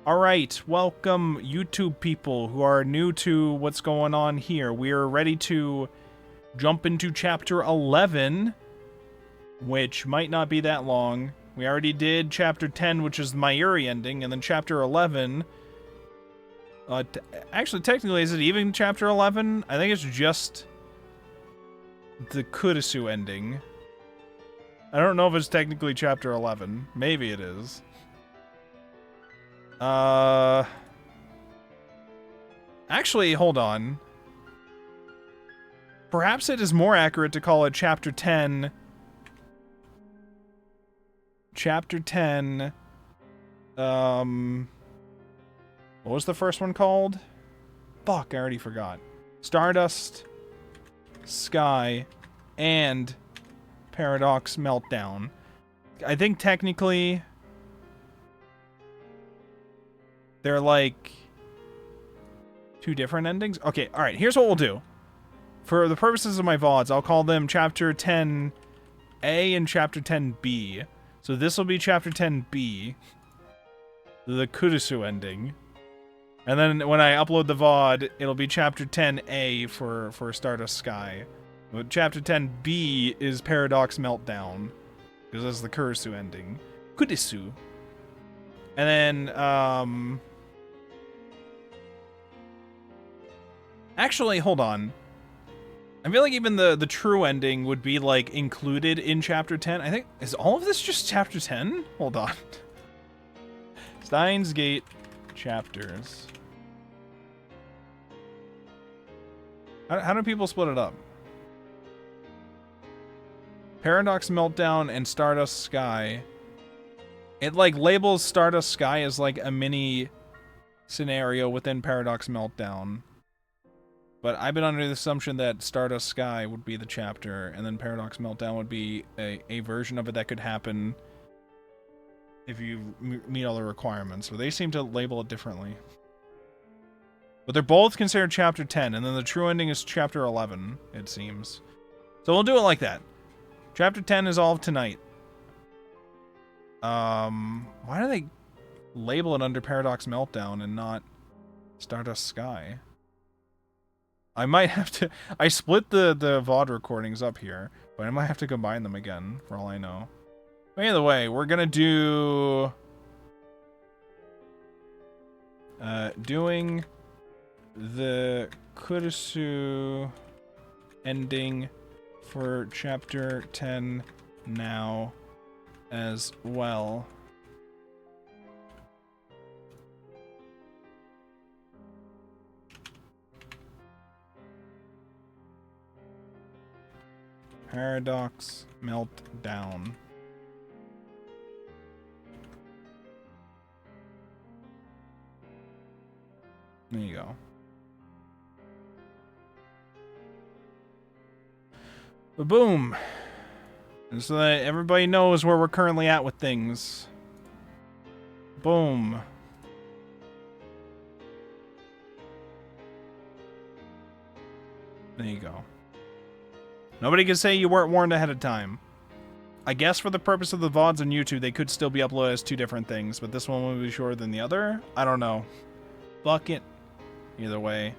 Alright, welcome YouTube people who are new to what's going on here. We are ready to jump into Chapter 11, which might not be that long. We already did Chapter 10, which is the Mayuri ending, and then Chapter 11... actually, technically, is it even Chapter 11? I think it's just the Kurisu ending. I don't know if it's technically Chapter 11. Maybe it is. Actually, hold on. Perhaps it is more accurate to call it Chapter 10. Chapter 10. What was the first one called? Fuck, I already forgot. Stardust, Sky, and Paradox Meltdown. I think technically... they're like... two different endings? Okay, alright, here's what we'll do. For the purposes of my VODs, I'll call them Chapter 10A and Chapter 10B. So this will be Chapter 10B. The Kurisu ending. And then when I upload the VOD, it'll be Chapter 10A for Stardust Sky. But Chapter 10B is Paradox Meltdown. Because that's the Kurisu ending. Kurisu. And then, actually, hold on. I feel like even the true ending would be, like, included in Chapter 10. I think... is all of this just Chapter 10? Hold on. Steins Gate chapters. How do people split it up? Paradox Meltdown and Stardust Sky. It, like, labels Stardust Sky as, like, a mini scenario within Paradox Meltdown. But I've been under the assumption that Stardust Sky would be the chapter, and then Paradox Meltdown would be a version of it that could happen if you meet all the requirements. But they seem to label it differently. But they're both considered Chapter 10, and then the true ending is Chapter 11, it seems. So we'll do it like that. Chapter 10 is all of tonight. Why do they label it under Paradox Meltdown and not Stardust Sky? I might have to... I split the VOD recordings up here, but I might have to combine them again, for all I know. But either way, we're gonna do... doing the Kurisu ending for Chapter 10 now as well. Paradox Meltdown. There you go. Boom. And so that everybody knows where we're currently at with things. Boom. There you go. Nobody can say you weren't warned ahead of time. I guess for the purpose of the VODs on YouTube, they could still be uploaded as two different things, but this one will be shorter than the other? I don't know. Fuck it. Either way.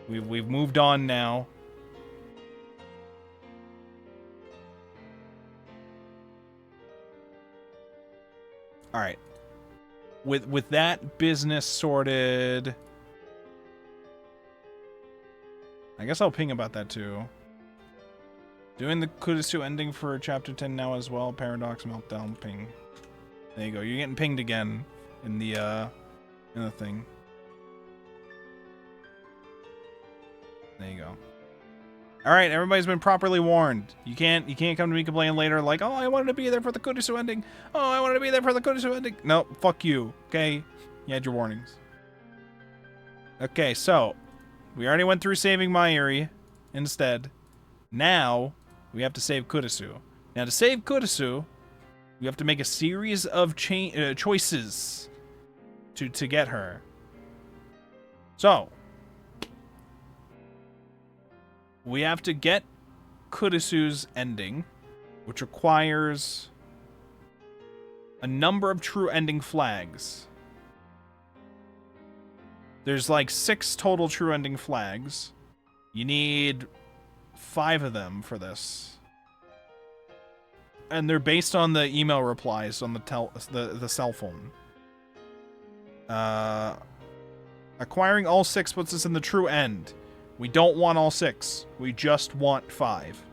We've moved on now. Alright. With that business sorted... I guess I'll ping about that too. Doing the Kurisu ending for Chapter 10 now as well. Paradox Meltdown ping. There you go. You're getting pinged again in the thing. There you go. All right, everybody's been properly warned. You can't come to me complaining later like, "Oh, I wanted to be there for the Kurisu ending. Oh, I wanted to be there for the Kurisu ending." No, fuck you. Okay, you had your warnings. Okay, so we already went through saving Mayuri instead. Now we have to save Kurisu. Now to save Kurisu, we have to make a series of choices to get her. So we have to get Kurisu's ending, which requires a number of true ending flags. There's like 6 total true ending flags. You need 5 of them for this. And they're based on the email replies on the cell phone. Acquiring all 6 puts us in the true end. We don't want all 6. We just want 5.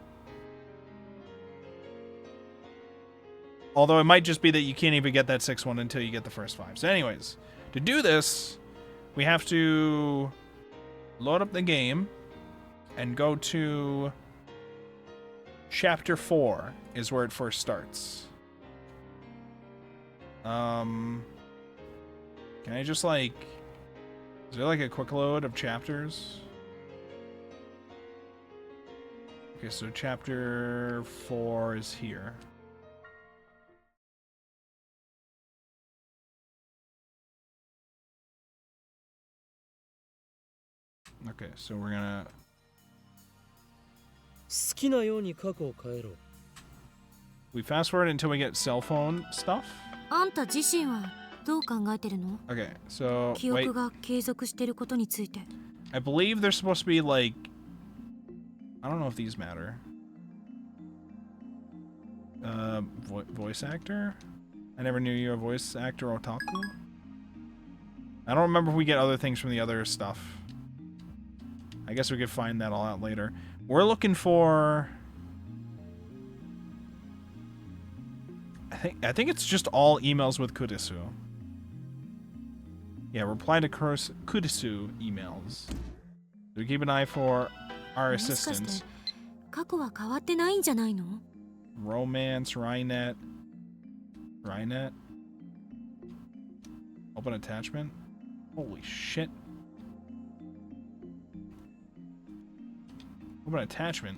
Although it might just be that you can't even get that 6th one until you get the first 5. So anyways, to do this, we have to load up the game and go to Chapter 4 is where it first starts. Can I just like... Is there like a quick load of chapters? Okay, so Chapter 4 is here. Okay, so we're gonna... We fast forward until we get cell phone stuff. Okay, so wait. I believe they're supposed to be like... I don't know if these matter. Voice actor? I never knew you were a voice actor otaku. I don't remember if we get other things from the other stuff. I guess we could find that all out later. We're looking for... I think it's just all emails with Kurisu. Yeah, reply to Kurisu emails. So we keep an eye for our assistants. Romance, Rynet. Rynet? Open attachment? Holy shit. Open attachment.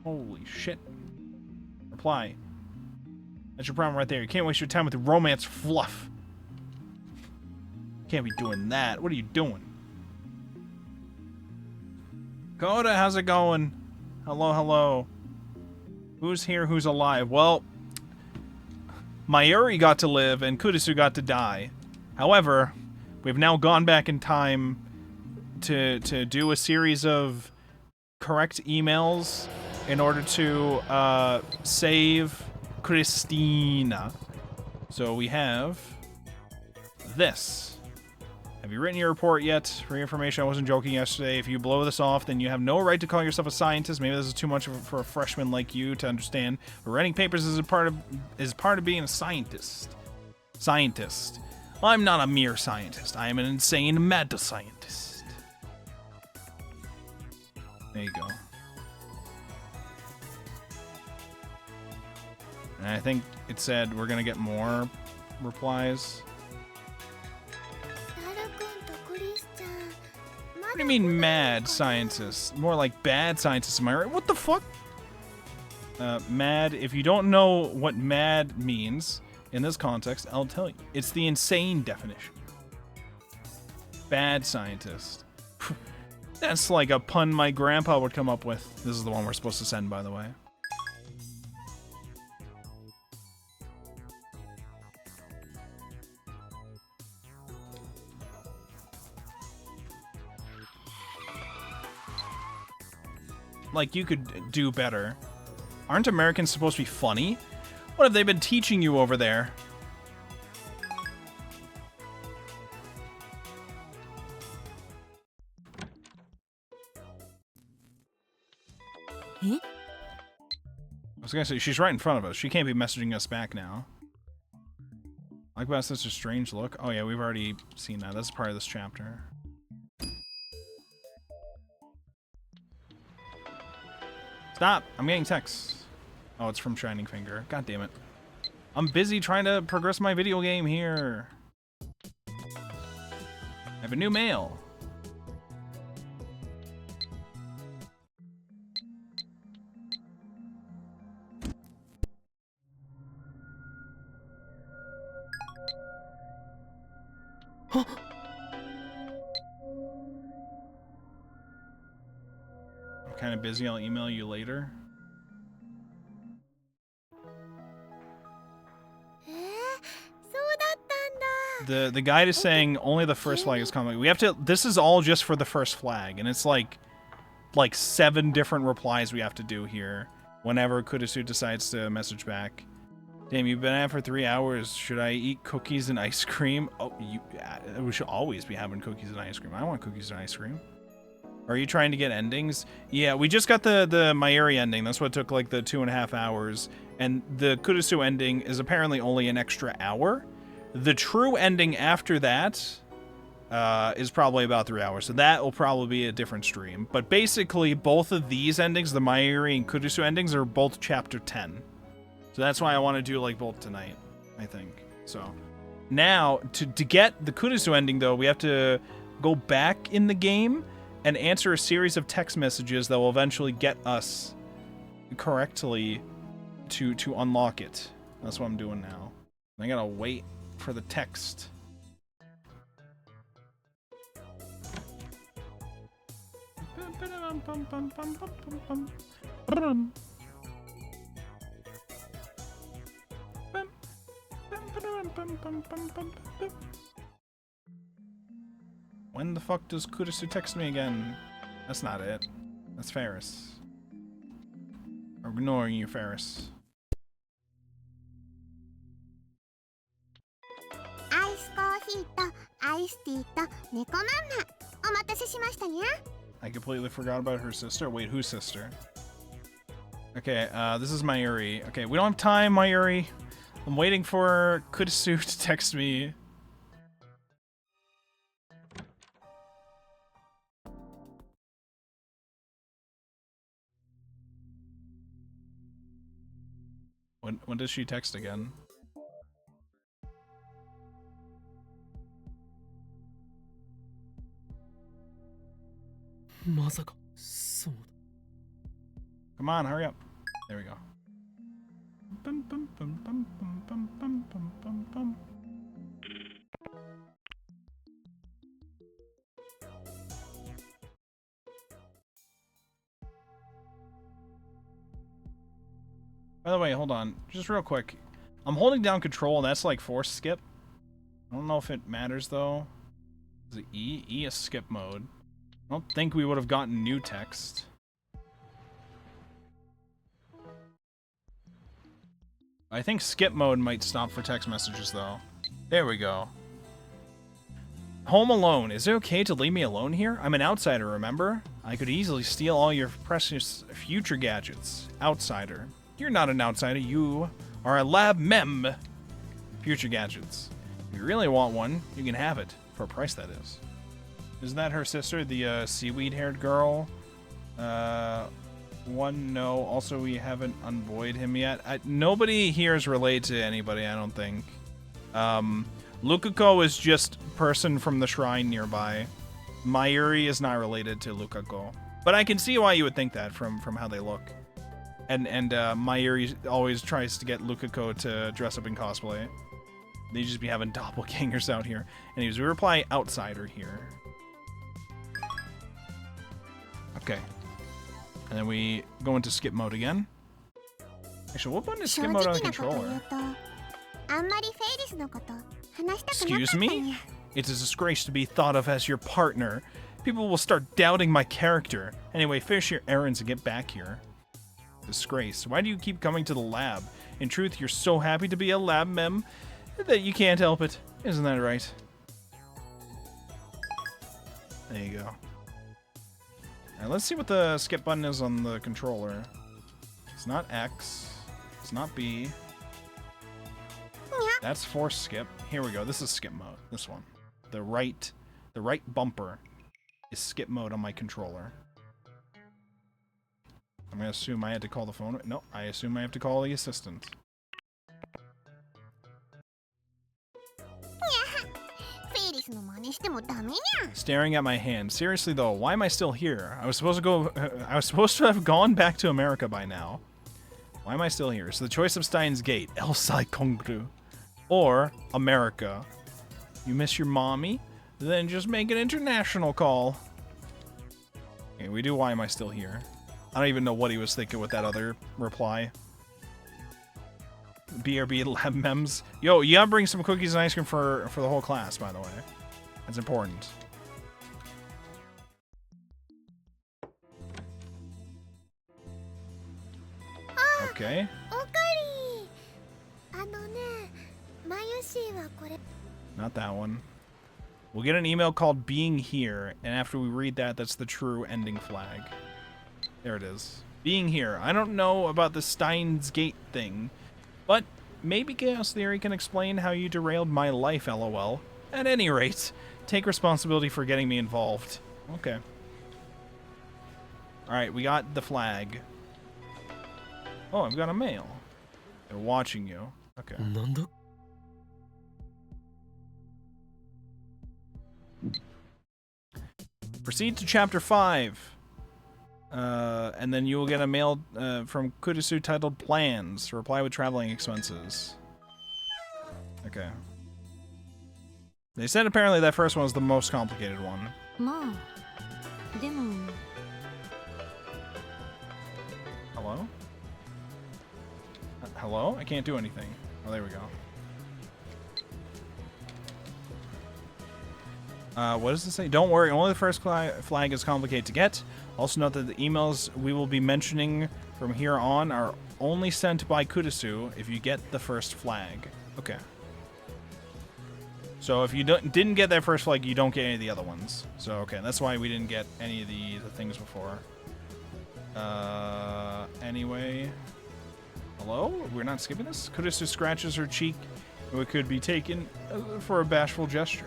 Holy shit. Reply. That's your problem right there. You can't waste your time with the romance fluff. Can't be doing that. What are you doing? Coda, how's it going? Hello, hello. Who's here? Who's alive? Well, Mayuri got to live and Kurisu got to die. However, we've now gone back in time to do a series of correct emails in order to save Christina. So we have this. Have you written your report yet? For your information, I wasn't joking yesterday. If you blow this off, then you have no right to call yourself a scientist. Maybe this is too much for a freshman like you to understand. But writing papers is part of being a scientist. Scientist. I'm not a mere scientist. I am an insane mad scientist. There you go. And I think it said we're gonna get more replies. What do you mean mad scientists? More like bad scientists, am I right? What the fuck? Mad, if you don't know what mad means in this context, I'll tell you. It's the insane definition. Bad scientist. That's like a pun my grandpa would come up with. This is the one we're supposed to send, by the way. Like, you could do better. Aren't Americans supposed to be funny? What have they been teaching you over there? I was gonna say, she's right in front of us. She can't be messaging us back now. Like about such a strange look. Oh yeah, we've already seen that. That's part of this chapter. Stop! I'm getting texts. Oh, it's from Shining Finger. God damn it. I'm busy trying to progress my video game here. I have a new mail. Huh? I'm kind of busy. I'll email you later. The guide is saying only the first flag is coming. We have to. This is all just for the first flag, and it's like 7 different replies we have to do here. Whenever Kurisu decides to message back. Damn, you've been at it for 3 hours. Should I eat cookies and ice cream? Oh, we should always be having cookies and ice cream. I want cookies and ice cream. Are you trying to get endings? Yeah, we just got the Mayuri ending. That's what took like the 2.5 hours. And the Kurisu ending is apparently only an extra hour. The true ending after that is probably about 3 hours. So that will probably be a different stream. But basically, both of these endings, the Mayuri and Kurisu endings, are both chapter 10. So that's why I want to do like both tonight, I think. So now, to get the Kurisu ending, though, we have to go back in the game and answer a series of text messages that will eventually get us correctly to unlock it. That's what I'm doing now. I gotta wait for the text. When the fuck does Kurisu text me again? That's not it. That's Ferris. I'm ignoring you, Ferris. Ice coffee to iced tea to neko mama. Omatase shimashita nya. I completely forgot about her sister. Wait, whose sister? Okay, this is Mayuri. Okay, we don't have time, Mayuri. I'm waiting for Kurisu to text me. When does she text again? Come on, hurry up. There we go. Bum, bum, bum, bum, bum, bum, bum, bum, bum, bum. By the way, hold on. Just real quick. I'm holding down control and that's like force skip. I don't know if it matters though. Is it E? E is skip mode. I don't think we would have gotten new text. I think skip mode might stop for text messages though. There we go. Home alone. Is it okay to leave me alone here? I'm an outsider, remember? I could easily steal all your precious future gadgets. Outsider. You're not an outsider. You are a lab mem. Future gadgets. If you really want one, you can have it. For a price, that is. Isn't that her sister, the seaweed-haired girl? One, no. Also, we haven't unvoid him yet. Nobody here is related to anybody, I don't think. Lukako is just person from the shrine nearby. Mayuri is not related to Lukako. But I can see why you would think that from how they look. And Mayuri always tries to get Lukako to dress up in cosplay. They just be having doppelgangers out here. Anyways, we reply outsider here. Okay. And then we go into skip mode again. Actually, what button is skip mode on the controller? Excuse me? It's a disgrace to be thought of as your partner. People will start doubting my character. Anyway, finish your errands and get back here. Disgrace. Why do you keep coming to the lab? In truth, you're so happy to be a lab mem that you can't help it. Isn't that right? There you go. Alright, let's see what the skip button is on the controller. It's not X. It's not B. That's force skip. Here we go. This is skip mode. This one. The right bumper is skip mode on my controller. I'm gonna assume I had to call the phone. No, I assume I have to call the assistant. Staring at my hand. Seriously though, why am I still here? I was supposed to have gone back to America by now. Why am I still here? So the choice of Steins Gate, El Sai Kongru, or America. You miss your mommy? Then just make an international call. Okay, we do why am I still here. I don't even know what he was thinking with that other reply. BRB lab mems. Yo, you gotta bring some cookies and ice cream for the whole class, by the way. That's important. Okay. Not that one. We'll get an email called Being Here, and after we read that, that's the true ending flag. There it is. Being Here. I don't know about the Steins Gate thing, but maybe Chaos Theory can explain how you derailed my life, lol. At any rate, take responsibility for getting me involved. Okay. Alright, we got the flag. Oh, I've got a mail. They're watching you. Okay. Proceed to chapter 5. And then you will get a mail from Kurisu titled Plans to reply with traveling expenses. Okay. They said apparently that first one was the most complicated one. Hello? Hello? I can't do anything. Oh, there we go. What does it say? Don't worry, only the first flag is complicated to get. Also note that the emails we will be mentioning from here on are only sent by Kurisu if you get the first flag. Okay. So if you didn't get that first flag, you don't get any of the other ones. So, okay, that's why we didn't get any of the things before. Anyway. Hello? We're not skipping this? Kurisu scratches her cheek. It could be taken for a bashful gesture.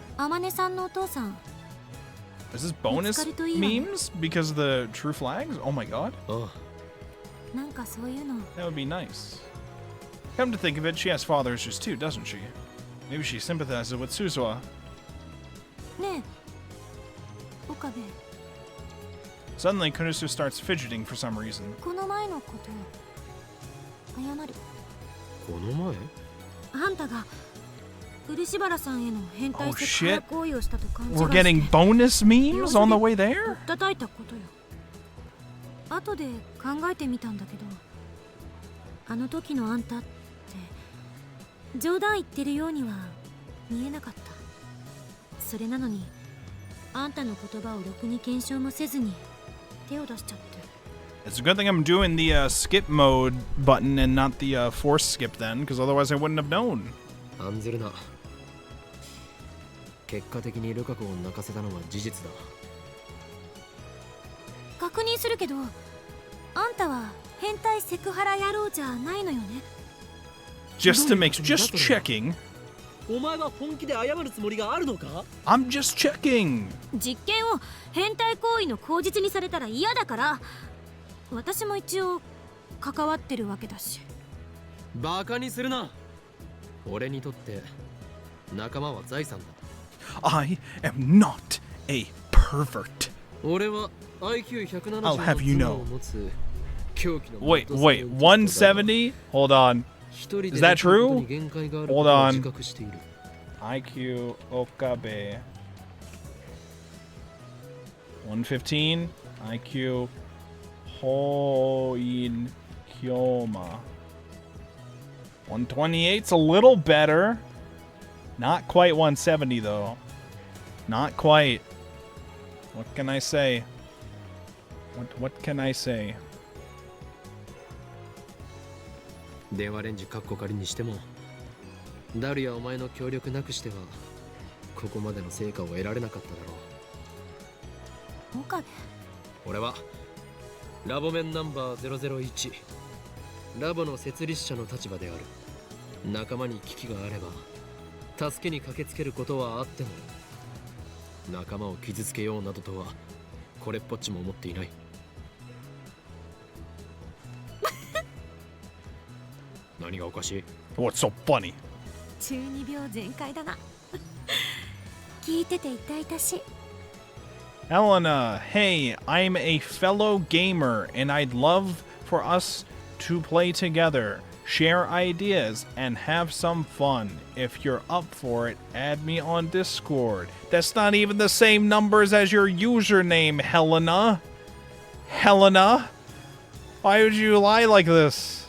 Is this bonus memes because of the true flags? Oh my god. Oh. That would be nice. Come to think of it, she has father issues too, doesn't she? Maybe she sympathizes with Suzuha. Suddenly, Kurisu starts fidgeting for some reason. Oh shit. We're getting bonus memes on the way there? It's a good thing I'm doing the skip mode button and not the force skip then, because otherwise I wouldn't have known. Just to make just checking. I'm just checking. I am not a pervert. I'll have you know. Wait, 170? Hold on. Is that true? Hold on. IQ Okabe. 115. IQ Hoin Kyoma. 128's a little better. Not quite 170 though. Not quite. What can I say? What can I say? 電話レンジカッコ仮にしてもダルやお前の協力なくしてはここまでの成果を得られなかっただろう。岡部。俺はラボメンナンバー001ラボの設立者の立場である。仲間に危機があれば助けに駆けつけることはあっても仲間を傷つけようなどとはこれっぽっちも思っていない。何がおかしい？ What's so funny? 中二病全開だな。聞いてて痛々しい。Elena, hey, I'm a fellow gamer and I'd love for us to play together, share ideas, and have some fun. If you're up for it, add me on Discord. That's not even the same numbers as your username, Helena. Helena? Why would you lie like this?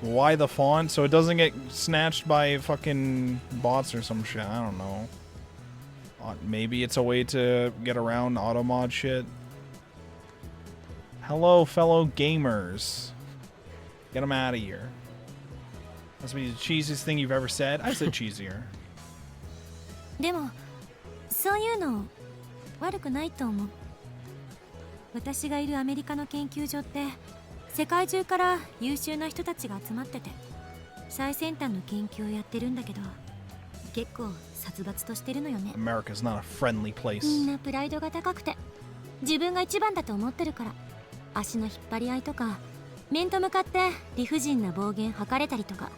Why the font? So it doesn't get snatched by fucking bots or some shit. I don't know. Maybe it's a way to get around auto mod shit. Hello, fellow gamers. Get them out of here. Must be the cheesiest thing you've ever said. I said cheesier. でもそういうの悪くないと思う。私がいるアメリカの研究所って世界中から優秀な人たちが集まってて最先端の研究をやってるんだけど結構殺伐としてるのよね。 America's not a friendly みん place. なプライドが高くて自分が一番だと思ってるから足の引っ張り合いとか面と向かって理不尽な暴言吐かれたりとか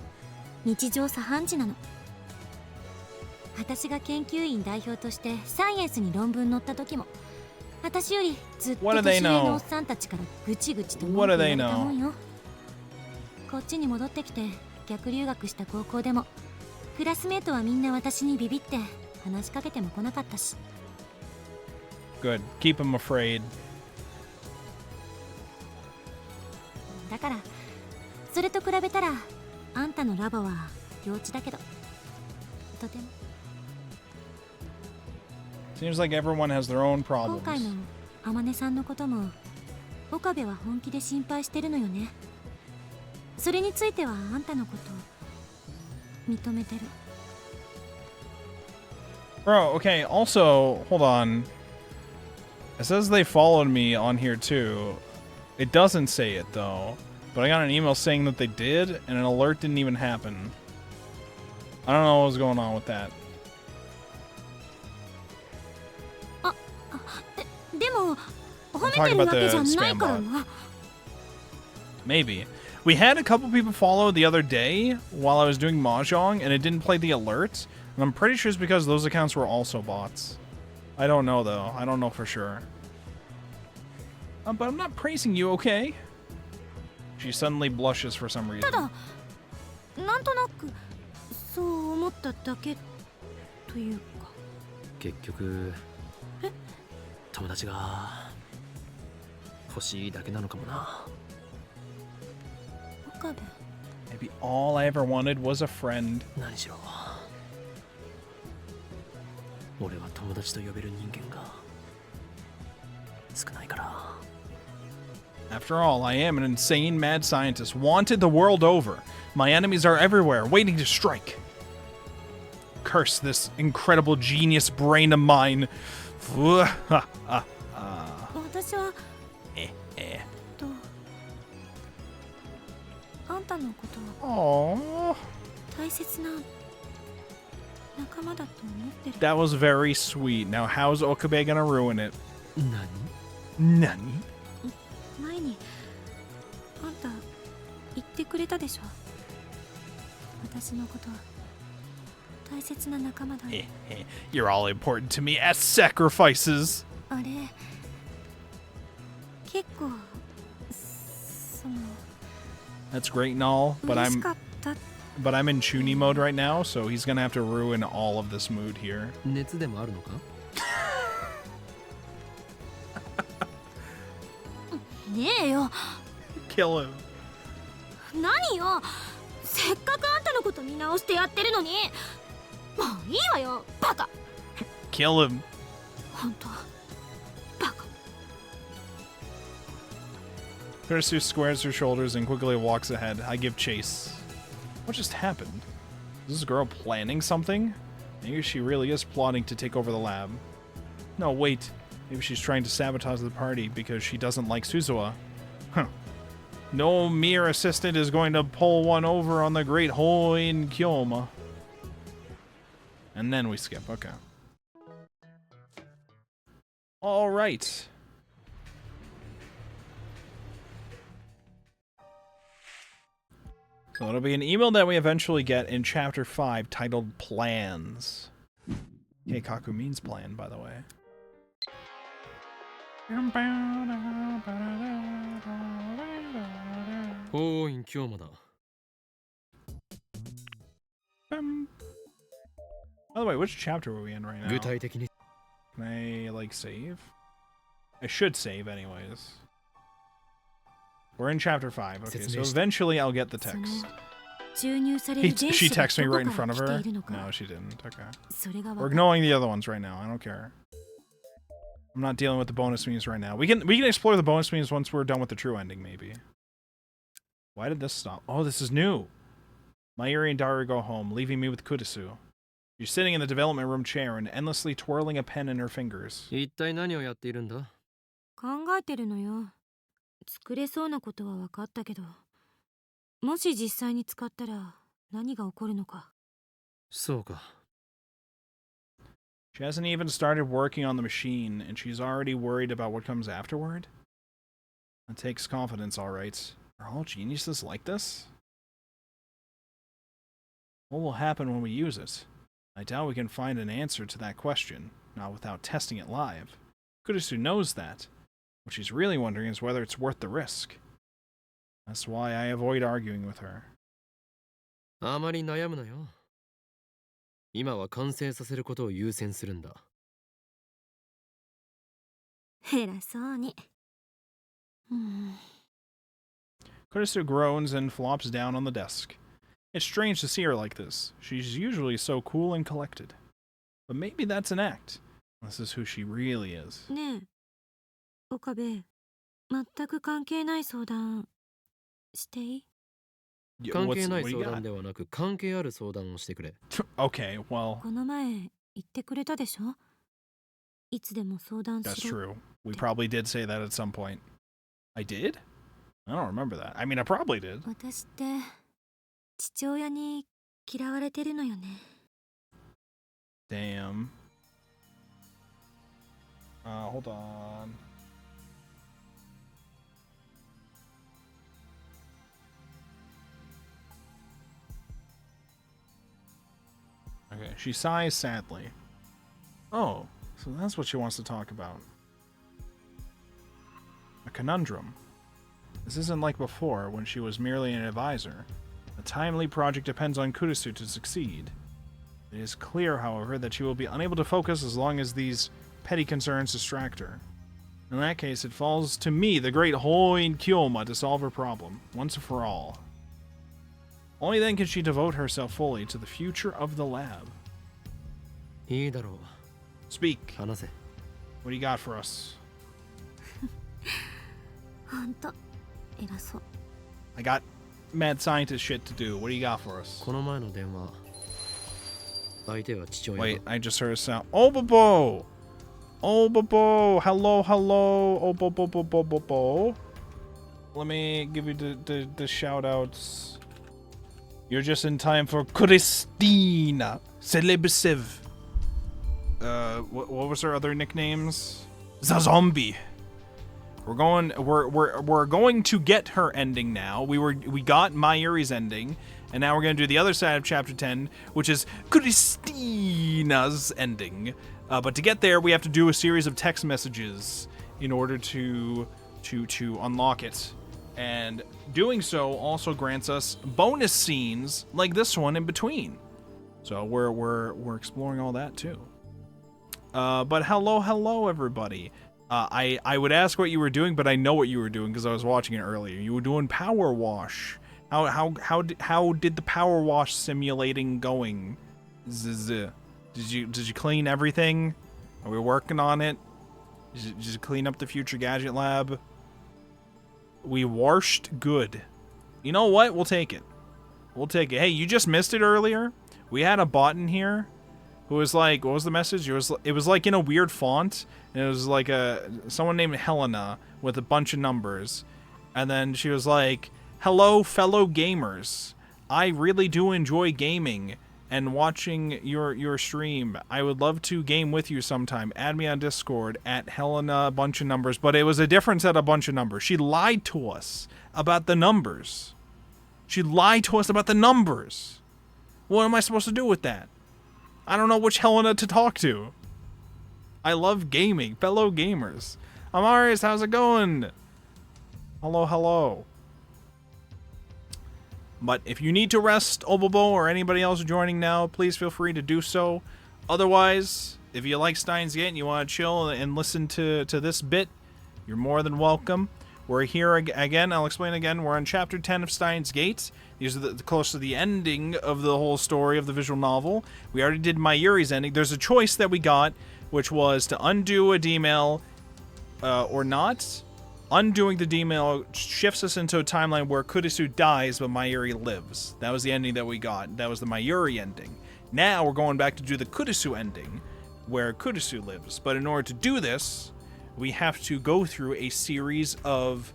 日常茶飯事なの。私が研究員代表としてサイエンスに論文載った時も私よりずっと What do 年 they 上 know? のおっさんたちからぐちぐちと What 文 do 句言 they われた know? もんよ。こっちに戻ってきて逆留学した高校でもクラスメートはみんな私にビビって話しかけても来なかったし。 Good. Keep them afraid. だからそれと比べたらあんたのラボは幼稚だけどとても Seems like everyone has their own 今回 problems. の天音さんのことも岡部は本気で心配してるのよね。それについてはあんたのこと認めてる。 Bro, okay, also, hold on. It says they followed me on here too. It doesn't say it though. But I got an email saying that they did, and an alert didn't even happen. I don't know what was going on with that. でも I'm 褒めて talking るわ about けじゃ the ない spam から bot. な。 Maybe. We had a couple people follow the other day while I was doing Mahjong, and it didn't play the alerts. And I'm pretty sure it's because those accounts were also bots. I don't know, though. I don't know for sure. But I'm not praising you, okay? She suddenly blushes for some reason. ただなんとなくそう思っただけというか。結局友達が欲しいだけなのかもな。岡部 Maybe all I ever wanted was a friend. 何しろ俺は友達と呼べる人間が少ないから。 After all, I am an insane mad scientist, wanted the world over. My enemies are everywhere, waiting to strike. Curse this incredible genius brain of mine. 私はとあんたのことは Aww. 大切な仲間だと思ってる。 That was very sweet. Now, how's Okabe gonna ruin it? 何 Nani? 前にあんた言ってくれたでしょ。私のこと大切な仲間だ。 You're all important to me as sacrifices. あれ結構その That's great and all, but 嬉し I'm かった。 but I'm in Chuni mode right now, so he's gonna have to ruin all of this mood here. 熱でもあるのか。ねえよ Kill him. 何よ、せっかくあんたのこと見直してやってるのにもういいわよバカ。 Kill him. 本当バカ。 Kurisu squares her shoulders and quickly walks ahead. I give chase. What just happened? Is this girl planning something? Maybe she really is plotting to take over the lab. No, wait. Maybe she's trying to sabotage the party because she doesn't like Suzuha. Huh. No mere assistant is going to pull one over on the great hole in Kyoma. And then we skip. Okay. All right. So it'll be an email that we eventually get in Chapter 5 titled Plans. Keikaku means plan, by the way. おーい、今日もだ。By the way, which chapter are we in right now? 具体的に Can I, like, save? I should save anyways. We're in chapter 5. Okay, so eventually I'll get the text. 注入される電 She 子が texted me どこ right in から front of 来て her. いるのか No, she didn't. Okay. それが We're わかる ignoring the other ones right now. I don't care. I'm not dealing with the bonus memes right now. We can explore the bonus memes once we're done with the true ending, maybe. Why did this stop? Oh, this is new. Mayuri and Daru go home, leaving me with Kurisu. She's sitting in the development room chair and endlessly twirling a pen in her fingers. 一体何をやっているんだ？考えてるのよ。作れそうなことは分かったけど、もし実際に使ったら何が起こるのか。そうか。She hasn't even started working on the machine, and she's already worried about what comes afterward? That takes confidence, alright. Are all geniuses like this? What will happen when we use it? I doubt we can find an answer to that question, not without testing it live. Kurisu knows that. What she's really wondering is whether it's worth the risk. That's why I avoid arguing with her. あまり悩むなよ。今は完成させることを優先するんだ。偉そうに。Kurisu groans and flops down on the desk. It's strange to see her like this. She's usually so cool and collected. But maybe that's an act. This is who she really is. ねえ、岡部、全く関係ない相談していい？ Yeah, 関係ない what do you 相談 got? ではなく関係ある相談をしてくれ。Okay, well, この前言ってくれたでしょ？いつでも相談 that's しろ。 true. We probably did say that at some point. I did? I don't remember that. I mean, I probably did. 私って父親に嫌われてるのよね。Damn. Hold on. Okay, she sighs sadly. Oh, so that's what she wants to talk about. A conundrum. This isn't like before, when she was merely an advisor. A timely project depends on Kurisu to succeed. It is clear, however, that she will be unable to focus as long as these petty concerns distract her. In that case, it falls to me, the great Hoin Kyoma, to solve her problem, once and for all. Only then can she devote herself fully to the future of the lab. いいだろう。 Speak. 話せ。 What do you got for us? ほんと偉そう。 I got mad scientist shit to do. What do you got for us? この前の電話。相手は父親。 Wait, I just heard a sound. Obobo! Obobo! Hello, hello! Obobo. Let me give you the shout outs. You're just in time for Christina Celebrisiv. What was her other nicknames? The Zombie. We're going to get her ending now. We got Mayuri's ending, and now we're gonna do the other side of chapter 10, which is Christina's ending. But to get there, we have to do a series of text messages in order to unlock it. And doing so also grants us bonus scenes like this one in between. So we're exploring all that too. But hello everybody. I would ask what you were doing, but I know what you were doing because I was watching it earlier. You were doing power wash. How did the power wash simulating going? Did you clean everything? Are we working on it? Did you clean up the Future Gadget Lab? We washed good. You know what? We'll take it. We'll take it. Hey, you just missed it earlier. We had a bot in here who was like, what was the message? It was like in a weird font, and it was like someone named Helena with a bunch of numbers, and then she was like, "Hello, fellow gamers. I really do enjoy gaming and watching your stream. I would love to game with you sometime. Add me on Discord at Helena bunch of numbers." But it was a different set of bunch of numbers. She lied to us about the numbers. She lied to us about the numbers. What am I supposed to do with that? I don't know which Helena to talk to. I love gaming, fellow gamers. Amaris, how's it going? Hello. But if you need to rest, Obobo or anybody else joining now, please feel free to do so. Otherwise, if you like Steins Gate and you want to chill and listen to this bit, you're more than welcome. We're here again. I'll explain again. We're on chapter 10 of Steins Gate. These are the close to the ending of the whole story of the visual novel. We already did Mayuri's ending. There's a choice that we got, which was to undo a D-mail or not. Undoing the D-mail shifts us into a timeline where Kurisu dies, but Mayuri lives. That was the ending that we got. That was the Mayuri ending. Now we're going back to do the Kurisu ending, where Kurisu lives. But in order to do this, we have to go through a series of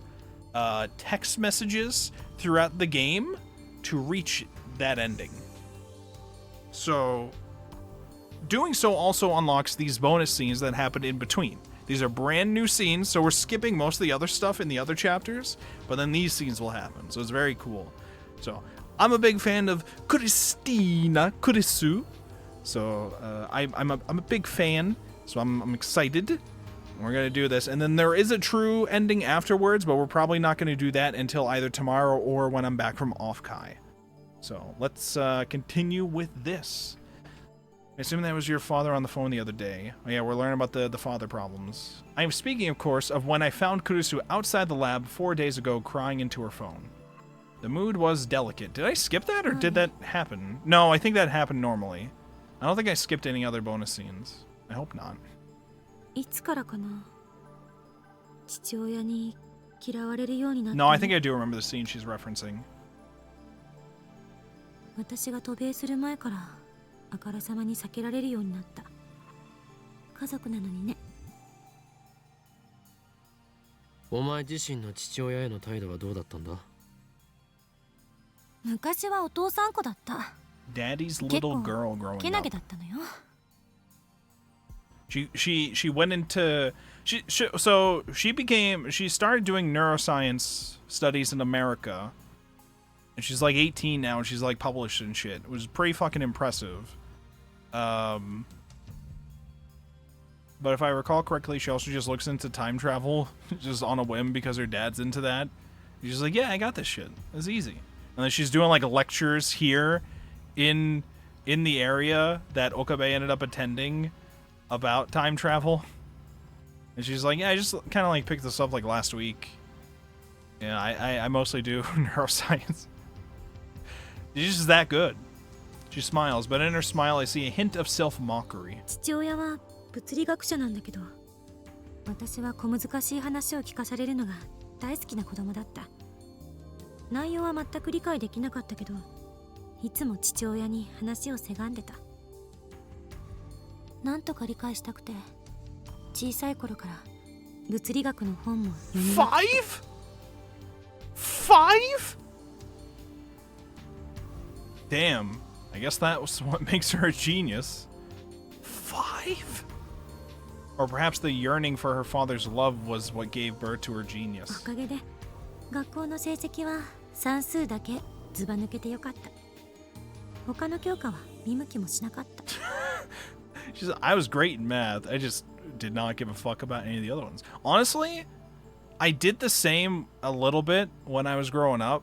text messages throughout the game to reach that ending. So, doing so also unlocks these bonus scenes that happen in between. These are brand new scenes, so we're skipping most of the other stuff in the other chapters, but then these scenes will happen, so it's very cool. So, I'm a big fan of Kurisu, so I'm a big fan, so I'm excited. We're going to do this, and then there is a true ending afterwards, but we're probably not going to do that until either tomorrow or when I'm back from Off-Kai. So, let's continue with this. I assume that was your father on the phone the other day. Oh yeah, we're learning about the father problems. I am speaking, of course, of when I found Kurisu outside the lab 4 days ago crying into her phone. The mood was delicate. Did I skip that, or did that happen? No, I think that happened normally. I don't think I skipped any other bonus scenes. I hope not. いつからかな父親に嫌われるようになった No, I think I do remember the scene she's referencing. 私が渡米する前からあからさまに避けられるようになった家族なのにねお前自身の父親への態度はどうだったんだ昔はお父さん子だった Daddy's little girl growing けなげ up. だったのよ She went into she started doing neuroscience studies in America, and she's like 18 now, and she's like published and shit. It was pretty fucking impressive. But if I recall correctly, she also just looks into time travel just on a whim because her dad's into that. She's just like, yeah, I got this shit. It's easy. And then she's doing like lectures here in the area that Okabe ended up attending about time travel. And she's like, yeah, I just kind of like picked this up like last week. Yeah, I mostly do neuroscience. She's just that good. She smiles, but in her smile I see a hint of self-mockery. 父親は物理学者なんだけど私は小難しい話を聞かされるのが大好きな子供だった内容は全く理解できなかったけどいつも父親に話をせがんでたなんとか理解したくて小さい頃から物理学の本も読み Five? Damn. I guess that was what makes her a genius. 5? Or perhaps the yearning for her father's love was what gave birth to her お genius. かげで学校の成績は算数だけずば抜けてよかった他の教科は見向きもしなかった She's like, I was great in math. I just did not give a fuck about any of the other ones. Honestly, I did the same a little bit when I was growing up.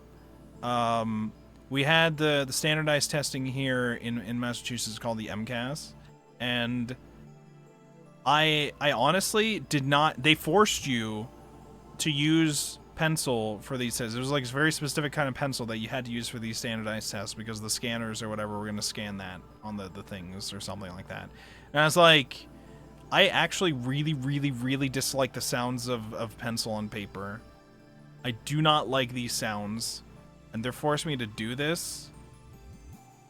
We had the standardized testing here in Massachusetts called the MCAS. And I honestly did not... They forced you to use pencil for these tests. It was like a very specific kind of pencil that you had to use for these standardized tests because the scanners or whatever were going to scan that on the things or something like that. And I was like... I actually really dislike the sounds of pencil on paper. I do not like these sounds. And they're forcing me to do this.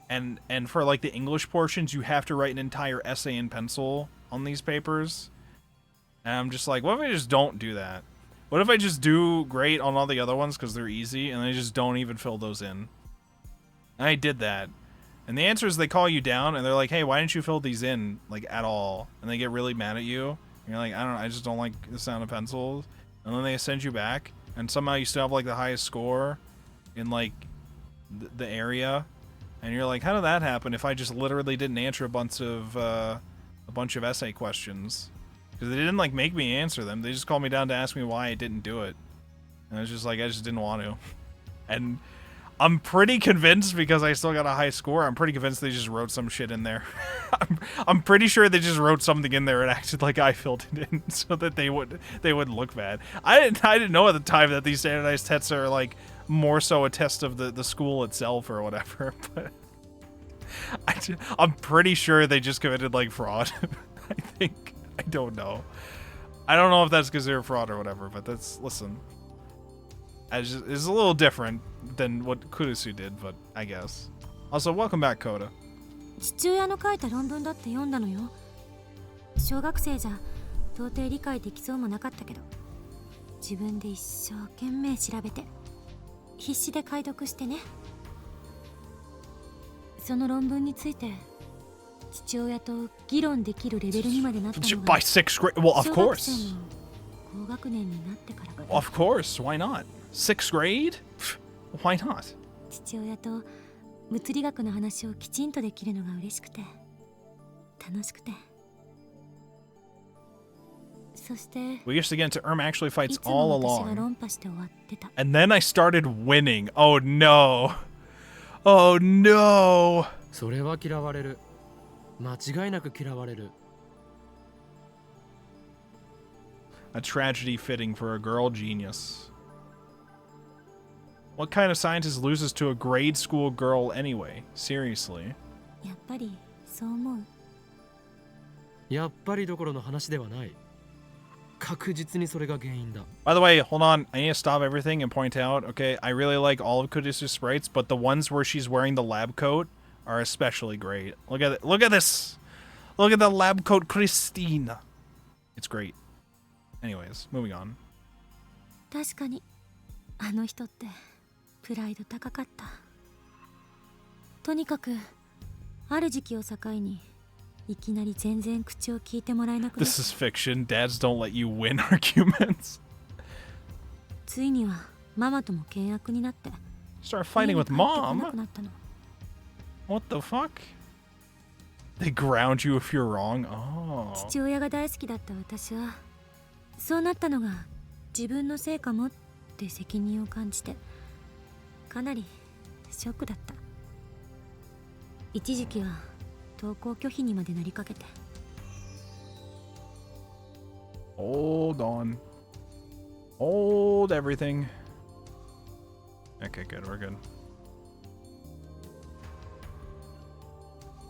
And for like the English portions, you have to write an entire essay in pencil on these papers. And I'm just like, what if I just don't do that? What if I just do great on all the other ones because they're easy and I just don't even fill those in? And I did that. And the answer is they call you down and they're like, hey, why didn't you fill these in like at all? And they get really mad at you. And you're like, I don't know, I just don't like the sound of pencils. And then they send you back and somehow you still have like the highest score in like the area. And you're like, how did that happen if I just literally didn't answer a bunch of essay questions? Because they didn't like make me answer them. They just called me down to ask me why I didn't do it. And I was just like, I just didn't want to. And I'm pretty convinced, because I still got a high score, I'm pretty convinced they just wrote some shit in there. I'm pretty sure they just wrote something in there and acted like I filled it in so that they wouldn't look bad. I didn't know at the time that these standardized tests are like more so a test of the school itself or whatever, but I'm pretty sure they just committed like fraud. I think. I don't know. I don't know if that's considered fraud or whatever, but listen. It's a little different than what Kurisu did, but I guess. Also, welcome back, Coda. 父親の書いた論文だって読んだのよ。小学生じゃ到底理解できそうもなかったけど、自分で一生懸命調べて必死で解読してね。その論文について父親と議論できるレベルにまでなったのが By sixth grade, well, of 小学 course. 生の高学年になってからか。 Of course, why not? Sixth grade? Why not? 父親と物理学の話をきちんとできるのが嬉しくて楽しくて、そして We used to get into actually い fights つも all 私が along. 論破して終わってた。 And then I started winning. Oh no. Oh no. それは嫌われる。間違いなく嫌われる。A tragedy fitting for a girl genius. What kind of scientist loses to a grade school girl anyway? Seriously. やっぱりそう思う。やっぱりどころの話ではない。確実にそれが原因だ。 By the way, hold on. I need to stop everything and point out, okay, I really like all of Kurisu's sprites, but the ones where she's wearing the lab coat are especially great. Look at it. Look at this. Look at the lab coat, Christine. It's great. Anyways, moving on. 確かにあの人ってプライド高かった。とにかくある時期を境にいきなり全然口を聞いてもらえなくなっ This is fiction. Dads don't let you win arguments. ついにはママとも険悪になって Start fighting with 家に帰ってこな mom. くなったの。 What the fuck? They ground you if you're wrong. Oh. 父親が大好きだった私はそうなったのが自分のせいかもって責任を感じてかなりショックだった。一時期は登校拒否にまでなりかけて。 Hold on. Hold everything. Okay, good. We're good.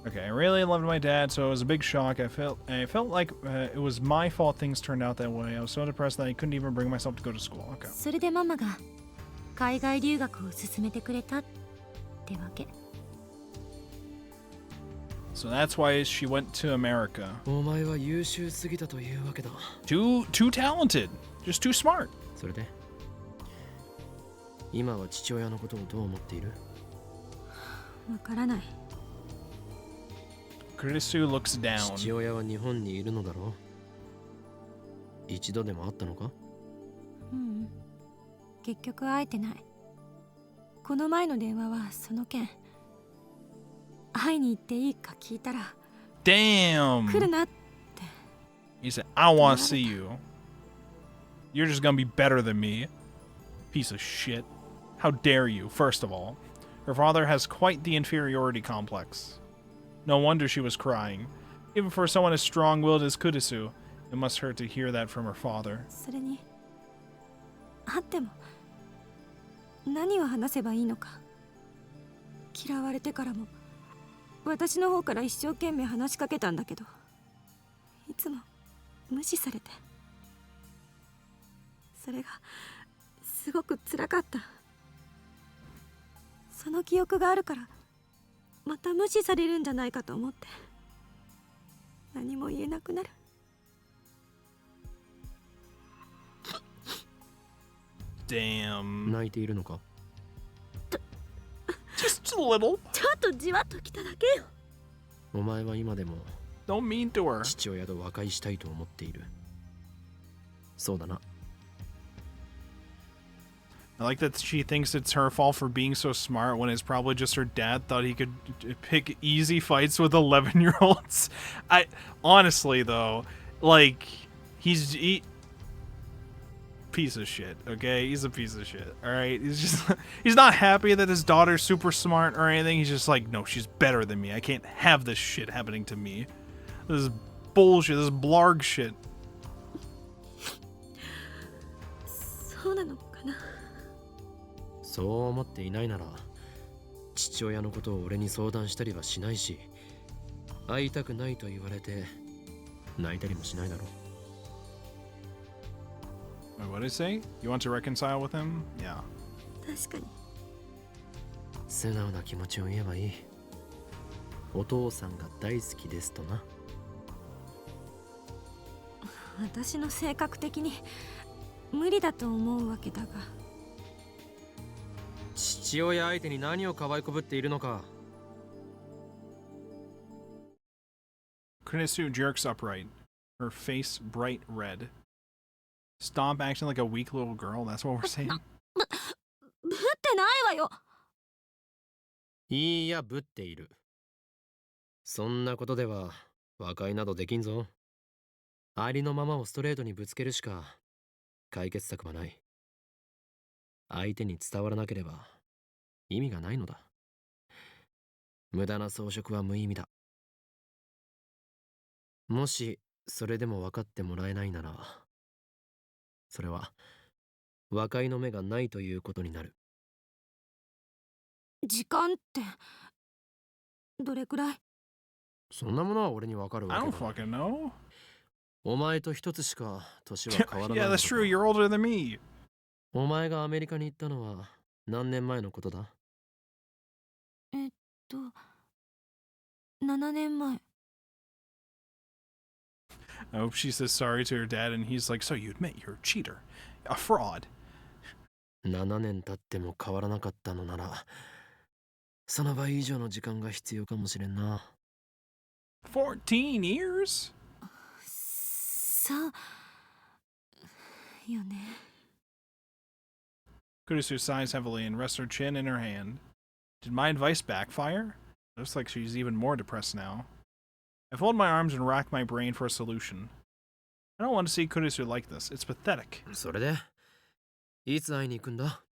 Okay, I really loved my dad, so it was a big shock. I felt like it was my fault things turned out that way. I was so depressed that I couldn't even bring myself to go to school. Okay. それでママが海外留学を勧めてくれたってわけ。 So that's why she went to America. お前は優秀すぎたというわけだ。 Too talented. Just too smart. それで今は父親のことをどう思っている？わからない。 Kurisu looks down. 父親は日本にいるのだろう？一度でも会ったのか？うん、結局会えてない。この前の電話はその件。会いに行っていいか聞いたら Damn. 来るなって。 He said, I want to see you. You're just gonna be better than me. Piece of shit. How dare you, first of all. Her father has quite the inferiority complex. No wonder she was crying. Even for someone as strong-willed as Kurisu, it must hurt to hear that from her father. それに会っても何を話せばいいのか。嫌われてからも私の方から一生懸命話しかけたんだけど、いつも無視されて、それがすごく辛かった。その記憶があるからまた無視されるんじゃないかと思って何も言えなくなる。 Damn. 泣いているのか？ Just a little. ちょっとじわっときただけよ。お前は今でも Don't mean to her. 父親と和解したいと思っている。そうだな。 I like that she thinks it's her fault for being so smart when it's probably just her dad thought he could pick easy fights with 11-year-olds. I honestly though, like he piece of shit, okay? He's a piece of shit, alright? He's just, he's not happy that his daughter's super smart or anything. He's just like, no, she's better than me. I can't have this shit happening to me. This is bullshit, this is blarg shit. そうなのかな。そう思っていないなら父親のことを俺に相談したりはしないし、会いたくないと言われて泣いたりもしないだろう。 Wait, what did he say? You want to reconcile with him? Yeah. 確かに。素直な気持ちを言えばいい。お父さんが大好きですとな。私の性格的に無理だと思うわけだが。父親相手に何を可愛こぶっているのか。 Kurisu jerks upright, her face bright red. Stop acting like a weak little girl, that's what we're saying. ぶってないわよ。いいや、ぶっている。そんなことでは和解などできんぞ。ありのままをストレートにぶつけるしか解決策はない。相手に伝わらなければ意味がないのだ。無駄な装飾は無意味だ。もしそれでも分かってもらえないなら、それは和解の目がないということになる。時間ってどれくらい？そんなものは俺に分かるわ I け don't だ。 fucking know. お前と一つしか年は変わらない Yeah, のだ that's true, you're older than me. お前がアメリカに行ったのは何年前のことだ？と、7年前。I hope she says sorry to her dad and he's like, so you admit you're a cheater, a fraud. 7年経っても変わらなかったのなら、その倍以上の時間が必要かもしれんな。14 years? そうよね。Kurisu sighs heavily and rests her chin in her hand. Did my advice backfire? Looks like she's even more depressed now. I fold my arms and rack my brain for a solution. I don't want to see Kurisu like this. It's pathetic. それで、いつ会いに行くんだ？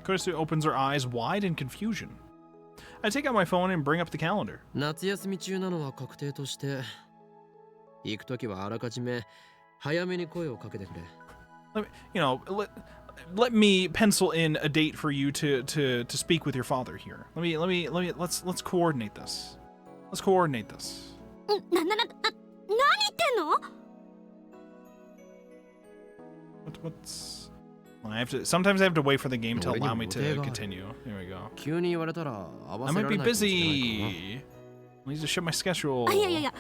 Kurisu opens her eyes wide in confusion. I take out my phone and bring up the calendar. 夏休み中なのは確定として、行くときはあらかじめ早めに声をかけてくれ。Let me pencil in a date for you to speak with your father here. Let's coordinate this. Let's coordinate this. 何言ってんの？ What's sometimes I have to wait for the game to allow me to continue. Here we go. 急に言われたら合わ I せ might られ be ないかもしれないか busy. I need to shut my schedule. いや、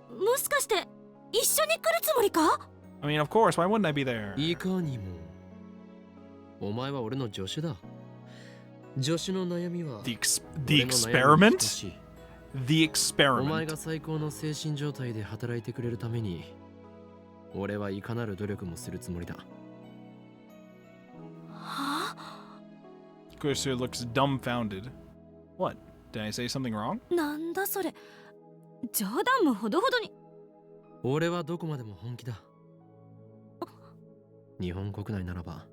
もしかして一緒に来るつもりか？ I mean, of course, why wouldn't I be there? な。いかにも。お前は俺の助手だ。助手の悩みは The 俺の悩みに等 experiment? しい。 The お前 experiment. が最高の精神状態で働いてくれるために、俺はいかなる努力もするつもりだ。は？ Kurisu looks dumbfounded. What? Did I say something wrong? なんだそれ。冗談もほどほどに。俺はどこまでも本気だ。日本国内ならば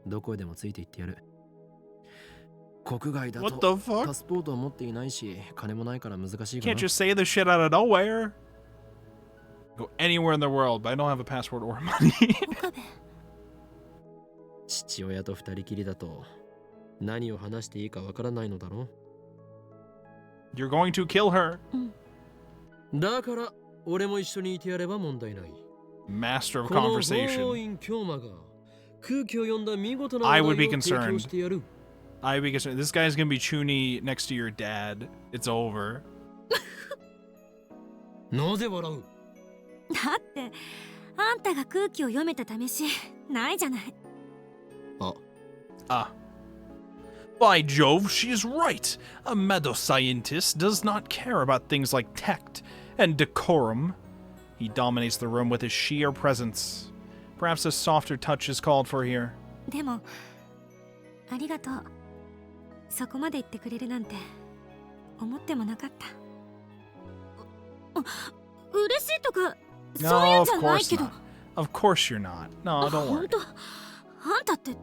どこへでもついて行ってやる。国外だ What と the fuck? パスポートを持っていないし、金もないから難しいか Can't な。 just say this shit out of nowhere. Go anywhere in the world, but I don't have a passport or money. 岡部。父親と二人きりだと何を話していいかわからないのだろ You're going to kill her. う。だから俺も一緒にいてやれば問題ない。 Master of この暴 conversation. 飲狂魔が空気を読んだ見事な I would 話 be 題を提供 concerned. してやる。I'd be concerned. This guy's gonna be Chuni next to your dad. It's over. なぜ笑う？だってあんたが空気を読めた試しないじゃない。Ah. By Jove, she's right. A meadow scientist does not care about things like tact and decorum. He dominates the room with his sheer presence. Perhaps a softer touch is called for here. でもありがとう。そこまで言ってくれるなんて思ってもなかった。嬉しいとかそういうん No, じ of ゃない course けど。 not. Of course you're not. No, don't 本 worry. 当あんたって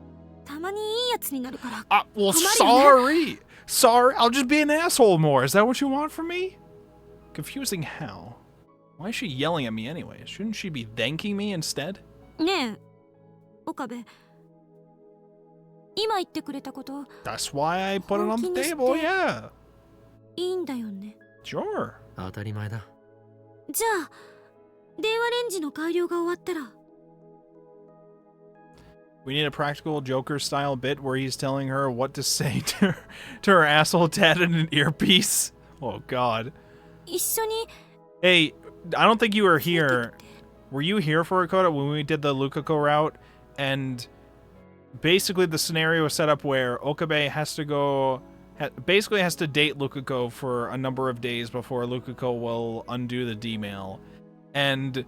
たまにいいやつになるから Well, 困るよね。 Sorry, I'll just be an asshole more. Is that what you want from me? Confusing how? Why is she yelling at me anyway? Shouldn't she be thanking me instead? ねえ岡部今言ってくれたこと That's why I put it on the 本気にして table, yeah. いいんだよね。 Sure. 当たり前だ。じゃあ電話レンジの改良が終わったら We need a practical Joker-style bit where he's telling her what to say to her asshole dad in an earpiece. Oh, God. 一緒に Hey, I don't think you were here. Were you here for it, Koda, when we did the Lukako route? And basically the scenario is set up where Okabe has to go... basically has to date Lukako for a number of days before Lukako will undo the D-mail. And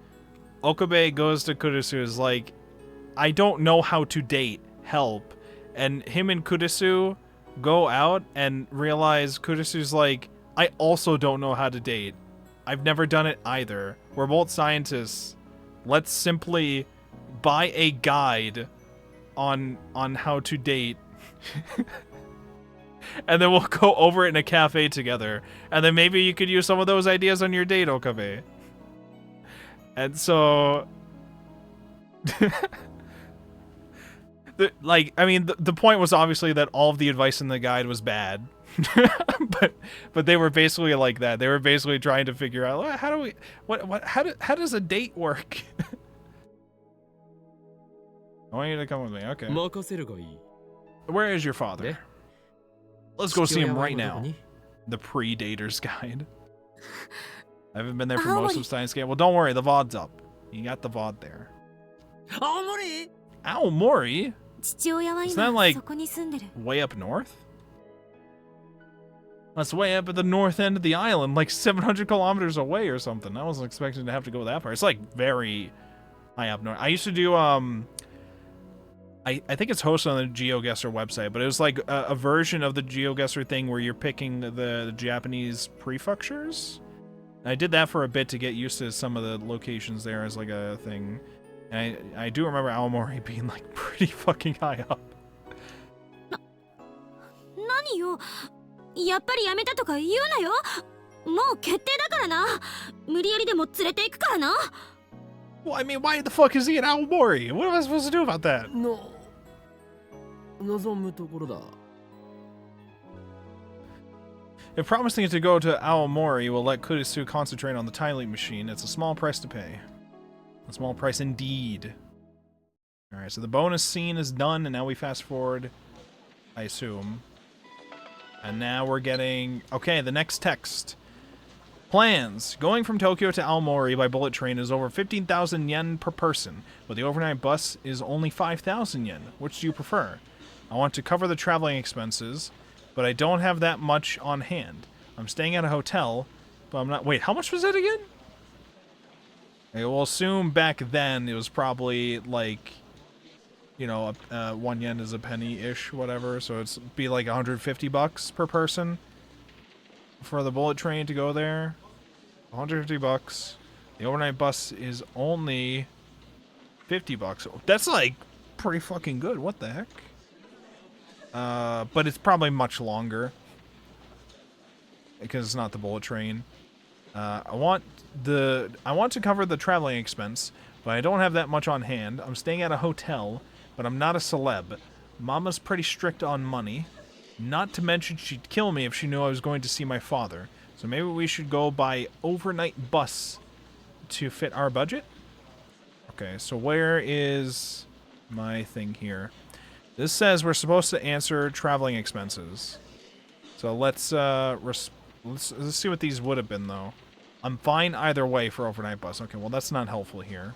Okabe goes to Kurisu is like, I don't know how to date. Help. And him and Kurisu go out and realize Kurisu's like, I also don't know how to date. I've never done it either. We're both scientists. Let's simply buy a guide on how to date. And then we'll go over it in a cafe together. And then maybe you could use some of those ideas on your date, Okabe. And so... the point was obviously that all of the advice in the guide was bad. but they were basically like that. They were basically trying to figure out how does a date work? I want you to come with me. Okay. 任せるがいい。 Where is your father? で Let's go see him right 父親は now. どこに The pre-dater's guide. I haven't been there for most of Steins game. Well, don't worry, the VOD's up. You got the VOD there. 青森 Aomori? 父親は Isn't that 今 like そこに住んでる way up north? That's way up at the north end of the island, like 700 kilometers away or something. I wasn't expecting to have to go that far. It's like very high up north. I used to do I think it's hosted on the GeoGuessr website, but it was like a version of the GeoGuessr thing where you're picking the Japanese prefectures. I did that for a bit to get used to some of the locations there as like a thing. And I do remember Aomori being like pretty fucking high up. 何よやっぱりやめたとか言うなよもう決定だからな無理やりでも連れて行くからな Well, I mean, why the fuck is he in Aomori? What am I supposed to do about that? 望むところだ。 If promising to go to Aomori will let Kurisu concentrate on the time leap machine, it's a small price to pay. A small price indeed. Alright, so the bonus scene is done, and now we fast forward, I assume. And now we're getting... Okay, the next text. Plans. Going from Tokyo to Aomori by bullet train is over 15,000 yen per person, but the overnight bus is only 5,000 yen. Which do you prefer? I want to cover the traveling expenses, but I don't have that much on hand. I'm staying at a hotel, but I'm not... Wait, how much was it again? Okay, we'll assume back then it was probably like... You know, 1 yen is a penny-ish, whatever, so it's be like 150 bucks per person for the bullet train to go there. 150 bucks. The overnight bus is only 50 bucks. That's like pretty fucking good. What the heck? But it's probably much longer because it's not the bullet train. I want to cover the traveling expense, but I don't have that much on hand. I'm staying at a hotel, but I'm not a celeb. Mama's pretty strict on money. Not to mention she'd kill me if she knew I was going to see my father. So maybe we should go by overnight bus to fit our budget? Okay, so where is my thing here? This says we're supposed to answer traveling expenses. So let's see what these would have been, though. I'm fine either way for overnight bus. Okay, well, that's not helpful here.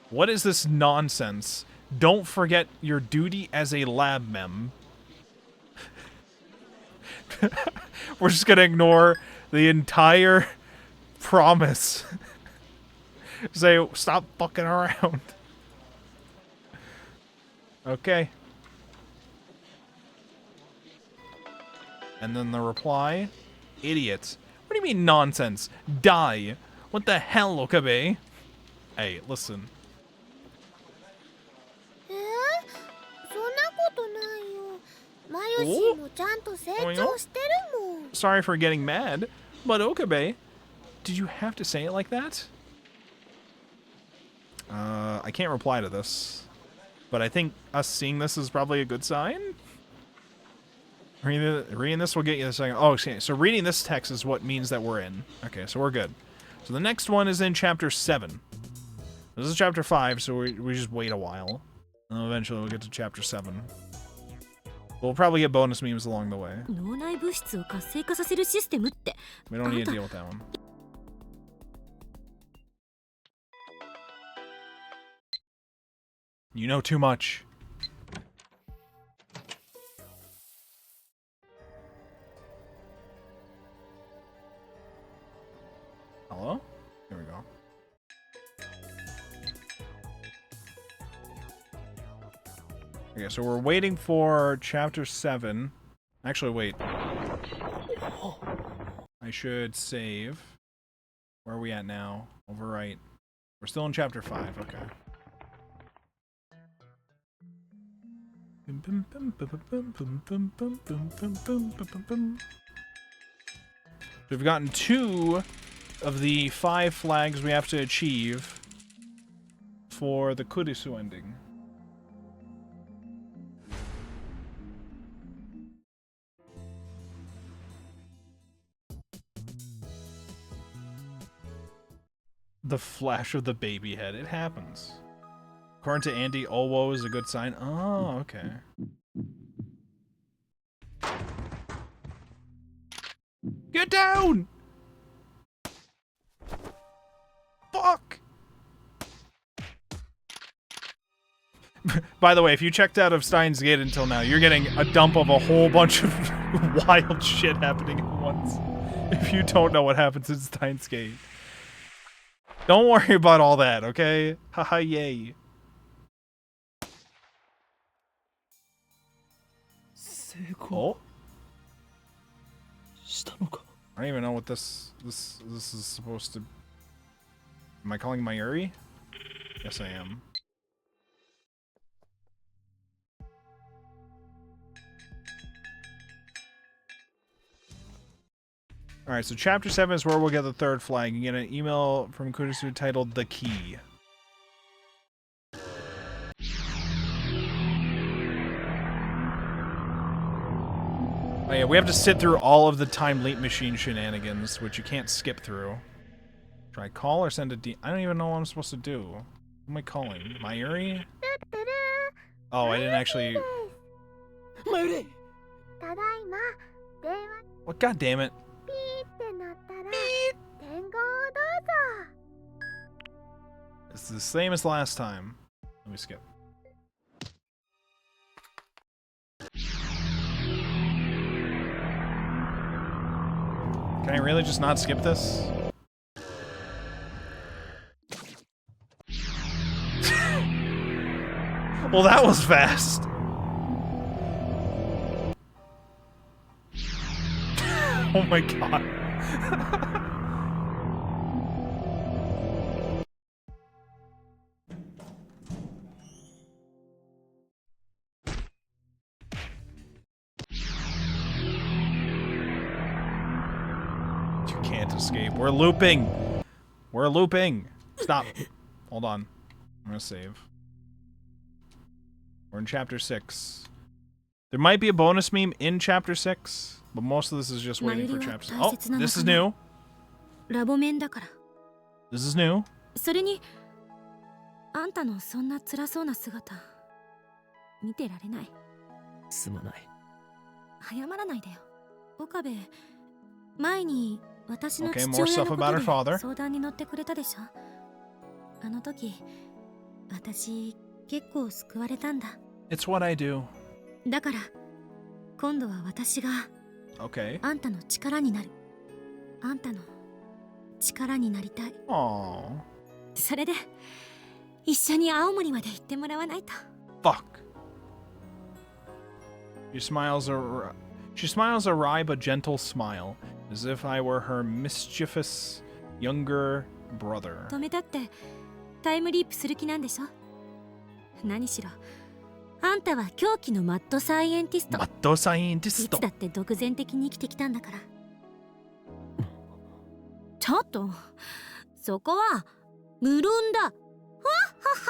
What is this nonsense? Don't forget your duty as a lab mem. We're just gonna ignore the entire promise. Say, stop fucking around. Okay. And then the reply, idiots. What do you mean nonsense? Die. What the hell, Okabe? Hey, listen. Sorry for getting mad, but Okabe, did you have to say it like that? I can't reply to this, but I think us seeing this is probably a good sign. Reading this will get you the second. Oh, okay, so reading this text is what means that we're in. Okay, so we're good. So the next one is in chapter 7. This is chapter 5, so we just wait a while. And eventually we'll get to chapter 7. We'll probably get bonus memes along the way. We don't need to deal with that one. You know too much. Hello? Here we go. Okay, so we're waiting for chapter 7. Actually, wait. I should save. Where are we at now? Overwrite. We're still in chapter 5, okay. We've gotten 2 of the 5 flags we have to achieve for the Kurisu ending. The flash of the baby head. It happens. According to Andy, Owo is a good sign. Oh, okay. Get down! Fuck! By the way, if you checked out of Steins Gate until now, you're getting a dump of a whole bunch of wild shit happening at once. If you don't know what happens in Steins Gate. Don't worry about all that, okay? Haha, yay. Oh? I don't even know what this is supposed to... Am I calling Mayuri? Yes, I am. Alright, so chapter 7 is where we'll get the 3rd flag. You get an email from Kurisu titled The Key. Oh yeah, we have to sit through all of the time leap machine shenanigans, which you can't skip through. Should I call or send a D? I don't even know what I'm supposed to do. Who am I calling? Mayuri? Oh, I didn't actually... Mayuri! What? God damn it. It's the same as last time. Let me skip. Can I really just not skip this? Well, that was fast. Oh my god. You can't escape. We're looping. We're looping. Stop. Hold on. I'm gonna save. We're in chapter 6. There might be a bonus meme in chapter 6, but most of this is just waiting for chapter 6. Oh, this is new. This is new. それにあんたのそんな辛そうな姿見てられない。すまない。謝らないでよ。岡部、前に私の Okay, 父 more 親 stuff の about こ her と father. で相談に乗ってくれたでしょ。あの時、私結構救われたんだ。It's what I do. だから今度は私が Okay. あんたの力になる。あんたの力になりたい。Aww. それで一緒に青森まで行ってもらわないと。Fuck. She smiles a wry but gentle smile, as if I were her mischievous younger brother. 止めたってタイムリープする気なんでしょ。何しろあんたは狂気のマッドサイエンティスト。マッドサイエンティスト。いつだって独善的に生きてきたんだから。ちょっとそこは無論だ。はっは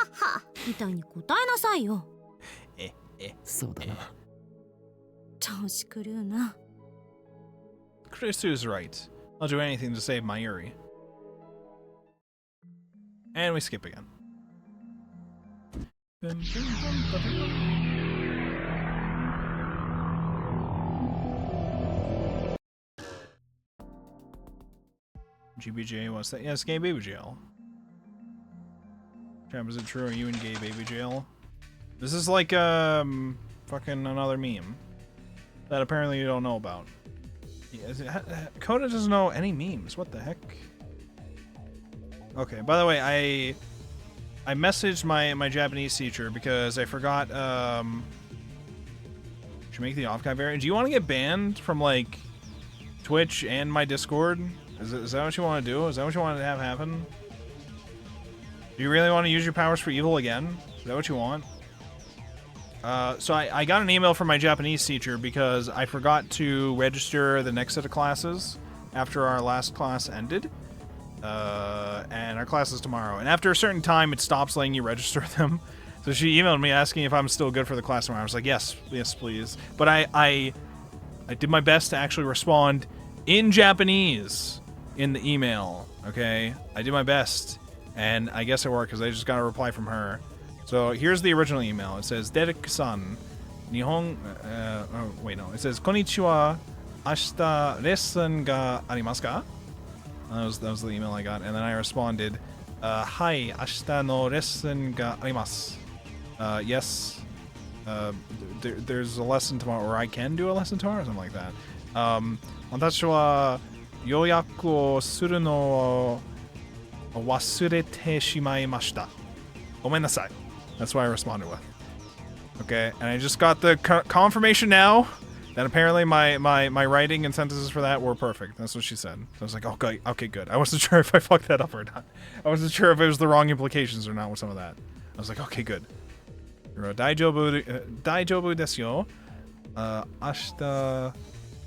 っはっはみたいに答えなさいよ。そうだな。調子狂うな。Kurisu is right. I'll do anything to save my Yuri. And we skip again. GBJ, what's that? Yes, gay baby jail. Chap, is it true? Are you in gay baby jail? This is like fucking another meme that apparently you don't know about. Coda doesn't know any memes. What the heck? Okay, by the way, I messaged my Japanese teacher because I forgot should make the off guy variant. Do you want to get banned from like Twitch and my Discord? Is that what you want to do? Is that what you want to have happen? Do you really want to use your powers for evil again? Is that what you want? So I got an email from my Japanese teacher because I forgot to register the next set of classes after our last class ended. And our class is tomorrow. And after a certain time, it stops letting you register them. So she emailed me asking if I'm still good for the class tomorrow. I was like, yes, please. But I did my best to actually respond in Japanese in the email, okay? I did my best, and I guess it worked because I just got a reply from her. So here's the original email. It says, Derek-san, Nihon... oh, wait, no. It says, Konnichiwa, ashita lesson ga arimasu ka? That was the email I got. And then I responded, Hai, ashita no lesson ga arimasu. Yes. There's a lesson tomorrow, or I can do a lesson tomorrow, or something like that. Watashi wa yoyaku o suru no o wasurete shimaimashita. Gomen nasai. That's what I responded with. Okay, and I just got the confirmation now that apparently my writing and sentences for that were perfect. That's what she said. So I was like, okay, good. I wasn't sure if I fucked that up or not. I wasn't sure if it was the wrong implications or not with some of that. I was like, okay, good. Daijobu desu yo. Ashita...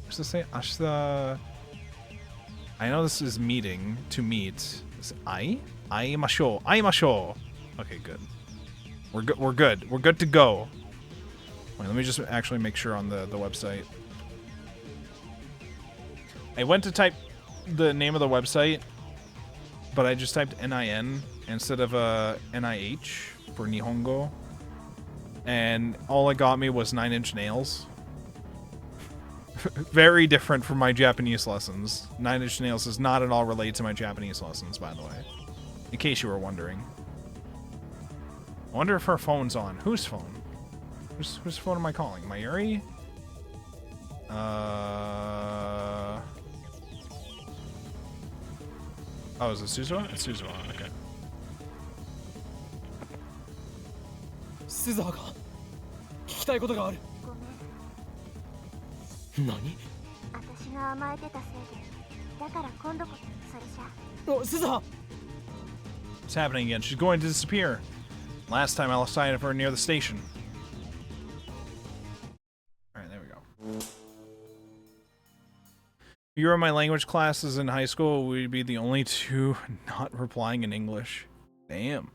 What's this say? Ashita... I know this is meeting, to meet. Is it Aimashou. Aimashou. Okay, good. We're good. We're good to go. Wait, let me just actually make sure on the website. I went to type the name of the website, but I just typed NIN instead of NIH for Nihongo. And all it got me was 9 Inch Nails. Very different from my Japanese lessons. 9 Inch Nails does not at all relate to my Japanese lessons, by the way. In case you were wondering. I wonder if her phone's on. Whose phone? Whose phone am I calling? Mayuri? Oh, is it Suzuha? It's Suzuha, okay. スザーが聞きたいことがある。ごめん。何？私が甘えてたせいで、だから今度こそそれじゃ。お、スザー。 It's happening again. She's going to disappear. Last time I lost sight of her near the station. Alright, there we go. If you were in my language classes in high school, we'd be the only two not replying in English. Damn.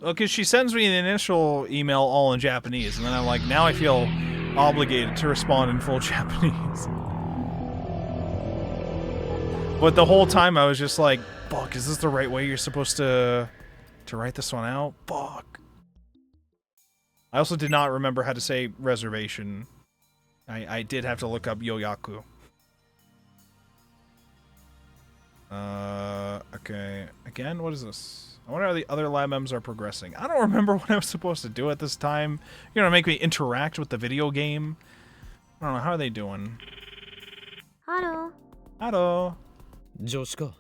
Well, because she sends me the initial email all in Japanese, and then I'm like, now I feel obligated to respond in full Japanese. But the whole time I was just like, fuck, is this the right way you're supposed to write this one out? Fuck. I also did not remember how to say reservation. I did have to look up yoyaku. Okay. Again, what is this? I wonder how the other lab members are progressing. I don't remember what I was supposed to do at this time. You're gonna make me interact with the video game? I don't know, how are they doing? Hello. Hello. 女子か。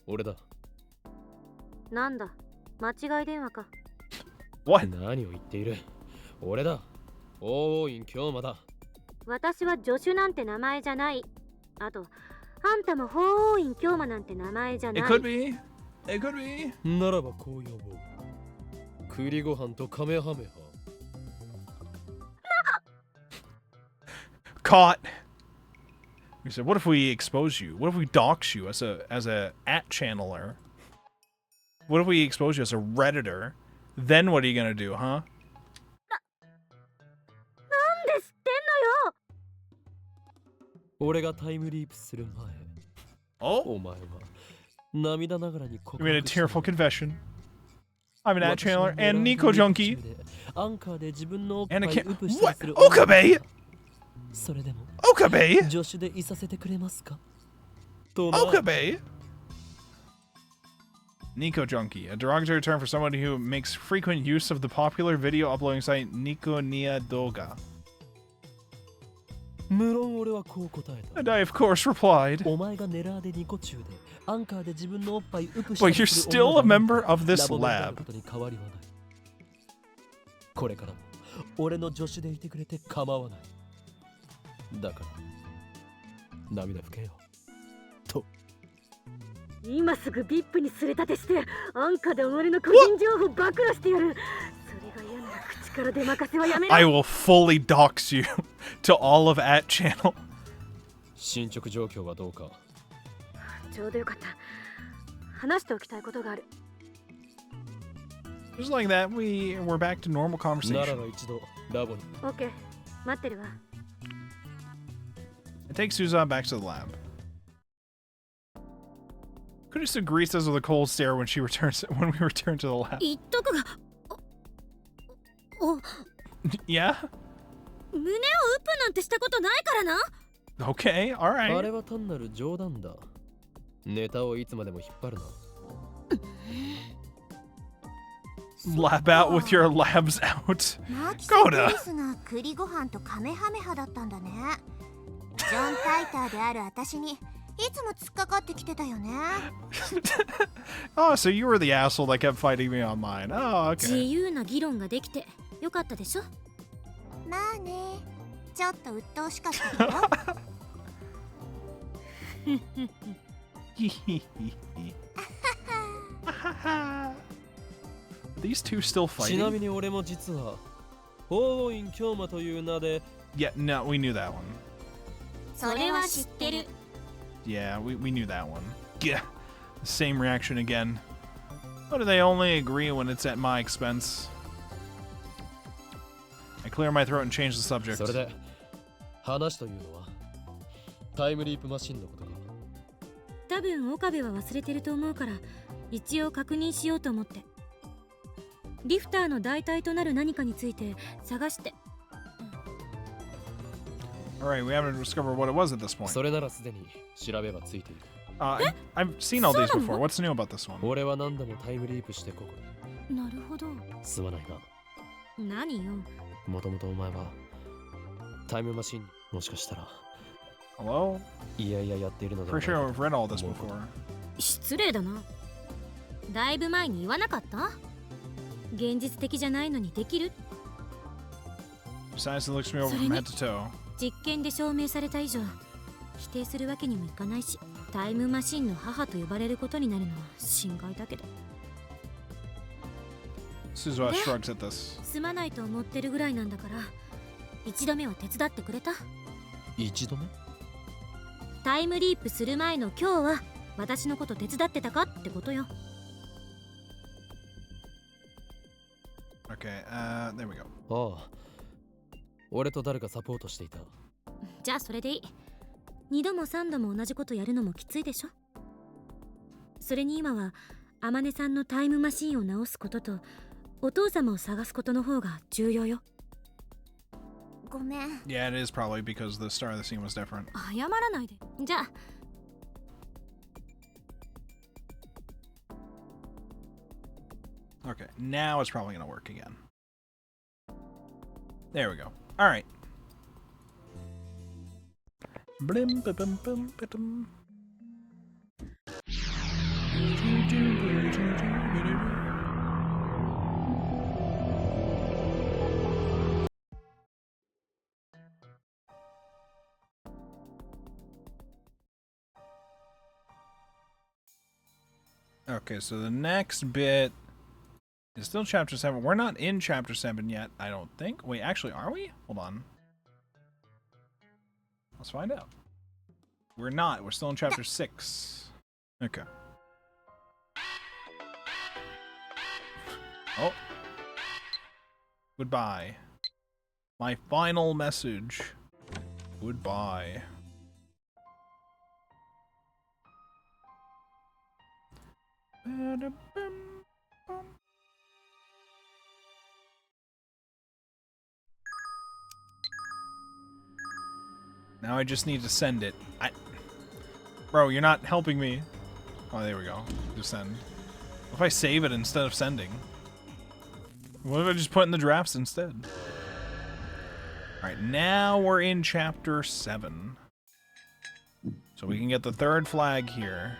俺だ。なんだ。間違い電話か。What? 何を言っている。俺だ。王院京馬だ。私は助手なんて名前じゃない。あと、あんたも法王院京馬なんて名前じゃない。It could be. It could be. ならばこう呼ぼう。栗ご飯とカメハメハ。Caught. We said, what if we expose you? What if we dox you as a at channeler? What if we expose you as a redditor? Then what are you gonna do, huh? なんで知ってんのよ。俺がタイムリープする前、 Oh? お前は涙ながらに告 We made a 白した。 tearful confession. I'm an at 私は channeler and Nico 狙う junkie. 途中でアンカーで自分のおっぱい And I ウ can't. プしたり What? する Okabe? それでも Okabe? 助手でいさせてくれますかとな。 Okabe? Nico junkie, a derogatory term for someone who makes frequent use of the popular video uploading site Nico Nia Doga. 無論俺はこう答えた。 And I, of course, replied, お前がネラーでニコ中でアンカーで自分のおっぱいウプした but り you're する still a 女だ member of this ラボメンである lab. ことに変わりはない。これからも俺の助手でいてくれて構わない。だから涙拭けよと。今すぐ VIP にすれ立てしてアンカで己の個人情報暴露してやる。それが嫌なら口から出まかせはやめろ。 I will fully dox you to all of at channel. 進捗状況はどうか。ちょうどよかった。話しておきたいことがある。 Just like that, we're back to normal なら conversation. ば一度ラボに。 OK、待ってるわ。 I take Suzanne back to the lab. Kurisu greets us with a cold stare when when we return to the lab. 言っとくが、お、 Yeah? 胸をウプなんてしたことないからな。 Okay, あ alright. れは単なる冗談だ。ネタをいつまでも引っ張るな。 Lab out with your labs out. マキそうだとクリスが栗ご飯とカメハメハだったんだね。ジョン・タイターである私にいつも突っかかってきてたよね。Oh, so you were the asshole that kept fighting me on mine. Oh, 自 okay. 由な議論ができてよかったでしょ。まあね、ちょっと鬱陶しかったけど。These two still ちな fighting? みに俺も実は法院京馬という名で Yeah, no, we knew that one. それは知ってる。 Yeah, we knew that one. Yeah, same reaction again. Why do they only agree when it's at my expense? I clear my throat and change the subject. それで話というのはタイムリープマシンのことか。多分岡部は忘れてると思うから一応確認しようと思って。リフターの代替となる何かについて探して。 Alright, we haven't discovered what it was at this point. それならすでに調べはついている。I've seen all these そうな before. の？ What's new about this one? 俺は何度もタイムリープしてここで。なるほど。すまないな。何よ。もともとお前はタイムマシンもしかしたら Hello? いやいややっているのでは Pretty ない sure か I've read all this before. 失礼だな。だいぶ前に言わなかった？現実的じゃないのにできる？ Steins looks me over from head to toe. 実験で証明された以上否定するわけにもいかないし、タイムマシンの母と呼ばれることになるのは心外だけど。 Suzuha shrugs at this. すまないと思ってるぐらいなんだから一度目は手伝ってくれた？一度目タイムリープする前の今日は私のこと手伝ってたかってことよ。 Okay, there we go. ああ俺と誰かサポートしていた。じゃあそれでいい。2度も3度も同じことやるのもきついでしょ。それに今は天音さんのタイムマシンを直すこととお父様を探すことの方が重要よ。ごめん。 Yeah, it is probably because the start of the scene was different. 謝らないで。じゃあ Okay, now it's probably gonna work again. There we go. Alright. Blim, bim, bim, bim, bim. Okay, so the next bit is still chapter 7. We're not in chapter 7 yet, I don't think. Wait, actually, are we? Hold on. Let's find out. We're not. We're still in chapter 6. Okay. Oh. Goodbye. My final message. Goodbye. Now I just need to send it. Bro, you're not helping me. Oh, there we go. Just send. What if I save it instead of sending? What if I just put in the drafts instead? Alright, now we're in chapter 7. So we can get the third flag here.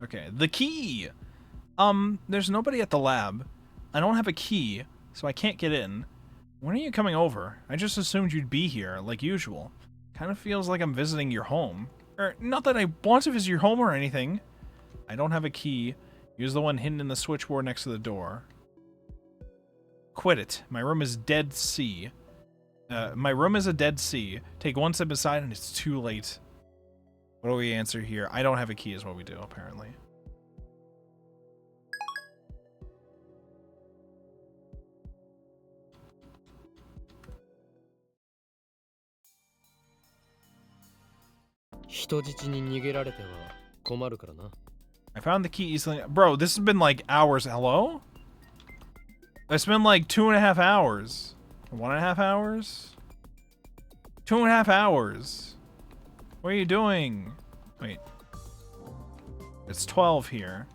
Okay, the key! There's nobody at the lab. I don't have a key, so I can't get in. When are you coming over? I just assumed you'd be here, like usual. Kind of feels like I'm visiting your home. Not that I want to visit your home or anything. I don't have a key. Use the one hidden in the switchboard next to the door. Quit it. My room is dead sea. My room is a dead sea. Take one step aside and it's too late. What do we answer here? I don't have a key is what we do, apparently. I found the key easily. Bro, this has been like hours. Hello? It's been like 2.5 hours. 1.5 hours? 2.5 hours. What are you doing? Wait. It's 12 here.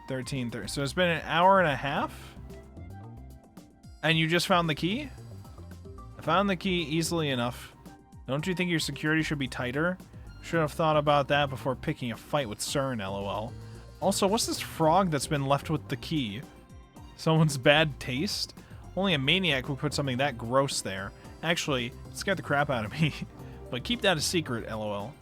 13:30. So it's been an hour and a half? And you just found the key? I found the key easily enough. Don't you think your security should be tighter? Should have thought about that before picking a fight with CERN, lol. Also, what's this frog that's been left with the key? Someone's bad taste? Only a maniac would put something that gross there. Actually, it scared the crap out of me. But keep that a secret, lol.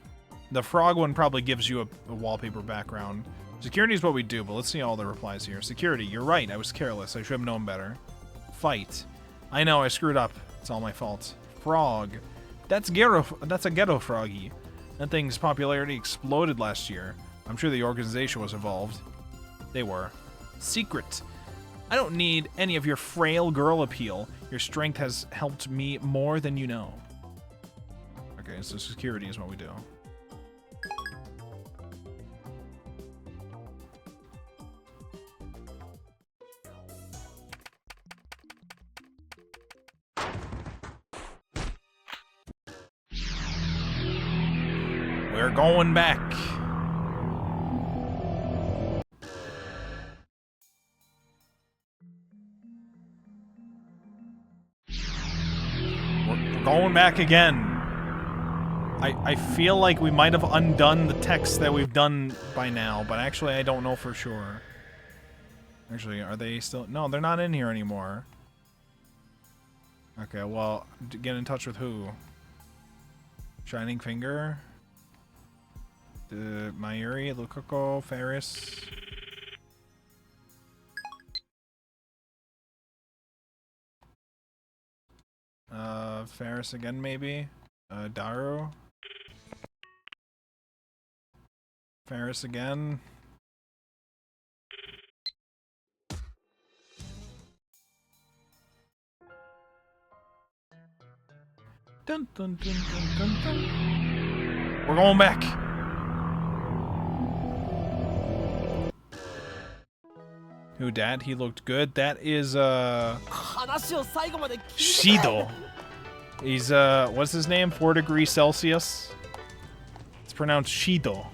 The frog one probably gives you a wallpaper background. Security is what we do, but let's see all the replies here. Security, you're right, I was careless. I should have known better. Fight. I know, I screwed up. It's all my fault. Frog. That's a ghetto froggy. That thing's popularity exploded last year. I'm sure the organization was involved. They were. Secret. I don't need any of your frail girl appeal. Your strength has helped me more than you know. Okay, so security is what we do. We're going back. We're going back again. I feel like we might have undone the text that we've done by now, but actually I don't know for sure. Actually, are they still? No, they're not in here anymore. Okay, well, get in touch with who? Shining Finger? Mayuri, Lukoko, Ferris. Ferris again, maybe? Daru? Ferris again? Dun, dun, dun, dun, dun, dun. We're going back! Who, Dad? He looked good. That is, Shido. He's, what's his name? 4 degrees Celsius. It's pronounced Shido.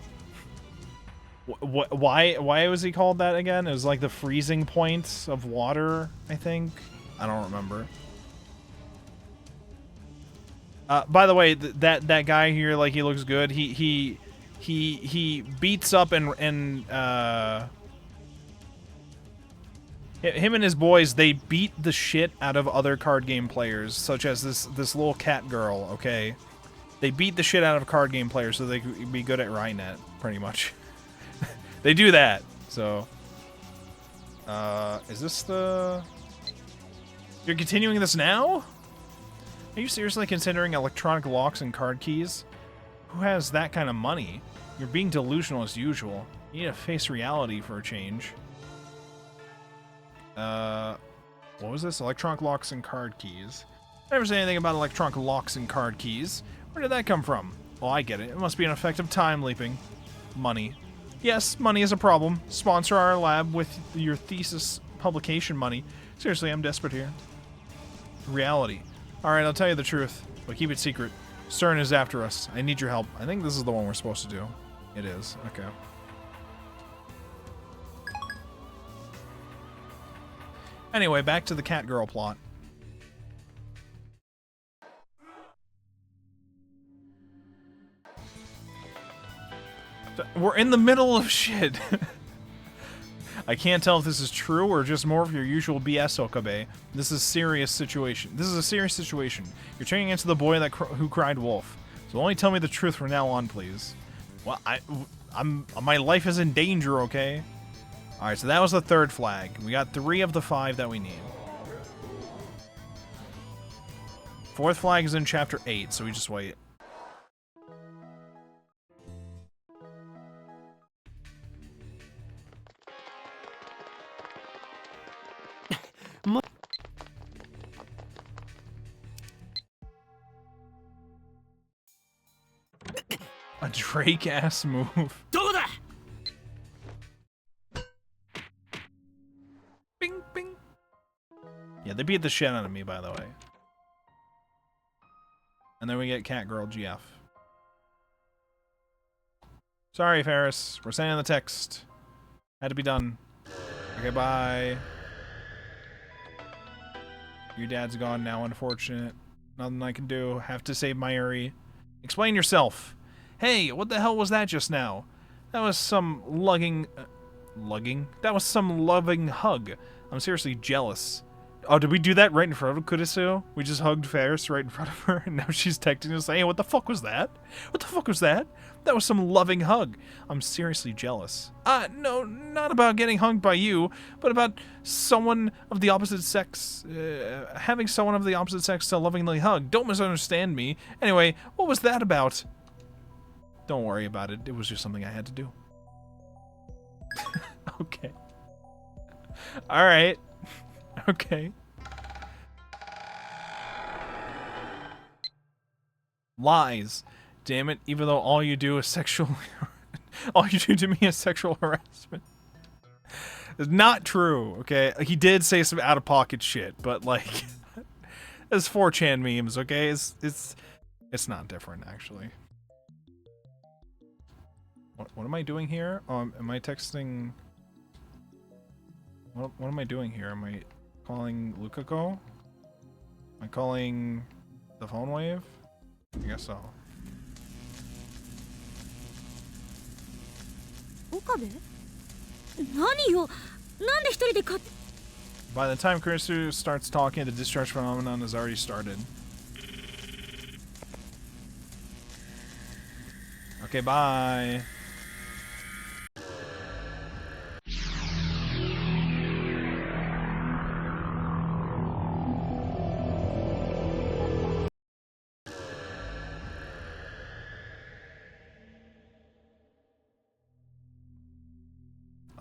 Why was he called that again? It was like the freezing point of water, I think. I don't remember. By the way, that guy here, like, he looks good. He beats up and him and his boys, they beat the shit out of other card game players, such as this little cat girl, okay? They beat the shit out of card game players so they could be good at Rhymnet, pretty much. They do that, so... is this the... You're continuing this now? Are you seriously considering electronic locks and card keys? Who has that kind of money? You're being delusional as usual. You need to face reality for a change. What was this? Electronic locks and card keys. Never say anything about electronic locks and card keys. Where did that come from? Oh, I get it. It must be an effect of time leaping. Money. Yes, money is a problem. Sponsor our lab with your thesis publication money. Seriously, I'm desperate here. Reality. Alright, I'll tell you the truth, but keep it secret. Stern is after us. I need your help. I think this is the one we're supposed to do. It is. Okay. Anyway, back to the cat girl plot. We're in the middle of shit. I can't tell if this is true or just more of your usual BS, Okabe. This is a serious situation. This is a serious situation. You're turning into the boy who cried wolf. So only tell me the truth from now on, please. Well, my life is in danger, okay? Alright, so that was the third flag. We got 3 of the 5 that we need. Fourth flag is in chapter 8, so we just wait. A Drake-ass move. Bing, bing. Yeah, they beat the shit out of me, by the way. And then we get Catgirl GF. Sorry, Ferris. We're sending the text. Had to be done. Okay, bye. Your dad's gone now, unfortunate. Nothing I can do. Have to save my Uri. Explain yourself. Hey, what the hell was that just now? That was some lugging... That was some loving hug. I'm seriously jealous. Oh, did we do that right in front of Kurisu? We just hugged Ferris right in front of her, and now she's texting us saying, hey, what the fuck was that? What the fuck was that? That was some loving hug. I'm seriously jealous. No, not about getting hugged by you, but about someone of the opposite sex, having someone of the opposite sex to lovingly hug. Don't misunderstand me. Anyway, what was that about? Don't worry about it. It was just something I had to do. Okay. Alright. Okay. Lies. Damn it, even though all you do is sexual... all you do to me is sexual harassment. It's not true, okay? He did say some out-of-pocket shit, but, like... it's 4chan memes, okay? It's not different, actually. What am I doing here? Am I texting... What am I doing here? Am I calling Lukako? Am I calling the phone wave? I guess so. Okabe? 何よ? なんで一人で勝手... By the time Kurisu starts talking, the discharge phenomenon has already started. Okay, bye.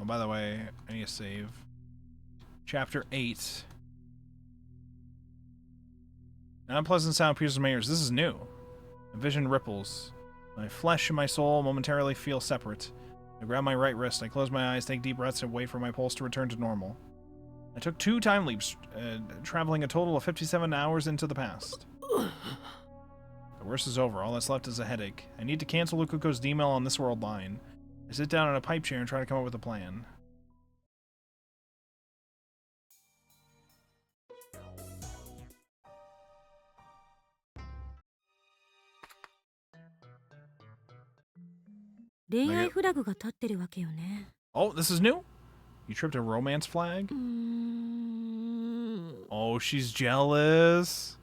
Oh, by the way, I need to save. Chapter 8. An unpleasant sound pierces my ears. This is new. A vision ripples. My flesh and my soul momentarily feel separate. I grab my right wrist. I close my eyes, take deep breaths, and wait for my pulse to return to normal. I took 2 time leaps, traveling a total of 57 hours into the past. The worst is over. All that's left is a headache. I need to cancel Lukuko's D-mail on this world line. I sit down in a pipe chair and try to come up with a plan. Oh, this is new? You tripped a romance flag? Oh, she's jealous.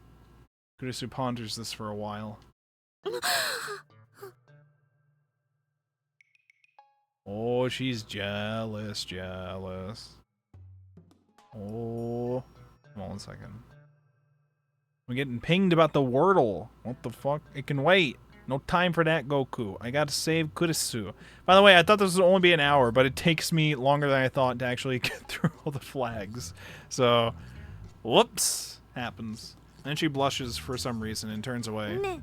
Kurisu ponders this for a while. Oh, she's jealous. Oh, hold on 1 second. I'm getting pinged about the Wordle. What the fuck? It can wait. No time for that, Goku. I gotta save Kurisu. By the way, I thought this would only be an hour, but it takes me longer than I thought to actually get through all the flags. So, whoops. Happens. Then she blushes for some reason and turns away. ね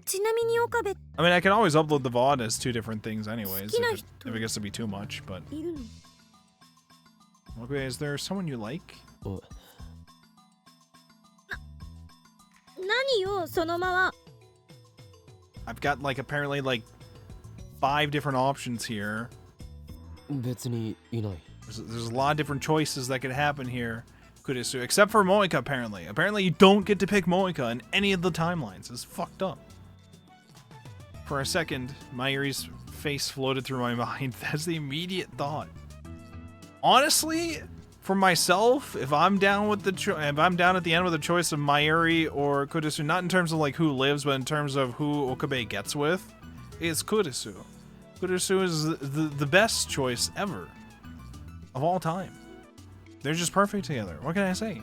ちなみに岡部 I mean, I can always upload the VOD as 2 different things anyways, 好きな if 人 it gets to be too much, but... いるの Okay, is there someone you like? 何よその間は I've got, like, apparently, like, 5 different options here. 別にいない。 There's a lot of different choices that could happen here, Kurisu, except for Moika, apparently. Apparently, you don't get to pick Moika in any of the timelines. It's fucked up. For a second, Mayuri's face floated through my mind. That's the immediate thought. Honestly, for myself, if I'm down with the if I'm down at the end with the choice of Mayuri or Kurisu, not in terms of like who lives, but in terms of who Okabe gets with, it's Kurisu. Kurisu is the best choice ever of all time. They're just perfect together. What can I say?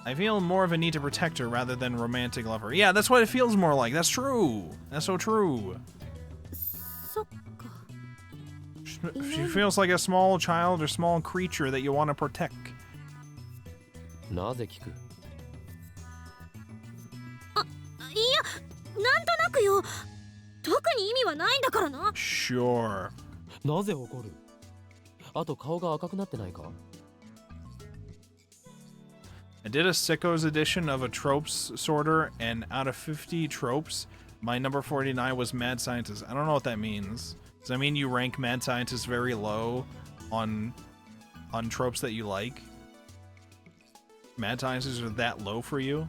I feel more of a need to protect her rather than romantic lover. Yeah, that's what it feels more like. That's true. That's so true. そっか She feels like a small child or small creature that you want to protect. なぜ聞く？いやなんとなくよ特に意味はないんだからな Sure. なぜ怒る？あと顔が赤くなってないか？ I did a sickos edition of a tropes sorter, and out of 50 tropes, my number 49 was Mad Scientist. I don't know what that means. Does that mean you rank Mad Scientist very low on tropes that you like? Mad Scientists are that low for you?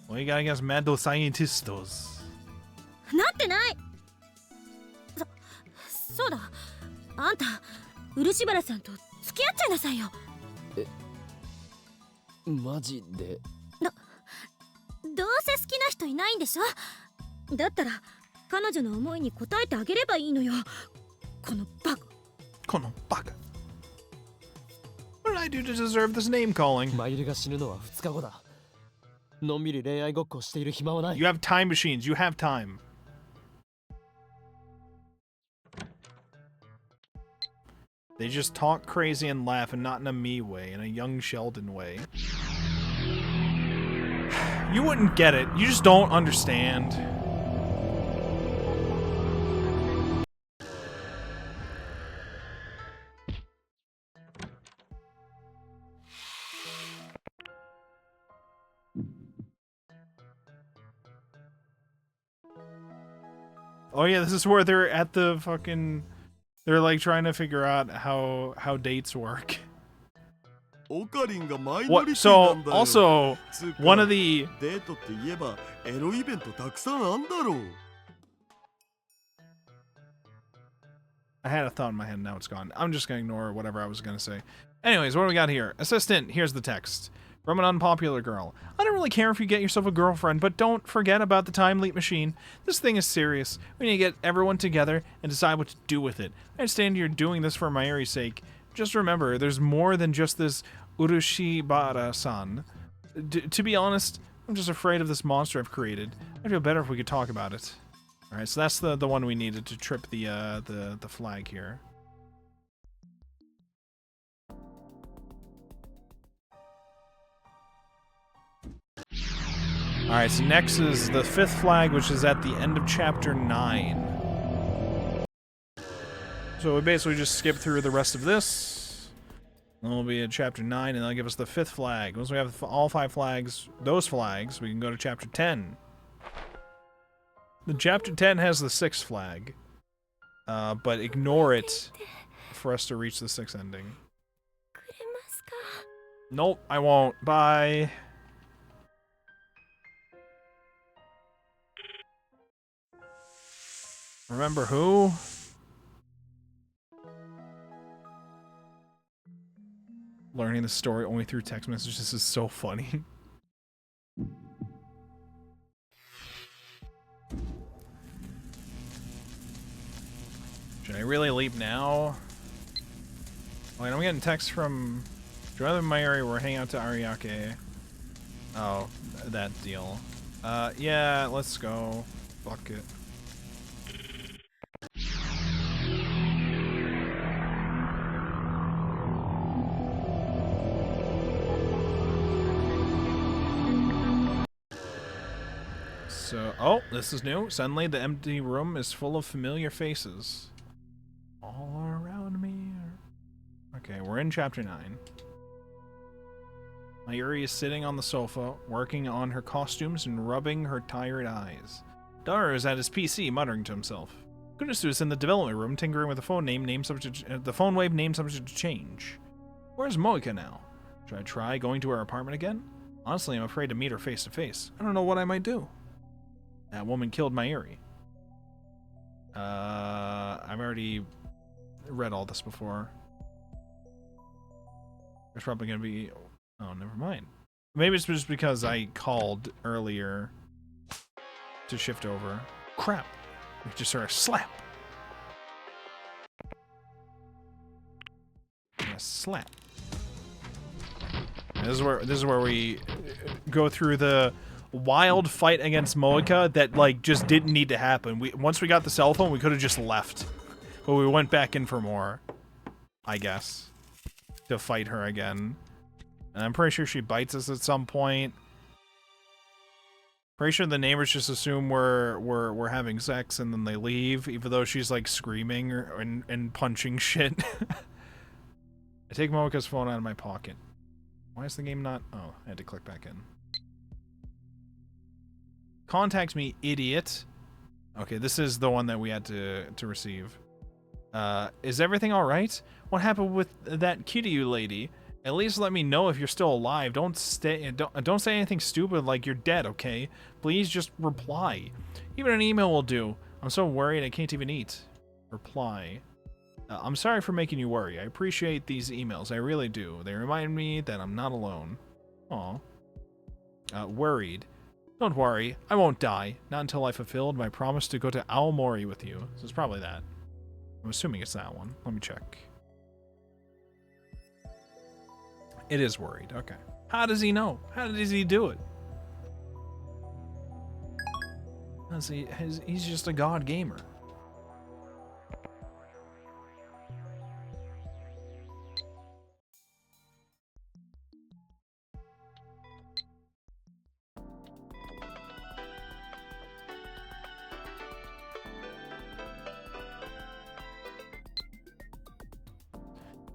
What you got against Mad Scientistos? なってないそうだあんた漆原さんと付き合っちゃいなさいよマジで？どうせ好きな人いないんでしょだったら彼女の思いに応えてあげればいいのよこのバカ Kono baka. What did I do to deserve this name calling? マユリが死ぬのは2日後だ。のんびり恋愛ごっこしている暇はない。 You have time machines. You have time. They just talk crazy and laugh, and not in a me way, in a young Sheldon way. You wouldn't get it. You just don't understand. Oh yeah, this is where they're at the fucking... They're like trying to figure out how dates work. What? So also one of the I had a thought in my head, now it's gone. I'm just gonna ignore whatever I was gonna say. Anyways, what do we got here? Assistant, here's the text. From an unpopular girl. I don't really care if you get yourself a girlfriend, but don't forget about the time leap machine. This thing is serious. We need to get everyone together and decide what to do with it. I understand you're doing this for Mayuri's sake. Just remember, there's more than just this Urushibara-san. To be honest, I'm just afraid of this monster I've created. I'd feel better if we could talk about it. Alright, so that's the one we needed to trip the flag here. Alright, so next is the 5th flag, which is at the end of chapter 9. So we basically just skip through the rest of this. Then we'll be at chapter 9, and that'll give us the 5th flag. Once we have all 5 flags, those flags, we can go to chapter 10. The chapter 10 has the 6th flag. But ignore it for us to reach the 6th ending. Nope, I won't. Bye. Remember who? Learning the story only through text messages is so funny. Should I really leap now? Wait, I'm getting texts from Joy and Mayuri. We're hanging out to Ariake. Oh, that deal. Yeah, let's go. Fuck it. So, oh, this is new. Suddenly, the empty room is full of familiar faces. All around me. Okay, we're in chapter 9. Mayuri is sitting on the sofa, working on her costumes and rubbing her tired eyes. Daru is at his PC, muttering to himself. Kurisu is in the development room, tinkering with the phone wave name subject to change. Where's Moika now? Should I try going to her apartment again? Honestly, I'm afraid to meet her face to face. I don't know what I might do. That woman killed Mayuri. I've already read all this before. There's probably gonna be... Oh, never mind. Maybe it's just because I called earlier to shift over. Crap! We just heard a slap. A slap. This is where we go through the wild fight against Moika that like just didn't need to happen. Once we got the cell phone, we could have just left, but we went back in for more, I guess, to fight her again. And I'm pretty sure she bites us at some point. Pretty sure the neighbors just assume we're having sex and then they leave, even though she's like screaming and punching shit. I take Moika's phone out of my pocket. Why is the game not? Oh, I had to click back in. Contact me, idiot. Okay, this is the one that we had to receive. Is everything all right? What happened with that Kurisu lady? At least let me know if you're still alive. Don't say anything stupid like you're dead, okay? Please just reply. Even an email will do. I'm so worried I can't even eat. Reply. I'm sorry for making you worry. I appreciate these emails. I really do. They remind me that I'm not alone. Aw. Worried. Don't worry. I won't die. Not until I fulfilled my promise to go to Aomori with you. So it's probably that. I'm assuming it's that one. Let me check. It is worried. Okay. How does he know? How does he do it? He's just a god gamer.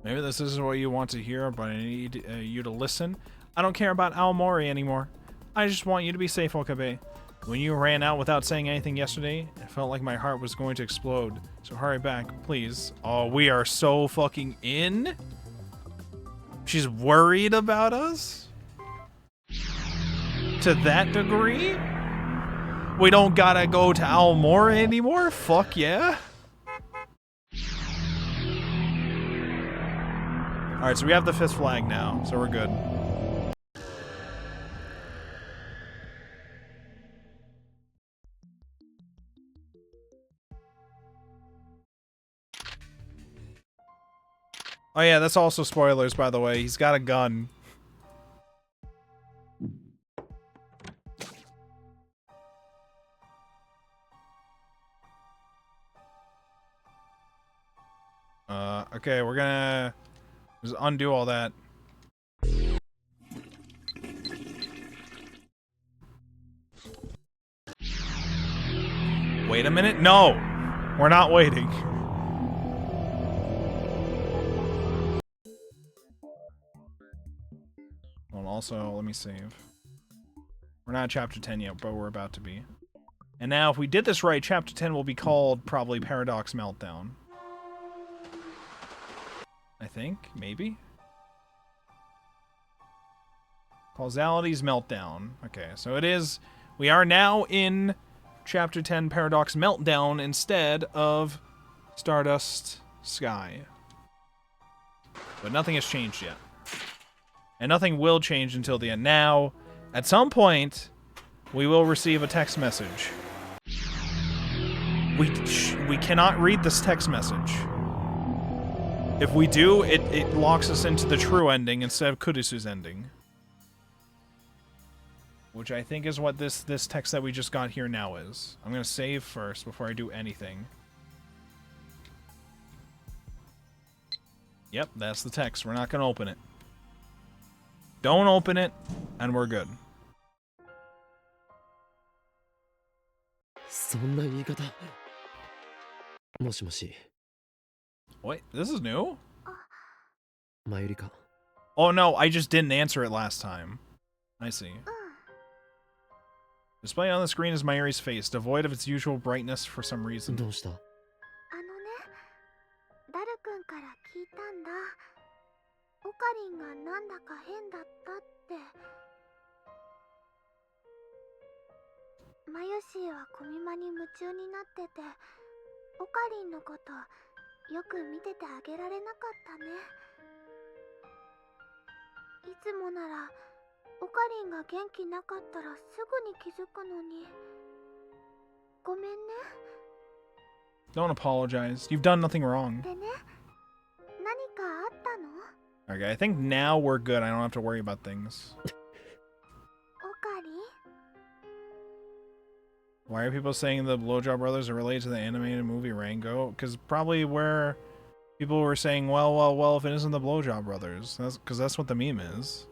Maybe this isn't what you want to hear, but I need you to listen. I don't care about Aomori anymore. I just want you to be safe, Okabe. When you ran out without saying anything yesterday, it felt like my heart was going to explode. So hurry back, please. Oh, we are so fucking in? She's worried about us? To that degree? We don't gotta go to Aomori anymore? Fuck yeah. Alright, so we have the 5th flag now, so we're good. Oh yeah, that's also spoilers, by the way. He's got a gun. Okay, we're gonna just undo all that. Wait a minute? No! We're not waiting. Well, also, let me save. We're not at chapter 10 yet, but we're about to be. And now, if we did this right, chapter 10 will be called probably Paradox Meltdown. I think, maybe? Causality's Meltdown. Okay, so it is... We are now in chapter 10 Paradox Meltdown instead of Stardust Sky. But nothing has changed yet. And nothing will change until the end. Now, at some point, we will receive a text message. we cannot read this text message. If we do, it locks us into the true ending instead of Kurisu's ending. Which I think is what this text that we just got here now is. I'm gonna save first before I do anything. Yep, that's the text. We're not gonna open it. Don't open it, and we're good. そんな言い方。もしもし、 Wait, this is new? マユリか。 Oh no, I just didn't answer it last time. I see. Displayed on the screen is Mayuri's face, devoid of its usual brightness for some reason. どうした？あのね、ダル君から聞いたんだ。オカリンがなんだか変だったって。マユシーはコミマに夢中になってて、オカリンのことよく見ててあげられなかったね。いつもならオカリンが元気なかったらすぐに気づくのに。ごめんね。 Don't apologize. You've done nothing wrong. でね、何かあったの？ Okay, I think now we're good. I don't have to worry about things. オカリン？ Why are people saying the Blowjob Brothers are related to the animated movie Rango? Because probably where people were saying, well, if it isn't the Blowjob Brothers. That's because that's what the meme is.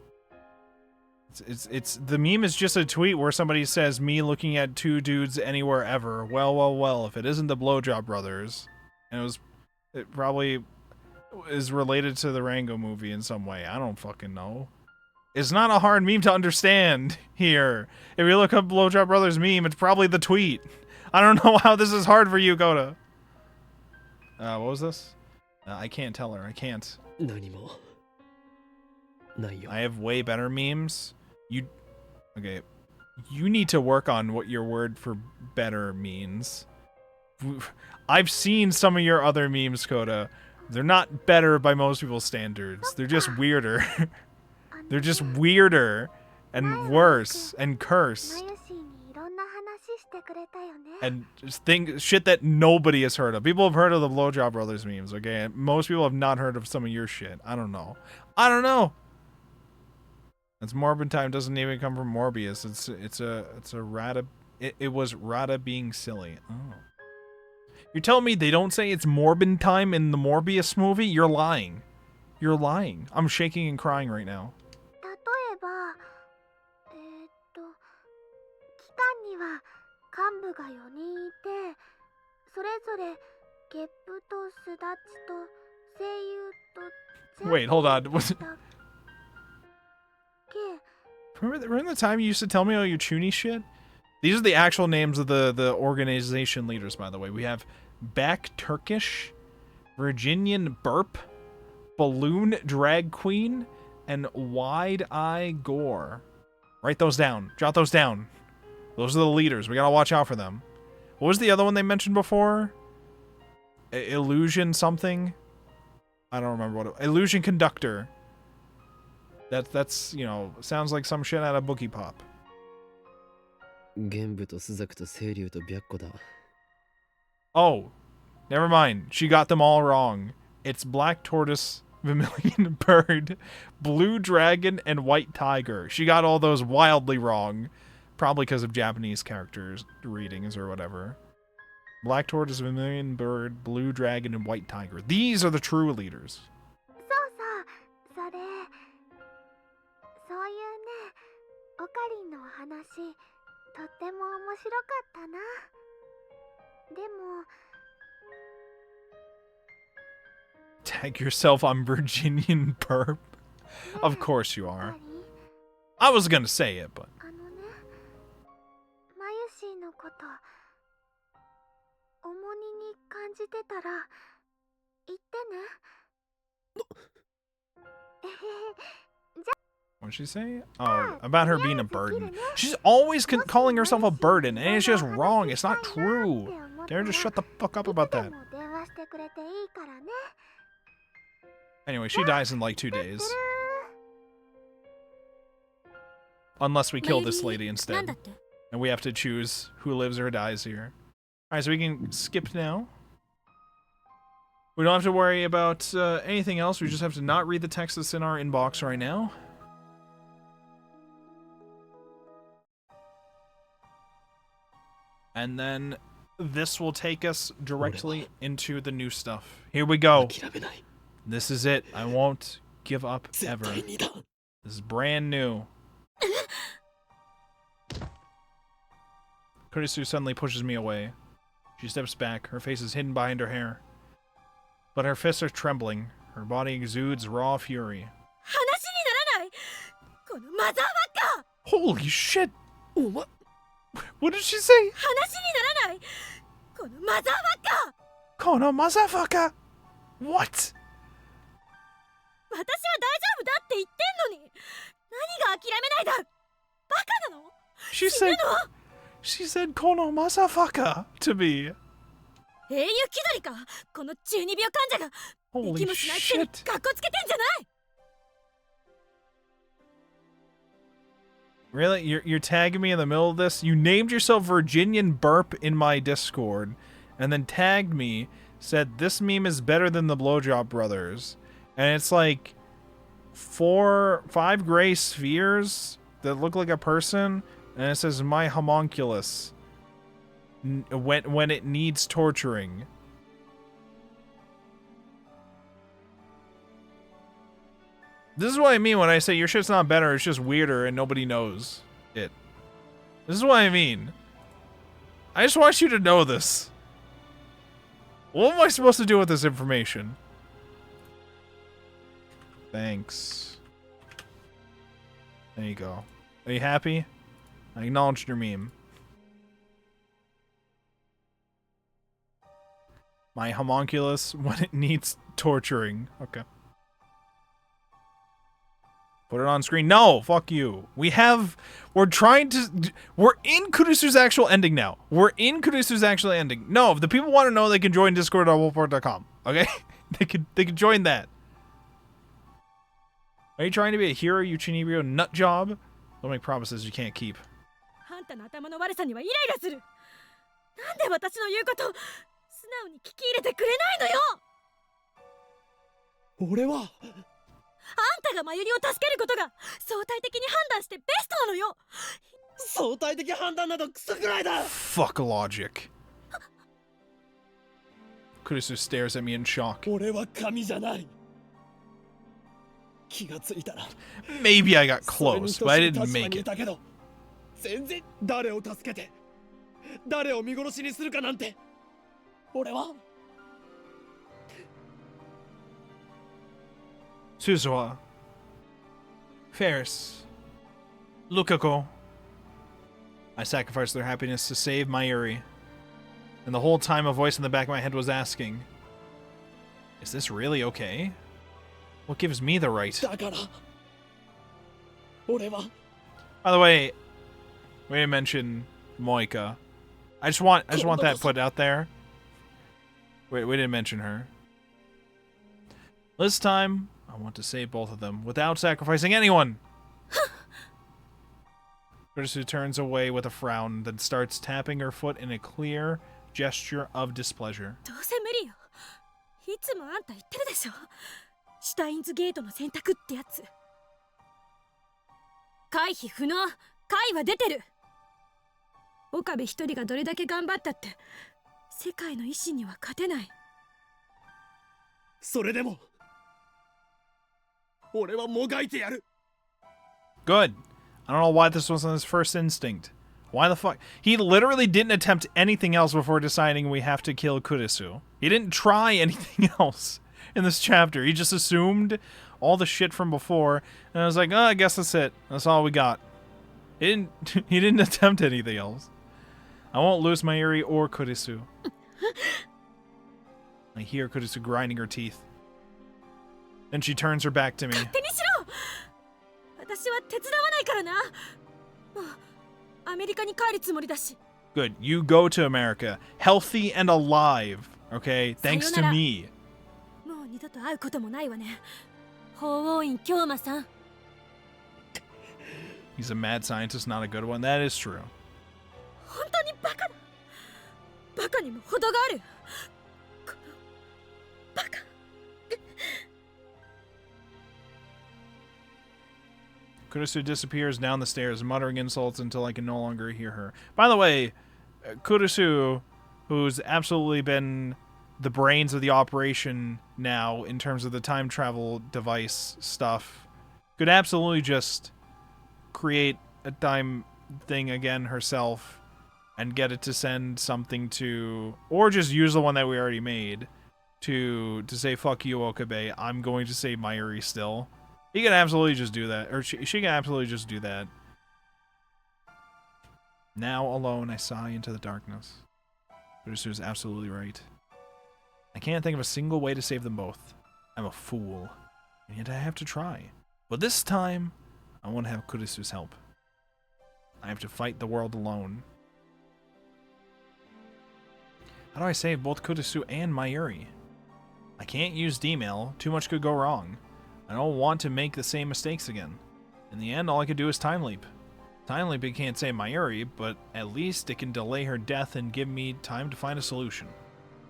It's the meme is just a tweet where somebody says, me looking at two dudes anywhere ever. Well, if it isn't the Blowjob Brothers. And it probably is related to the Rango movie in some way. I don't fucking know. It's not a hard meme to understand here. If you look up Blowjob Brothers meme, it's probably the tweet. I don't know how this is hard for you, Goda. What was this? I can't tell her. I can't. 何もないよ。 I have way better memes. Okay. You need to work on what your word for better means. I've seen some of your other memes, Koda. They're not better by most people's standards. They're just weirder. They're just weirder and worse and curse. マユシーにいろんな話してくれたよね。 And just shit that nobody has heard of. People have heard of the Blowjob Brothers memes, okay? Most people have not heard of some of your shit. I don't know. That's Morbid Time doesn't even come from Morbius. It's a Rada. It was Rada being silly. Oh. You're telling me they don't say it's Morbid Time in the Morbius movie? You're lying. You're lying. I'm shaking and crying right now. 例えば、機関には幹部が4人いて、それぞれゲップとスダチと声優と Wait, hold on. Was it... だっけ。 Remember the time you used to tell me all your Chuny shit? These are the actual names of the organization leaders, by the way. We have Back Turkish, Virginian Burp, Balloon Drag Queen, and Wide Eye Gore. Write those down. Jot those down. Those are the leaders. We gotta watch out for them. What was the other one they mentioned before? Illusion something? I don't remember what it... Illusion Conductor. That's, you know, sounds like some shit out of Boogie Pop. 玄武と朱雀と清流と白虎だ。 Oh, never mind. She got them all wrong. It's Black Tortoise, Vermilion Bird, Blue Dragon, and White Tiger. She got all those wildly wrong. Probably because of Japanese characters readings or whatever. Black Tortoise, Vermilion Bird, Blue Dragon, and White Tiger. These are the true leaders. そうそう、それ。そういうね、オカリンのお話、とっても面白かったな。でも、 Tag yourself on Virginian Burp. Of course you オカ are. リン、 I was gonna say it, but... あのね、マユシーのこと、重荷に感じてたら、言ってね。えへへ。 What'd she say? Oh, about her being a burden. She's always calling herself a burden, and it's just wrong. It's not true. Darren, just shut the fuck up about that. Anyway, she dies in like 2 days. Unless we kill this lady instead. And we have to choose who lives or dies here. Alright, so we can skip now. We don't have to worry about anything else. We just have to not read the text that's in our inbox right now. And then this will take us directly into the new stuff. Here we go. This is it. I won't give up ever. This is brand new. Kurisu suddenly pushes me away. She steps back. Her face is hidden behind her hair. But her fists are trembling. Her body exudes raw fury. Holy shit! What did she say? Kono motherfucker! What? She said Kono motherfucker to me. Holy shit. Really? You're tagging me in the middle of this? You named yourself Virginian Burp in my Discord, and then tagged me, said this meme is better than the Blowjob Brothers. And it's like 5 gray spheres that look like a person, and it says my homunculus when it needs torturing. This is what I mean when I say your shit's not better, it's just weirder and nobody knows it. This is what I mean. I just want you to know this. What am I supposed to do with this information? Thanks. There you go. Are you happy? I acknowledged your meme. My homunculus when it needs torturing. Okay. Put it on screen. No, fuck you. We're in Kurisu's actual ending now. We're in Kurisu's actual ending. No, if the people want to know, they can join discord.wolfborg.com. Okay? They could join that. Are you trying to be a hero, you Chinibio nut job? Don't make promises you can't keep. あんたがマユリを助けることが相対的に判断してベストなのよ。相対的判断などクソくらいだ。 Fuck logic. Kurisu stares at me in shock. 俺は神じゃない。気がついたら。Maybe I got close, but I didn't make it. 全然誰を助けて誰を見殺しにするかなんて俺は Suzuha, Ferris, Lukako. I sacrificed their happiness to save Mayuri. And the whole time a voice in the back of my head was asking, is this really okay? What gives me the right? By the way, we didn't mention Moika. I just want that put out there. Wait, we didn't mention her. This time, I want to save both of them without sacrificing anyone. Kurisu turns away with a frown, then starts tapping her foot in a clear gesture of displeasure. どうせ無理よ。いつもあんた言ってるでしょ。シュタインズゲートの選択ってやつ。回避不能。回は出てる。岡部一人がどれだけ頑張ったって世界の維新には勝てない。それでも俺はもがいてやる。 Good. I don't know why this wasn't his first instinct. Why the fuck? He literally didn't attempt anything else before deciding we have to kill Kurisu. He didn't try anything else in this chapter. He just assumed all the shit from before, and I was like, oh, I guess that's it. That's all we got. He didn't attempt anything else. I won't lose Mayuri or Kurisu. I hear Kurisu grinding her teeth. Then she turns her back to me. 私は手伝わないからな。もうアメリカに帰るつもりだし。Good. You go to America, healthy and alive. Okay, thanks to me. もう二度と会うこともないわね。法王院京馬さん。He's a mad scientist, not a good one. That is true. 本当にバカだ。バカにも程がある。このバカ。Kurisu disappears down the stairs, muttering insults until I can no longer hear her. By the way, Kurisu, who's absolutely been the brains of the operation now in terms of the time travel device stuff, could absolutely just create a time thing again herself and get it to send something to, or just use the one that we already made to say, fuck you, Okabe, I'm going to save Mayuri still. He can absolutely just do that, or she can absolutely just do that. Now alone, I sigh into the darkness. Kurisu is absolutely right. I can't think of a single way to save them both. I'm a fool, and yet I have to try. But this time, I won't have Kurisu's help. I have to fight the world alone. How do I save both Kurisu and Mayuri? I can't use D-mail. Too much could go wrong. I don't want to make the same mistakes again. In the end, all I could do is time leap. Time leaping can't save Mayuri, but at least it can delay her death and give me time to find a solution.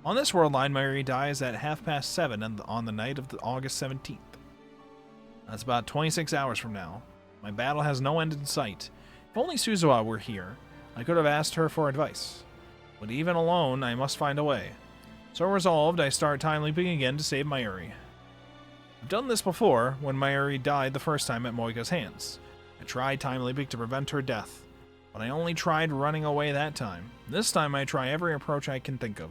On this world line, Mayuri dies at 7:30 on the night of August 17th. That's about 26 hours from now. My battle has no end in sight. If only Suzuha were here, I could have asked her for advice. But even alone, I must find a way. So resolved, I start time leaping again to save Mayuri. I've done this before, when Mayuri died the first time at Moika's hands. I tried time leaping to prevent her death, but I only tried running away that time. This time I try every approach I can think of.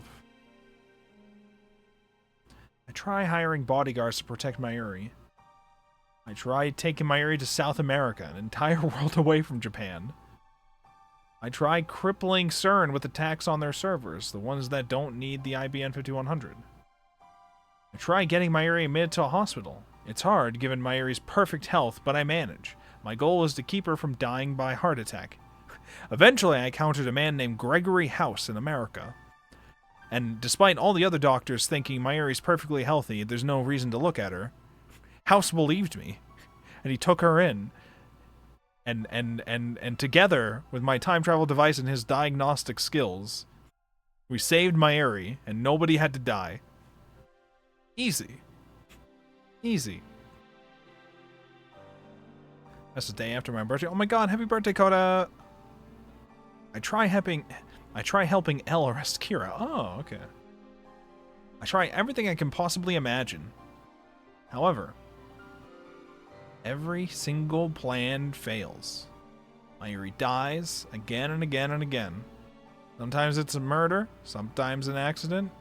I try hiring bodyguards to protect Mayuri. I tried taking Mayuri to South America, an entire world away from Japan. I tried crippling CERN with attacks on their servers, the ones that don't need the IBM 5100. I tried getting Mayuri admitted to a hospital. It's hard, given Mayuri's perfect health, but I manage. My goal is to keep her from dying by heart attack. Eventually, I encountered a man named Gregory House in America. And despite all the other doctors thinking Mayuri's perfectly healthy, there's no reason to look at her, House believed me, and he took her in. And together, with my time travel device and his diagnostic skills, we saved Mayuri, and nobody had to die. Easy. Easy. That's the day after my birthday. Oh my god, happy birthday, Koda! I try helping Elle arrest Kira. Oh, okay. I try everything I can possibly imagine. However, every single plan fails. Mayuri dies again and again and again. Sometimes it's a murder, sometimes an accident,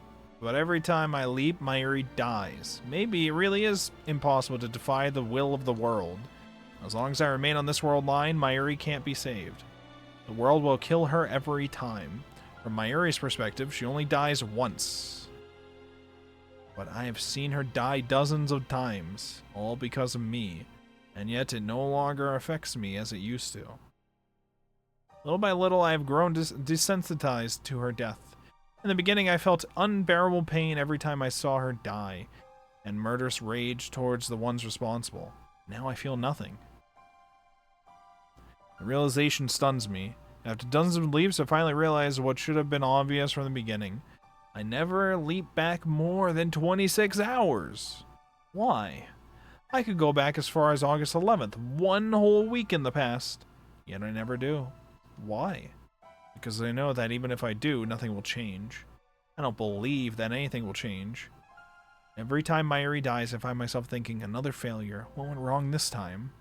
but every time I leap, Mayuri dies. Maybe it really is impossible to defy the will of the world. As long as I remain on this world line, Mayuri can't be saved. The world will kill her every time. From Mayuri's perspective, she only dies once. But I have seen her die dozens of times, all because of me. And yet it no longer affects me as it used to. Little by little, I have grown desensitized to her death. In the beginning, I felt unbearable pain every time I saw her die, and murderous rage towards the ones responsible. Now I feel nothing. The realization stuns me. After dozens of leaps, I finally realized what should have been obvious from the beginning. I never leap back more than 26 hours. Why? I could go back as far as August 11th, one whole week in the past. Yet I never do. Why? Because I know that even if I do, nothing will change. I don't believe that anything will change. Every time Mayuri dies, I find myself thinking, another failure. What went wrong this time?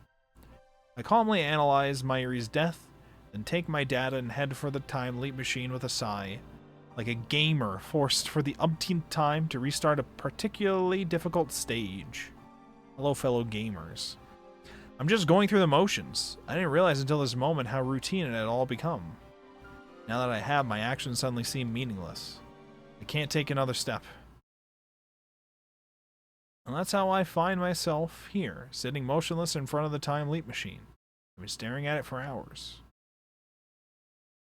I calmly analyze Mayuri's death, then take my data and head for the time leap machine with a sigh. Like a gamer forced for the umpteenth time to restart a particularly difficult stage. Hello, fellow gamers. I'm just going through the motions. I didn't realize until this moment how routine it had all become. Now that I have, my actions suddenly seem meaningless. I can't take another step. And that's how I find myself here, sitting motionless in front of the time leap machine. I've been staring at it for hours.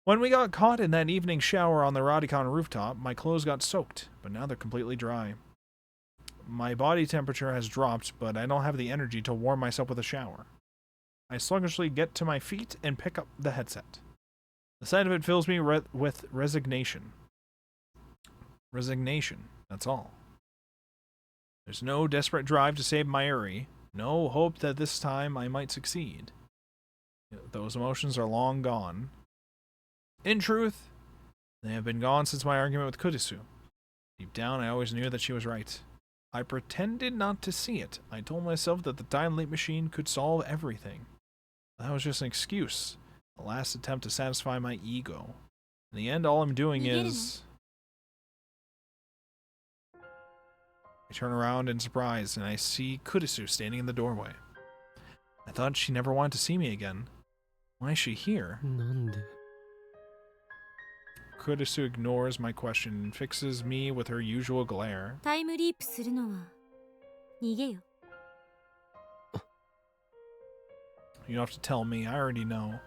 When we got caught in that evening shower on the Radicon rooftop, my clothes got soaked, but now they're completely dry. My body temperature has dropped, but I don't have the energy to warm myself with a shower. I sluggishly get to my feet and pick up the headset. The sight of it fills me with resignation. Resignation, that's all. There's no desperate drive to save Mayuri. No hope that this time I might succeed. Those emotions are long gone. In truth, they have been gone since my argument with Kurisu. Deep down, I always knew that she was right. I pretended not to see it. I told myself that the time leap machine could solve everything. That was just an excuse. A last attempt to satisfy my ego. In the end, all I'm doing is... I turn around in surprise, and I see Kurisu standing in the doorway. I thought she never wanted to see me again. Why is she here? なんで Kurisu ignores my question and fixes me with her usual glare. タイムリープするのは逃げよ。 You don't have to tell me, I already know.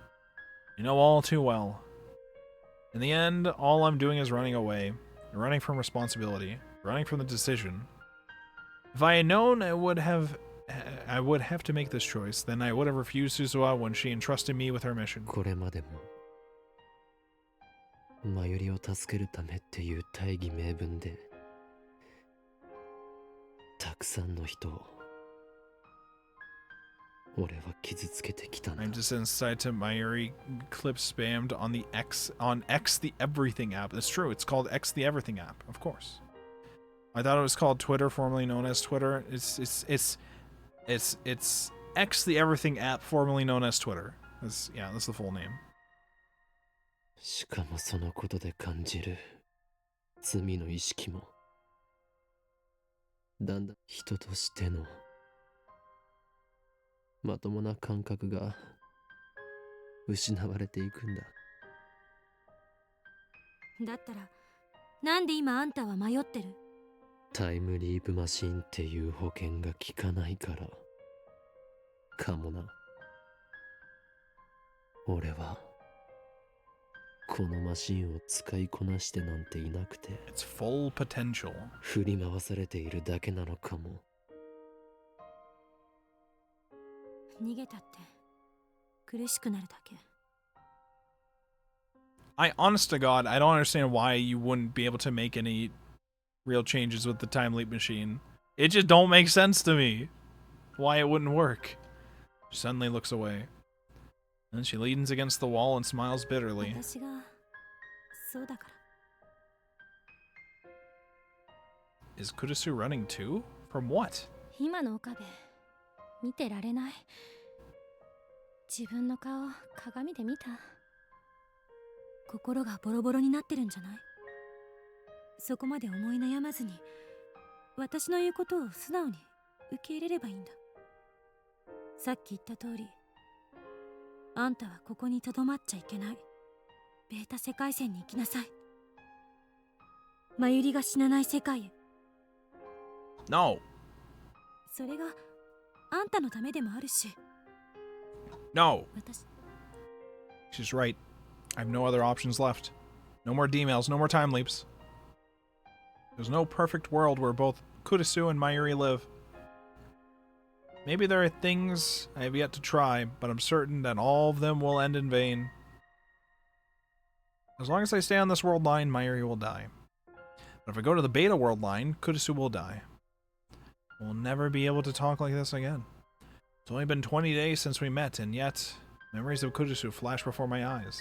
You know all too well. In the end, all I'm doing is running away. Running from responsibility. Running from the decision. If I had known I would have to make this choice, then I would have refused Suzuha when she entrusted me with her mission. これまでもマユリを助けるためっていう大義名分でたくさんの人を俺は傷つけてきたんだ。 I'm just inside to Mayuri clip spammed on the X the Everything app. That's true. It's called X the Everything app, of course. I thought it was called Twitter, formerly known as Twitter. It's X the Everything app, formerly known as Twitter. That's the full name. しかもそのことで感じる罪の意識もだんだん人としてのまともな感覚が失われていくんだ。だったらなんで今あんたは迷ってる？タイムリープマシンっていう保険が効かないからかもな。俺はこのマシンを使いこなしてなんていなくて It's full potential. 振り回されているだけなのかも。逃げたって苦しくなるだけ。 Honest to God, I don't understand why you wouldn't be able to make any real changes with the time leap machine. It just don't make sense to me. Why it wouldn't work. She suddenly looks away. Then she leans against the wall and smiles bitterly. 私がそうだから。 Is Kurisu running too? From what? 今の岡部見てられない。自分の顔鏡で見た。心がボロボロになってるんじゃない？そこまで思い悩まずに私の言うことを素直に受け入れればいいんだ。さっき言った通り、あんたはここにとどまっちゃいけない。ベータ世界線に行きなさい。マユリが死なない世界へ。 No. それがあんたのためでもあるし。 No. 私 She's right. I have no other options left. No more D-mails, no more time leaps. There's no perfect world where both Kurisu and Mayuri live. Maybe there are things I have yet to try, but I'm certain that all of them will end in vain. As long as I stay on this world line, Mayuri will die. But if I go to the beta world line, Kurisu will die. We'll never be able to talk like this again. It's only been 20 days since we met, and yet memories of Kurisu flash before my eyes.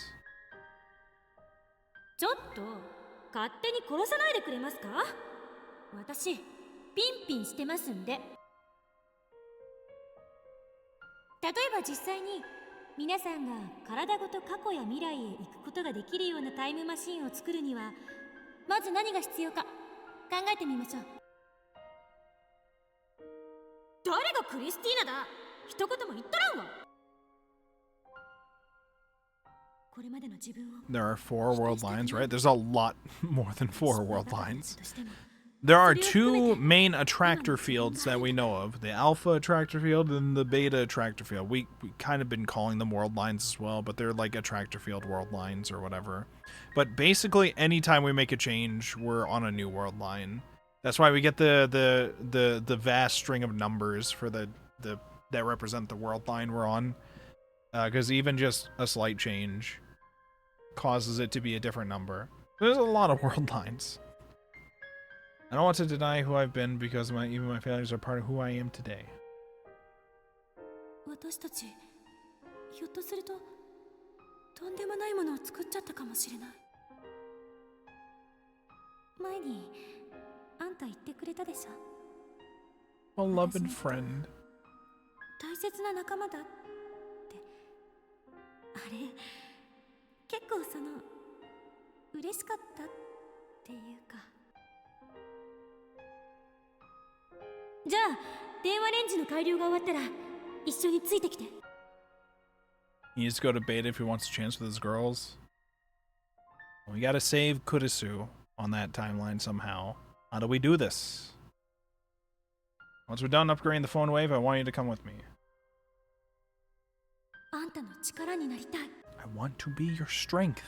ちょっと勝手に殺さないでくれますか？私ピンピンしてますんで。例えば実際に皆さんが体ごと過去や未来へ行くことができるようなタイムマシンを作るにはまず何が必要か考えてみましょう。誰がクリスティーナだ？一言も言ったらんわ。 There are 4 world lines, right? There's a lot more than 4 world lines. There are 2 main attractor fields that we know of. The alpha attractor field and the beta attractor field. We kind of been calling them world lines as well, but they're like attractor field world lines or whatever. But basically, anytime we make a change, we're on a new world line. That's why we get the vast string of numbers for the that represent the world line we're on. Because even just a slight change causes it to be a different number. There's a lot of world lines. I don't want to deny who I've been because even my failures are part of who I am today. 私たちひょっとするととんでもないものを作っちゃったかもしれない。前にあんた言ってくれたでしょ。 Beloved friend. 大切な仲間だって。あれ結構嬉しかったっていうか。じゃあ電話レンジの改良が終わったら一緒についてきて。 He needs to go to beta if he wants a chance with his girls. We gotta save Kurisu on that timeline somehow. How do we do this? Once we're done upgrading the phone wave, I want you to come with me. あんたの力になりたい。 I want to be your strength.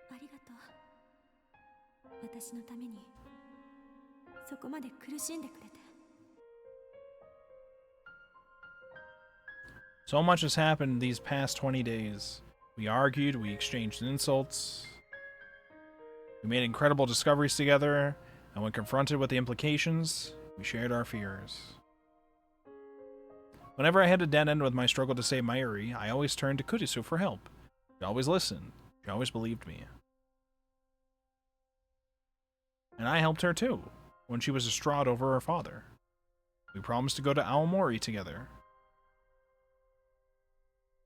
ありがとう。私のためにそこまで苦しんでくれて。 So much has happened these past 20 days. We argued, we exchanged insults. We made incredible discoveries together, and when confronted with the implications, we shared our fears. Whenever I hit a dead end with my struggle to save Mayuri, I always turned to Kurisu for help. She always listened. She always believed me. And I helped her too, when she was distraught over her father. We promised to go to Aomori together.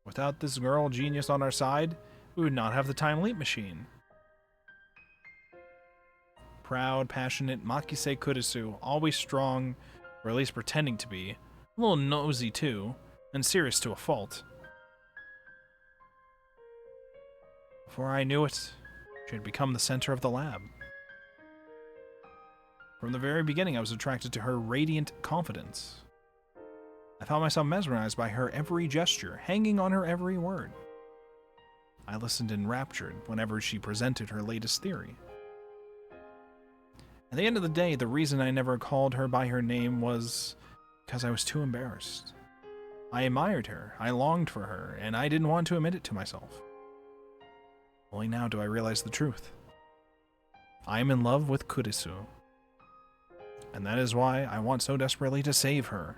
Without this girl genius on our side, we would not have the time leap machine. Proud, passionate Makise Kurisu, always strong, or at least pretending to be, a little nosy too, and serious to a fault. Before I knew it, she had become the center of the lab. From the very beginning, I was attracted to her radiant confidence. I found myself mesmerized by her every gesture, hanging on her every word. I listened enraptured whenever she presented her latest theory. At the end of the day, the reason I never called her by her name was because I was too embarrassed. I admired her, I longed for her, and I didn't want to admit it to myself. Only now do I realize the truth. I am in love with Kurisu. And that is why I want so desperately to save her.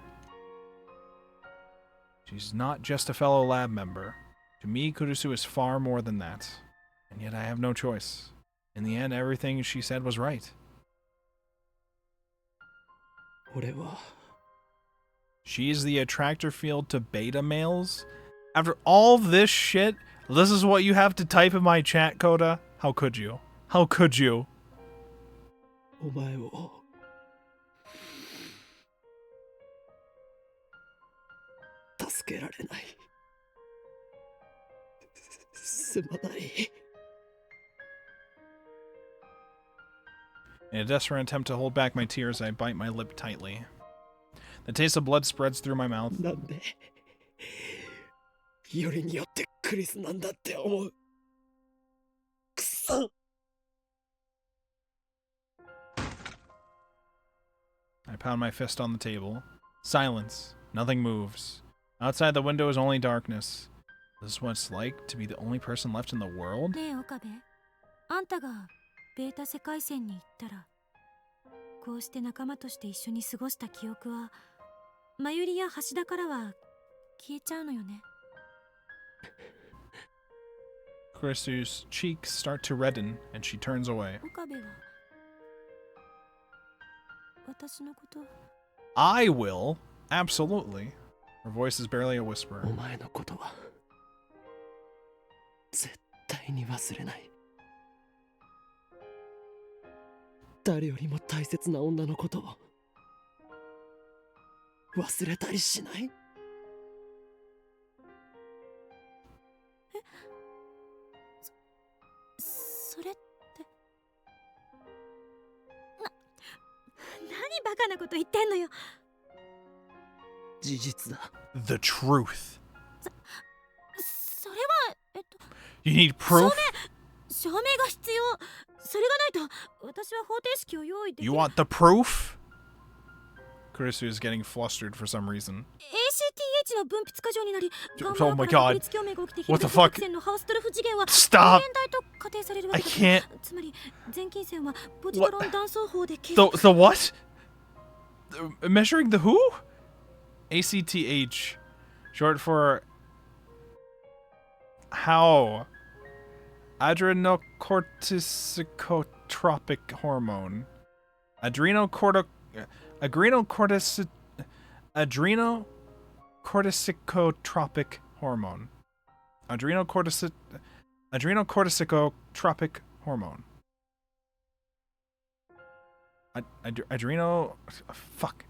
She's not just a fellow lab member. To me, Kurisu is far more than that. And yet I have no choice. In the end, everything she said was right. She is the attractor field to beta males? After all this shit, this is what you have to type in my chat, Coda? How could you? How could you? お前を助けられない。すまない。 In a desperate attempt to hold back my tears, I bite my lip tightly. The taste of blood spreads through my mouth. なんでよりによってクリスなんだって思う。くそ。 I pound my fist on the table. Silence. Nothing moves. Outside the window is only darkness. This is what it's like to be the only person left in the world? ねえ岡部、あんたがベータ世界線に行ったら、こうして仲間として一緒に過ごした記憶は、マユリや橋田からは消えちゃうのよね。Kurisu's cheeks start to redden, and she turns away. 岡部は私のこと。 I will. Absolutely. Her voice is barely a whisper. お前のことは絶対に忘れない。誰よりも大切な女のことを忘れたりしない。それって何バカなこと言ってんのよ。事実だ。 The truth. それはYou need proof? 証明が必要。それがないと私は方程式を用意でき You る。 want the proof? Kurisu is getting flustered for some reason. ACTH の分泌過剰になり、 Oh my god. What the fuck? のハウストルフ次元は Stop! 無限大と仮定されるわ I けだ。 can't. つまり全近線はポジトロン断層法で計 The what? Measuring the who? ACTH, short for how? Adrenocorticotropic hormone. Adrenocorticotropic hormone. Adrenocorticotropic hormone. Fuck.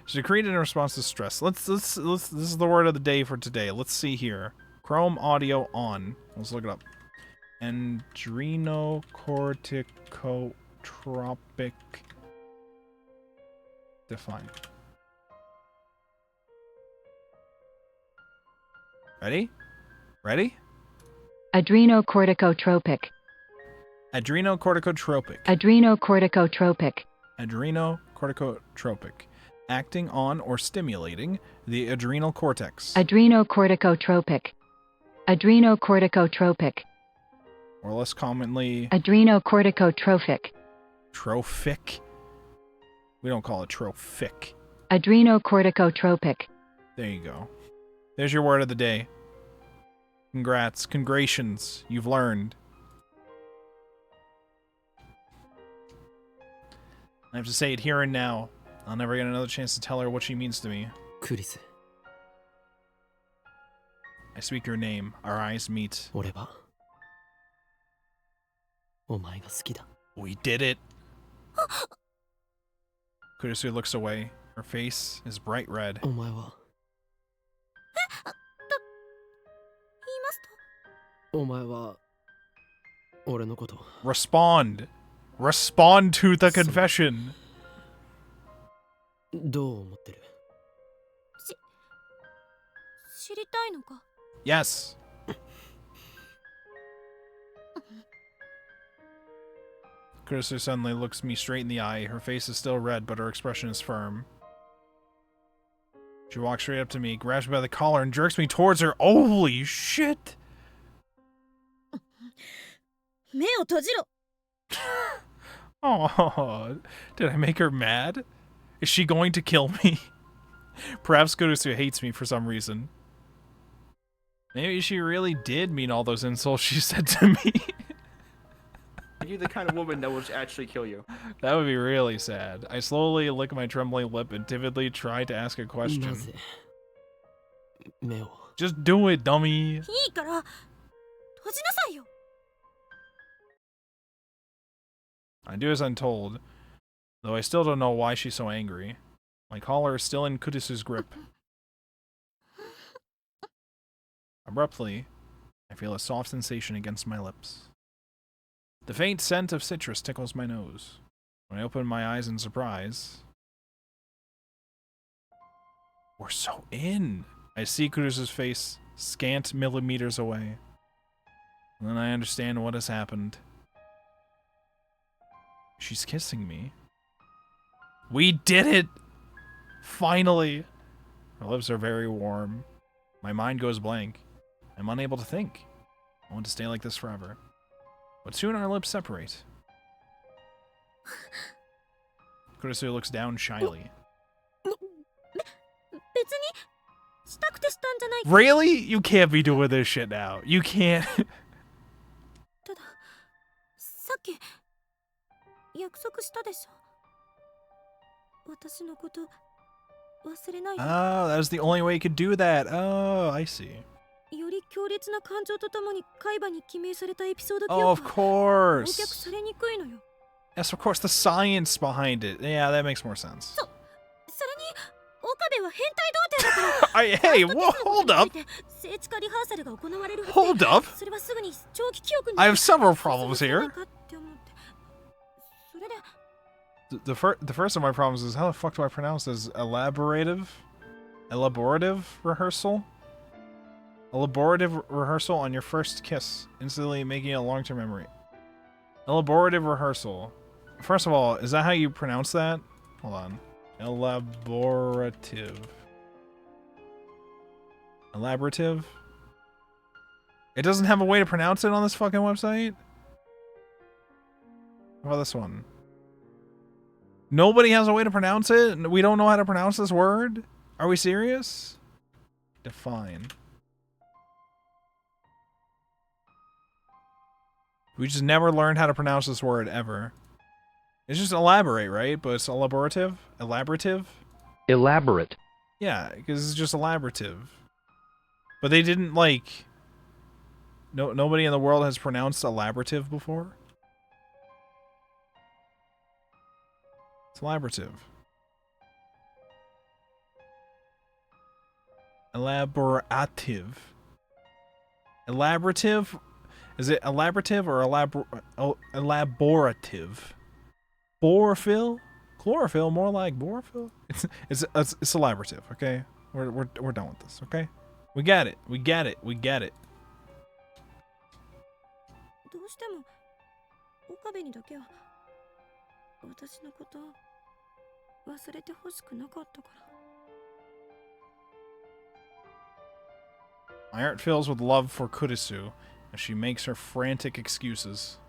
Secreted in response to stress. Let's this is the word of the day for today. Let's see here. Chrome audio on. Let's look it up. Adrenocorticotropic define. Ready? Ready? Adrenocorticotropic. Adrenocorticotropic. Adrenocorticotropic. Adrenocorticotropic. Acting on or stimulating the adrenal cortex. Adrenocorticotropic. Adrenocorticotropic. Or less commonly... Adrenocorticotrophic. Trophic? We don't call it trophic. Adrenocorticotropic. There you go. There's your word of the day. Congrats. Congratulations. You've learned. I have to say it here and now. I'll never get another chance to tell her what she means to me. Kurisu. I speak your name. Our eyes meet. 俺はお前が好きだ。 We did it. Kurisu looks away. Her face is bright red. お前はお前は俺のこと Respond. Respond to the confession. どう思ってる？知りたいのか？ Yes. Kurisu suddenly looks me straight in the eye. Her face is still red, but her expression is firm. She walks straight up to me, grabs me by the collar, and jerks me towards her. Holy shit! 目を閉じろ。 Oh, did I make her mad? Is she going to kill me? Perhaps Kurisu hates me for some reason. Maybe she really did mean all those insults she said to me. You're the kind of woman that will actually kill you. That would be really sad. I slowly lick my trembling lip and timidly try to ask a な question. ぜ目を Just do it, dummy. いいから閉じなさいよ。 I do as I'm told, though I still don't know why she's so angry. My collar is still in Kurisu's grip. Abruptly, I feel a soft sensation against my lips. The faint scent of citrus tickles my nose. When I open my eyes in surprise, we're so in. I see Kurisu's face scant millimeters away. And then I understand what has happened. She's kissing me. We did it! Finally! Her lips are very warm. My mind goes blank. I'm unable to think. I want to stay like this forever. But soon our lips separate. Kurisu looks down shyly. 別にしたくてしたんじゃない。 Really? You can't be doing this shit now. You can't. たださっき約束したでしょ。私のこと忘れないで。 Oh, that was the only way you could do that. Oh, I see. より強烈な感情とともに海馬に記名されたエピソード記 Oh, of 憶は忘却 course. されにくいのよ。 Yes, of course. The science behind it. Yeah, that makes more sense. それに岡部は変態童貞だから。 Hey, whoa, hold up. 聖地化リハーサルが行われるはずで。 Hold up. それはすぐに長期記憶に。 I have several problems here. それで The first of my problems is how the fuck do I pronounce this? Elaborative rehearsal? Elaborative rehearsal on your first kiss, instantly making it a long-term memory. Elaborative rehearsal. First of all, is that how you pronounce that? Hold on. Elaborative. Elaborative? It doesn't have a way to pronounce it on this fucking website? How about this one? Nobody has a way to pronounce it? We don't know how to pronounce this word? Are we serious? Define. We just never learned how to pronounce this word ever. It's just elaborate, right? But it's elaborative? Elaborative? Elaborate. Yeah, because it's just elaborative. But they didn't, like... nobody in the world has pronounced elaborative before? It's elaborative. Elaborative. Elaborative? Is it elaborative or elaborative? Borophyll? Chlorophyll, more like borophyll? It's elaborative, okay? We're done with this, okay? We get it. We get it. We get it. どうしても岡部にだけは私のこと忘れてほしくなかったから。 My heart fills with love for Kurisu as she makes her frantic excuses.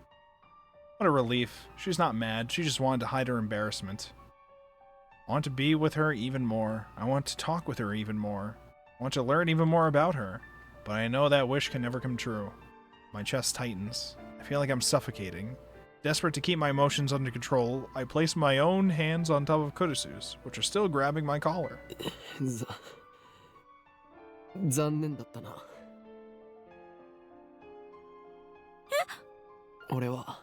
What a relief. She's not mad. She just wanted to hide her embarrassment. I want to be with her even more. I want to talk with her even more. I want to learn even more about her. But I know that wish can never come true. My chest tightens. I feel like I'm suffocating. Desperate to keep my emotions under control, I place my own hands on top of Kurisu's, which are still grabbing my collar. 残念だったな。俺は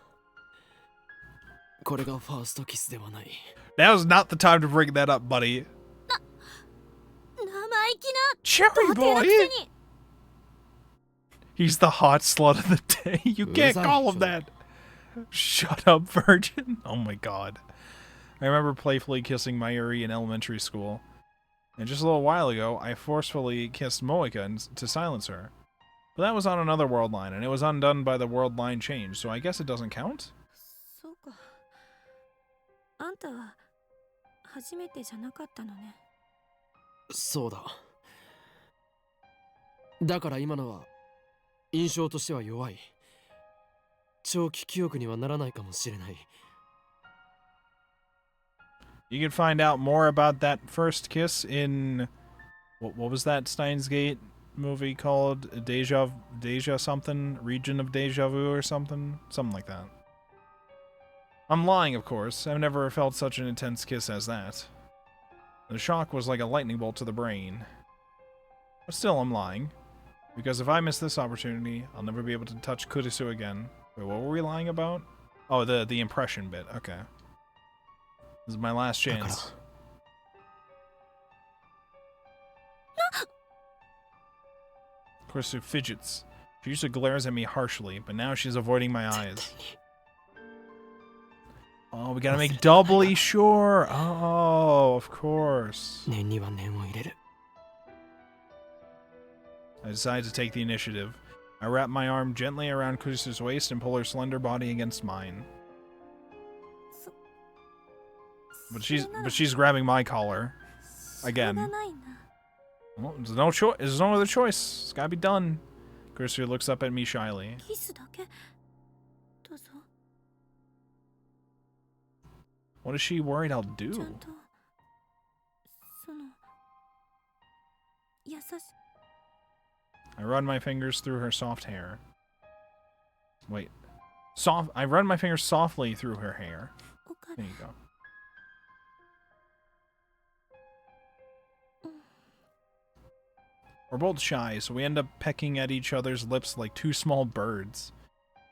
これがファーストキスではない。 That was not the time to bring that up, buddy. 生意気な Cherry 童貞のく boy! せに He's the hot slut of the day. You can't call him that. Shut up, virgin. Oh my god. I remember playfully kissing Mayuri in elementary school. And just a little while ago, I forcefully kissed Moika to silence her. But that was on another world line, and it was undone by the world line change, so I guess it doesn't count? そうか。あんたは初めてじゃなかったのね。そうだ。だから今のは印象としては弱い。長期記憶にはならないかもしれない。 You can find out more about that first kiss in... What was that Steins Gate movie called? Deja something? Region of Deja Vu or something? Something like that. I'm lying, of course. I've never felt such an intense kiss as that. The shock was like a lightning bolt to the brain. But still, I'm lying. Because if I miss this opportunity, I'll never be able to touch Kurisu again. Wait, what were we lying about? Oh, the impression bit. Okay. This is my last chance. Kurisu fidgets. She usually glares at me harshly, but now she's avoiding my eyes. Oh, we gotta make doubly sure. Oh, of course. 念には念を入れる。 I decide to take the initiative. I wrap my arm gently around Kurisu's waist and pull her slender body against mine. But she's grabbing my collar. Again. Well, there's no choice. There's no other choice. It's gotta be done. Kurisu looks up at me shyly. キスだけ。どうぞ。 What is she worried I'll ちゃ do? んとその優しい。 I run my fingers through her soft hair. Wait. I run my fingers softly through her hair. 岡部 There you go. We're both shy, so we end up pecking at each other's lips like two small birds.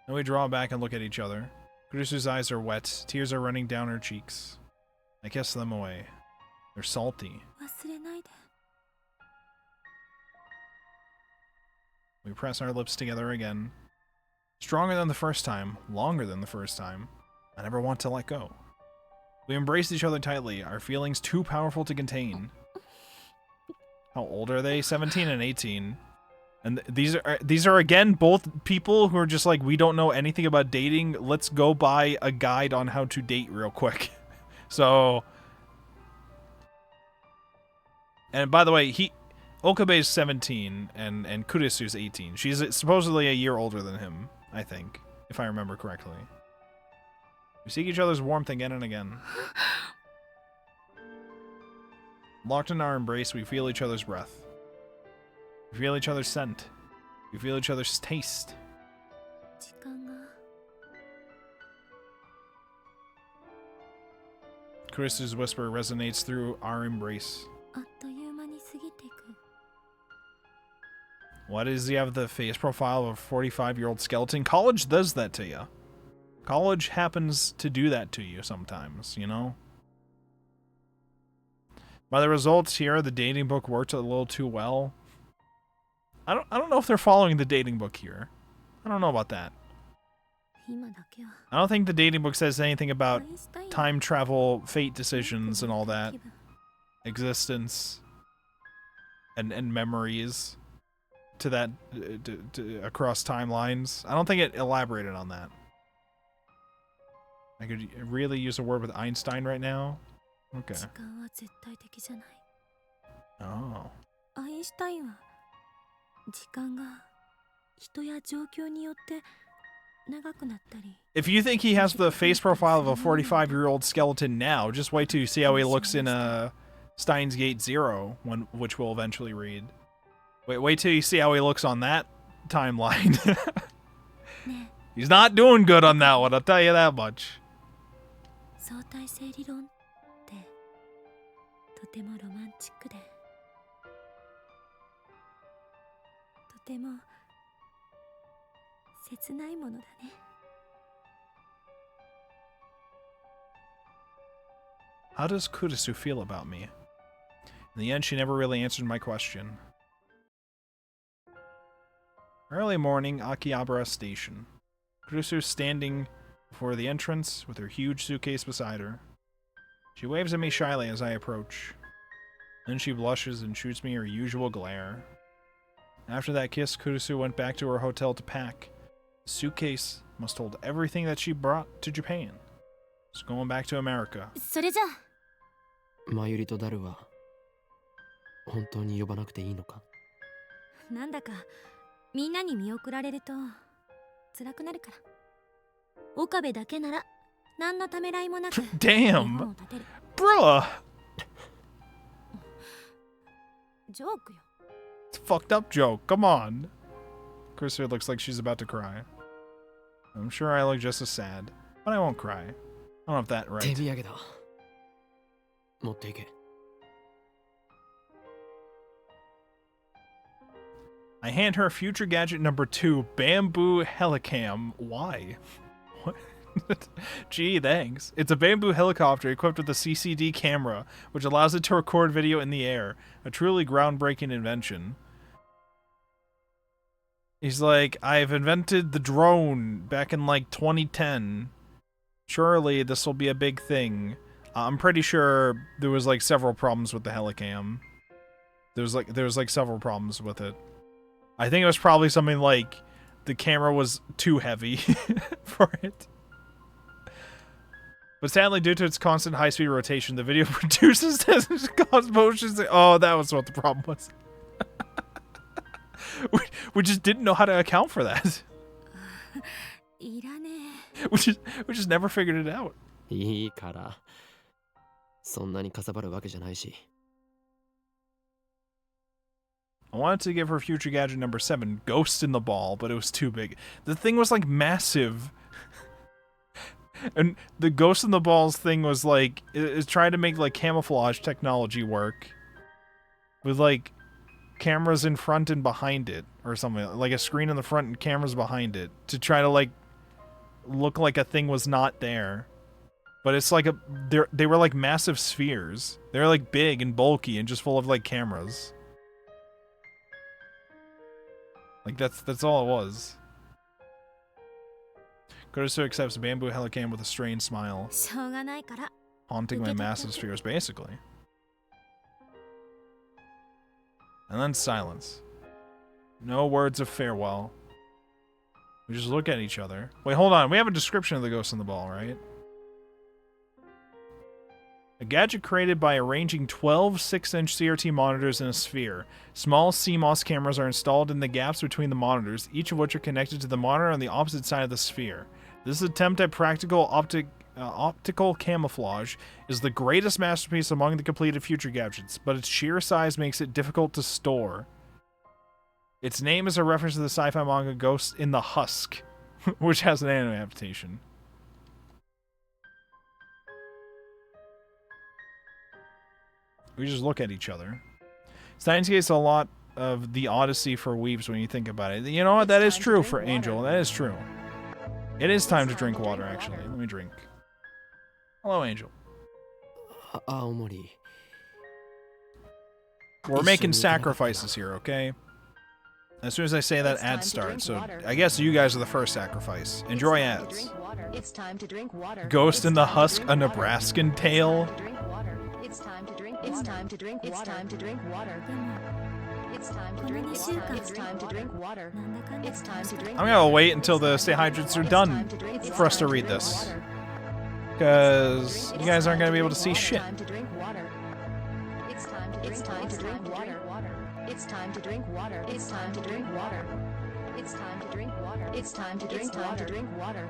Then we draw back and look at each other. Kurisu's eyes are wet, tears are running down her cheeks. I kiss them away. They're salty. 忘れないで。 We press our lips together again. Stronger than the first time, longer than the first time. I never want to let go. We embrace each other tightly, our feelings too powerful to contain. How old are they? 17 and 18. And these are again both people who are just like, we don't know anything about dating. Let's go buy a guide on how to date real quick. So, and by the way, Okabe's 17 and Kurisu's 18. She's supposedly a year older than him, I think, if I remember correctly. We seek each other's warmth again and again. Locked in our embrace, we feel each other's breath. We feel each other's scent. We feel each other's taste. 時間が Kurisu's whisper resonates through our embrace. あっという間に過ぎていく Why does he have the face profile of a 45-year-old skeleton? College does that to you. College happens to do that to you sometimes, you know? By the results here, the dating book worked a little too well. I don't know if they're following the dating book here. I don't know about that. 今だけは I don't think the dating book says anything ア about インシュタイン time travel, fate decisions, and all that. 気分 Existence and memories to that to across timelines. I don't think it elaborated on that. I could really use a word with Einstein right now. Okay. 時間は絶対的じゃない Oh. アインシュタインは時間が人や状況によって長くなったり If you think he has the face profile of a 45-year-old skeleton now, just wait till you see how he looks in Steins Gate 0, which we'll eventually read. Wait till you see how he looks on that timeline. ね He's not doing good on that one, I'll tell you that much. 相対性理論ってとてもロマンチックでとても切ないものだね How does Kurisu feel about me? In the end, she never really answered my question. Early morning, Akihabara Station. Kurisu standing before the entrance with her huge suitcase beside her. She waves at me shyly as I approach. Then she blushes and shoots me her usual glare. After that kiss, Kurisu went back to her hotel to pack. The suitcase must hold everything that she brought to Japan. It's going back to America. それじゃマユリとダルは本当に呼ばなくていいのか？なんだかみんなに見送られると辛くなるから岡部だけなら何のためらいもなく Damn! 立てる Bruh! ジョークよ It's a fucked up joke. Come on. Kurisu looks like she's about to cry. I'm sure I look just as sad, but I won't cry. I don't have that 手 right. 土産だ。持っていけ。I hand her future gadget number 2, bamboo helicam. Why? What? Gee, thanks. It's a bamboo helicopter equipped with a CCD camera, which allows it to record video in the air. A truly groundbreaking invention. He's like, I've invented the drone back in like 2010. Surely this will be a big thing. I'm pretty sure there was like several problems with the helicam. There was like several problems with it. I think it was probably something like the camera was too heavy for it. But sadly, due to its constant high-speed rotation, the video produces doesn't cause motions. Oh, that was what the problem was. we just didn't know how to account for that. いらね We just never figured it out. いいから。そんなにかさばるわけじゃないし。I wanted to give her future gadget number 7, Ghost in the Ball, but it was too big. The thing was like massive. And the Ghost in the Balls thing was like, it tried to make like camouflage technology work. With like cameras in front and behind it or something. Like a screen in the front and cameras behind it. To try to like look like a thing was not there. But it's like they were like massive spheres. They were like big and bulky and just full of like cameras. Like that's all it was. Kurisu accepts bamboo helicam with a strained smile, しょうがないから haunting my massive spheres basically. And then silence. No words of farewell. We just look at each other. Wait, hold on. We have a description of the Ghost in the Ball, right? A gadget created by arranging 12 6-inch CRT monitors in a sphere. Small CMOS cameras are installed in the gaps between the monitors, each of which are connected to the monitor on the opposite side of the sphere. This attempt at practical optical camouflage is the greatest masterpiece among the completed future gadgets, but its sheer size makes it difficult to store. Its name is a reference to the sci-fi manga Ghost in the Husk, which has an anime adaptation. We just look at each other. Steins gets a lot of the Odyssey for weeps when you think about it. You know what? That is true for Angel. That is true. It is time to drink water, actually. Let me drink. Hello, Angel. Aomori. We're making sacrifices here, okay? As soon as I say that, ads start. So I guess you guys are the first sacrifice. Enjoy ads. It's time to drink water. Ghost in the Husk, a Nebraskan tale. It's time to drink water. It's time to drink water. It's time to drink water. It's time to drink water. It's time to drink water. It's time to drink. I'm gonna wait until the Stay Hydrates are done for us to read this, because you guys aren't gonna be able to see shit. It's time to drink water. It's time to drink water. It's time to drink water. It's time to drink water. It's time to drink water.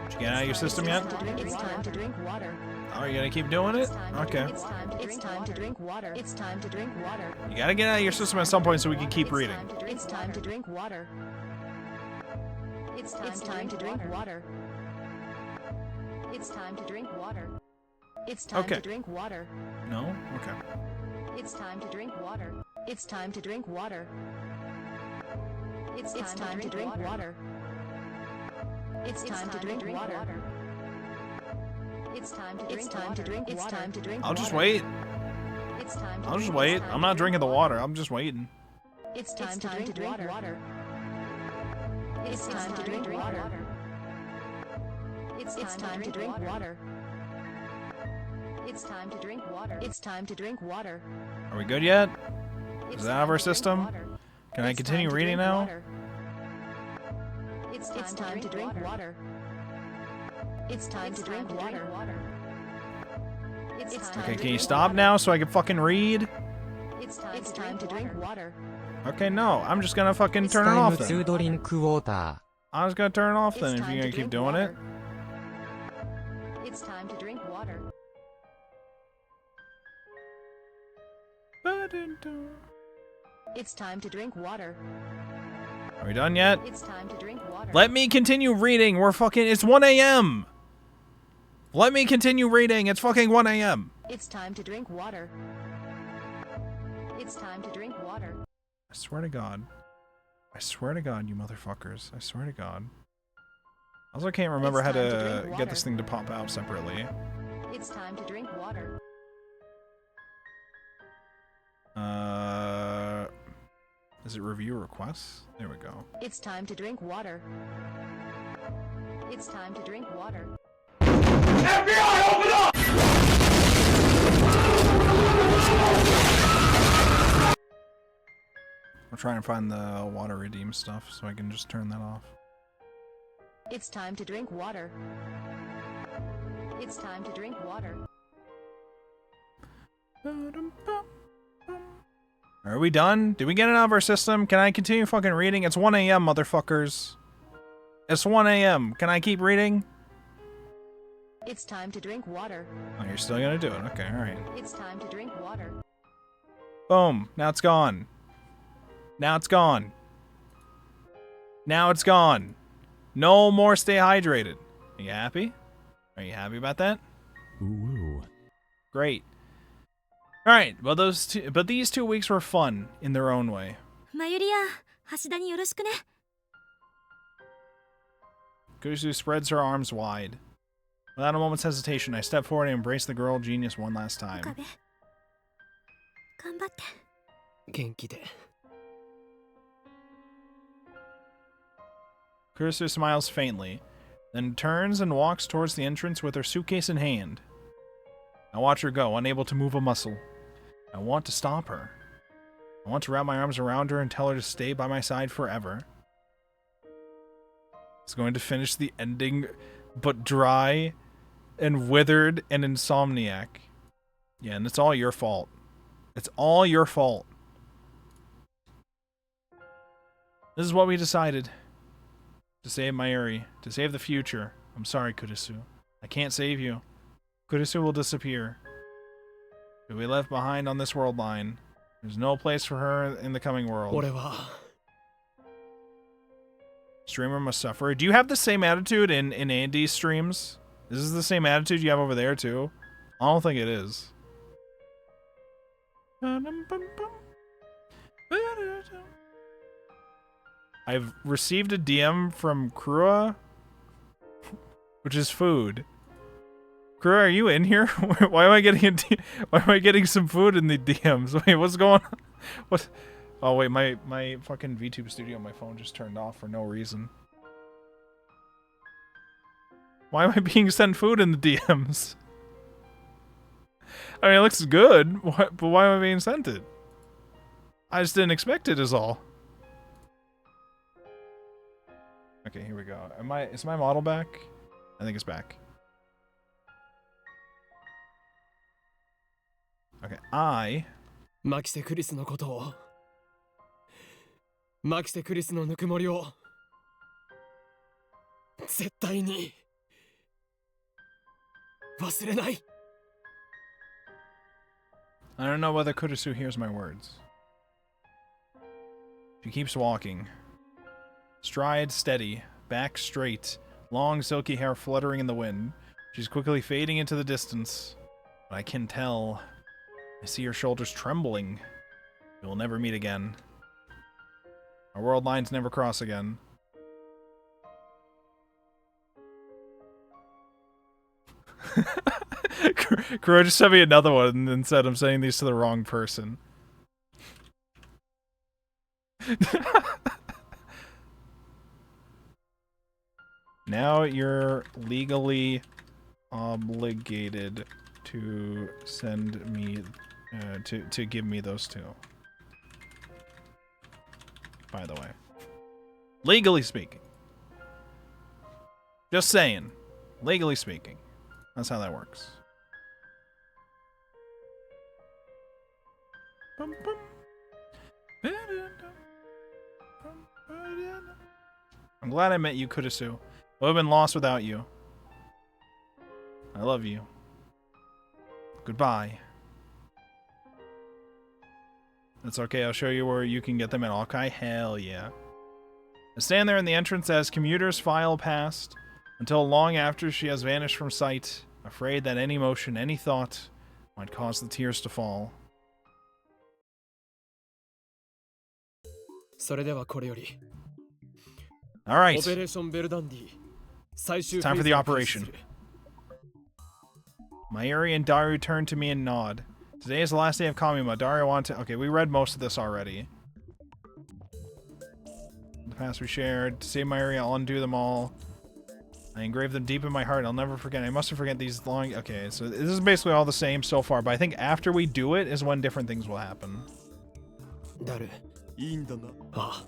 Did you get out of your system yet? It's time to drink water. Oh, you're gonna keep doing it? Okay. It's time to drink water. It's time to drink water. You gotta get out of your system at some point so we can keep reading. It's time to drink water. It's time to drink water. It's time to drink water. It's time to drink water. No? Okay. It's time to drink water. It's time to drink water. It's time to drink water. It's time to drink water. It's time to drink. It's time to drink. It's time to drink. I'll just wait. It's time to I'll just wait. I'm not drinking the water. I'm just waiting. It's time to drink water. It's time to drink water. It's time to drink water. It's time to drink water. It's time to drink water. Are we good yet? Is that out of our system? Can I continue reading now? It's time to drink water. It's time to drink water. Okay, can you stop now so I can fucking read? It's time to drink water. Okay, no. I'm just gonna fucking turn it off then. ドリンクウォーター I was gonna turn it off then It's if time you're to gonna keep drink doing it. water. It's time to drink water. It's time to drink water. Are we done yet? It's time to drink water. Let me continue reading. We're fucking. It's 1 a.m. Let me continue reading. It's fucking 1 a.m. It's time to drink water. It's time to drink water. I swear to God. I swear to God, you motherfuckers. I swear to God. I also can't remember It's how time to to drink get water. this thing to pop out separately. It's time to drink water. Is it review requests? There we go. It's time to drink water. It's time to drink water. We're trying to find the water redeem stuff so I can just turn that off. It's time to drink water. It's time to drink water. Are we done? Did we get it out of our system? Can I continue fucking reading? It's 1 a.m., motherfuckers. It's 1 a.m. Can I keep reading? It's time to drink water. Oh, you're still gonna do it. Okay, alright. It's time to drink water. Boom. Now it's gone. Now it's gone. Now it's gone. No more stay hydrated. Are you happy? Are you happy about that? Ooh. Great. Alright, well but these 2 weeks were fun in their own way. マユリア、橋田によろしくね。 Kurisu spreads her arms wide. Without a moment's hesitation, I step forward and embrace the girl genius one last time. 頑張って。元気で Kurisu smiles faintly, then turns and walks towards the entrance with her suitcase in hand. I watch her go, unable to move a muscle. I want to stop her. I want to wrap my arms around her and tell her to stay by my side forever. It's going to finish the ending, but dry and withered and insomniac. Yeah, and it's all your fault. It's all your fault. This is what we decided. To save Mayuri. To save the future. I'm sorry, Kurisu. I can't save you. Kurisu will disappear. She'll be left behind on this world line. There's no place for her in the coming world. 俺は Streamer must suffer. Do you have the same attitude in Andy's streams? Is this the same attitude you have over there too? I don't think it is. I've received a DM from Krua, which is food. Krua, are you in here? Why am I getting some food in the DMs? Wait, what's going on? What? Oh wait, my fucking VTube studio on my phone just turned off for no reason. Why am I being sent food in the DMs? I mean, it looks good, but why am I being sent it? I just didn't expect it is all. Okay, here we go. Is my model back? I think it's back. Okay, マキセクリスのことをマキセクリスのぬくもりを絶対に忘れない I don't know whether Kurisu hears my words. She keeps walking. Stride steady, back straight, long silky hair fluttering in the wind. She's quickly fading into the distance. But I can tell. I see her shoulders trembling. We will never meet again. Our world lines never cross again. Kuro just sent me another one and said I'm saying these to the wrong person. Now you're legally obligated to send me, to give me those two. By the way. Legally speaking. Just saying. Legally speaking. That's how that works. I'm glad I met you, Kurisu. I would have been lost without you. I love you. Goodbye. That's okay, I'll show you where you can get them at Alkai. Hell yeah. I stand there in the entrance as commuters file past, until long after she has vanished from sight, afraid that any motion, any thought, might cause the tears to fall. それではこれより Alright. オペレーションベルダンディ最終 Time for the フェーズを開始 operation. する Mayuri and Daru turn to me and nod. Today is the last day of Kamima. Daru wanted to... Okay, we read most of this already. The past we shared. To save Mayuri, I'll undo them all. I engraved them deep in my heart. I'll never forget. I mustn't forget these long... Okay, so this is basically all the same so far, but I think after we do it is when different things will happen. ダルいいんだな。あ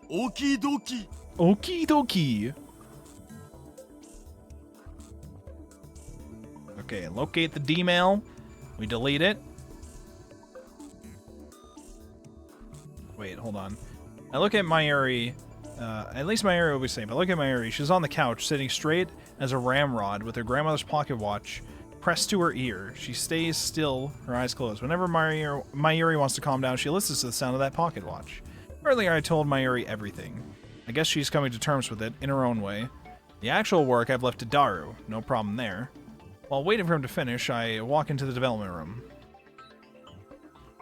オキドキ。 Okie dokie. Okay, locate the D-mail. We delete it. Wait, hold on. I look at Mayuri. At least Mayuri will be safe. I look at Mayuri. She's on the couch, sitting straight as a ramrod with her grandmother's pocket watch pressed to her ear. She stays still, her eyes closed. Whenever Mayuri wants to calm down, she listens to the sound of that pocket watch. Earlier, I told Mayuri everything. I guess she's coming to terms with it, in her own way. The actual work I've left to Daru. No problem there. While waiting for him to finish, I walk into the development room.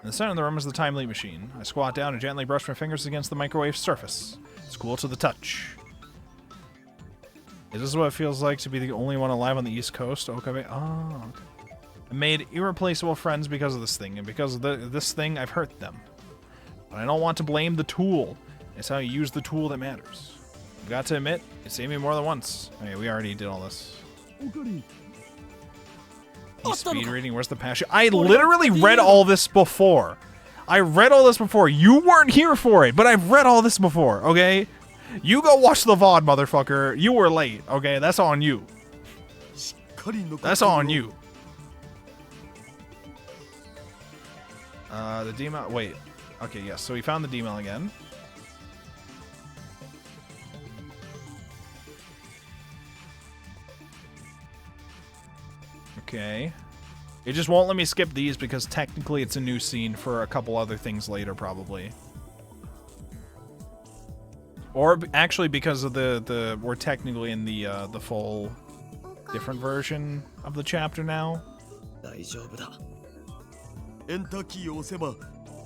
In the center of the room is the time leap machine. I squat down and gently brush my fingers against the microwave surface. It's cool to the touch. Is this what it feels like to be the only one alive on the East Coast? Okay. Oh. I made irreplaceable friends because of this thing, and because of this thing, I've hurt them. But I don't want to blame the tool. It's how you use the tool that matters. I've got to admit, it saved me more than once. Okay, we already did all this. He's speed reading. Where's the passion? I literally read all this before. I read all this before. You weren't here for it, but I've read all this before, okay? You go watch the VOD, motherfucker. You were late, okay? That's on you. That's on you. The D-mail. Wait. Okay, yes. So we found the D-mail again. Okay. It just won't let me skip these because technically it's a new scene for a couple other things later, probably. Or actually because of we're technically in the full different version of the chapter now. 大丈夫だ。エンターキーを押せば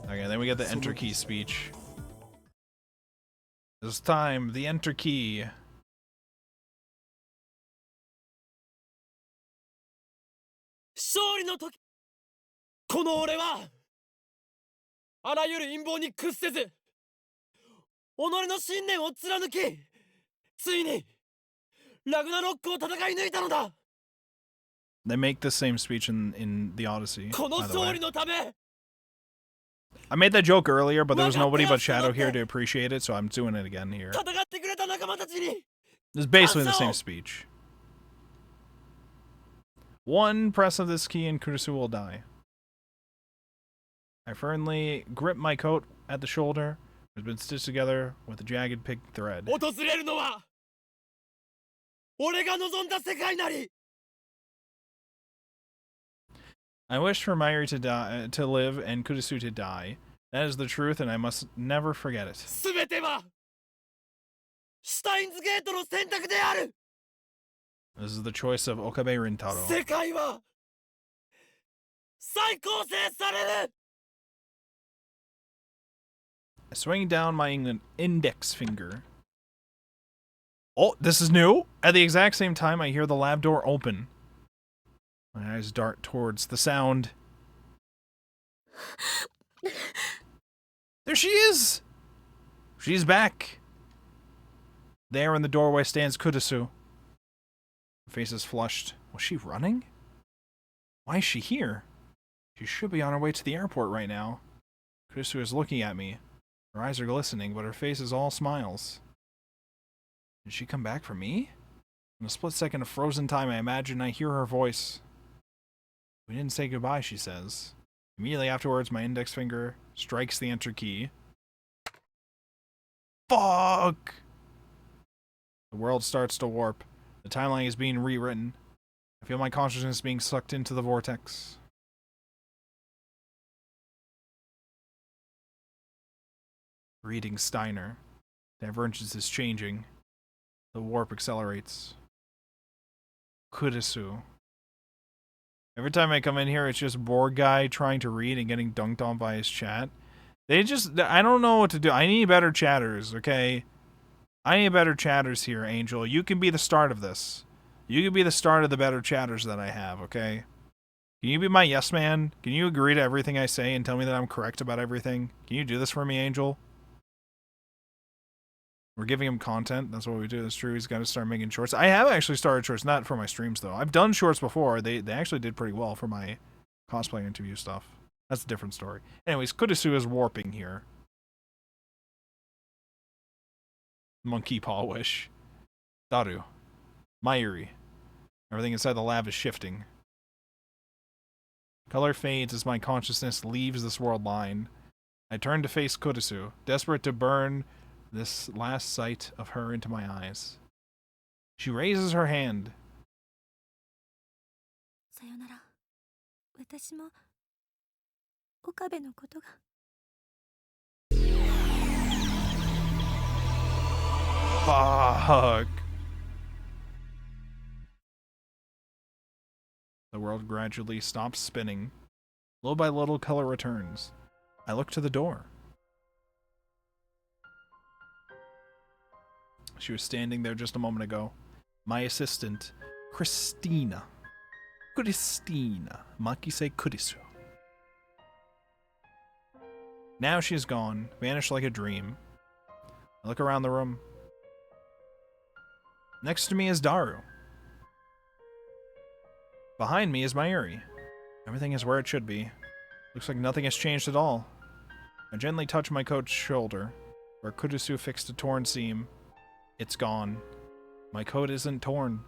Okay, then we get the enter key speech. This time, the enter key. 勝利の時、この俺はあらゆる陰謀に屈せず、己の信念を貫き、ついにラグナロックを戦い抜いたのだ。 They make the same speech in the Odyssey. この By the 勝 way. 利のため、 I made that joke earlier, but there was nobody but Shadow here to appreciate it, so I'm doing it again here. 戦ってくれた仲間たちに。 It's basically the same speech. One press of this key and Kurisu will die. I firmly grip my coat at the shoulder. It's been stitched together with a jagged pink thread. 訪れるのは俺が望んだ世界なり。 I wish for Mayuri to live and Kurisu to die. That is the truth, and I must never forget it. すべてはシュタインズゲートの選択である。 This is the choice of Okabe Rintaro. 世界は再構成される。 I swing down my index finger. Oh, this is new! At the exact same time, I hear the lab door open. My eyes dart towards the sound. There she is! She's back! There in the doorway stands Kurisu. Her face is flushed. Was she running? Why is she here? She should be on her way to the airport right now. Kurisu is looking at me. Her eyes are glistening, but her face is all smiles. Did she come back for me? In a split second of frozen time, I imagine I hear her voice. We didn't say goodbye, she says. Immediately afterwards, my index finger strikes the enter key. Fuck! The world starts to warp. The timeline is being rewritten. I feel my consciousness being sucked into the vortex. Reading Steiner. Divergence is changing. The warp accelerates. Kurisu. Every time I come in here, it's just Borg guy trying to read and getting dunked on by his chat. I don't know what to do. I need better chatters, okay? I need better chatters here, Angel. You can be the start of this. You can be the start of the better chatters that I have, okay? Can you be my yes man? Can you agree to everything I say and tell me that I'm correct about everything? Can you do this for me, Angel? We're giving him content. That's what we do. That's true. He's got to start making shorts. I have actually started shorts, not for my streams, though. I've done shorts before. They actually did pretty well for my cosplay interview stuff. That's a different story. Anyways, Kurisu is warping here. Monkey paw wish. Daru. Mayuri. Everything inside the lab is shifting. Color fades as my consciousness leaves this world line. I turn to face Kurisu, desperate to burn this last sight of her into my eyes. She raises her hand. さよなら。私も岡部のことが。Fuck. The world gradually stops spinning. Little by little, color returns. I look to the door. She was standing there just a moment ago. My assistant, Christina. Makise Kurisu. Now she is gone, vanished like a dream. I look around the room. Next to me is Daru. Behind me is Mayuri. Everything is where it should be. Looks like nothing has changed at all. I gently touch my coat's shoulder, where Kurisu fixed a torn seam. It's gone. My coat isn't torn.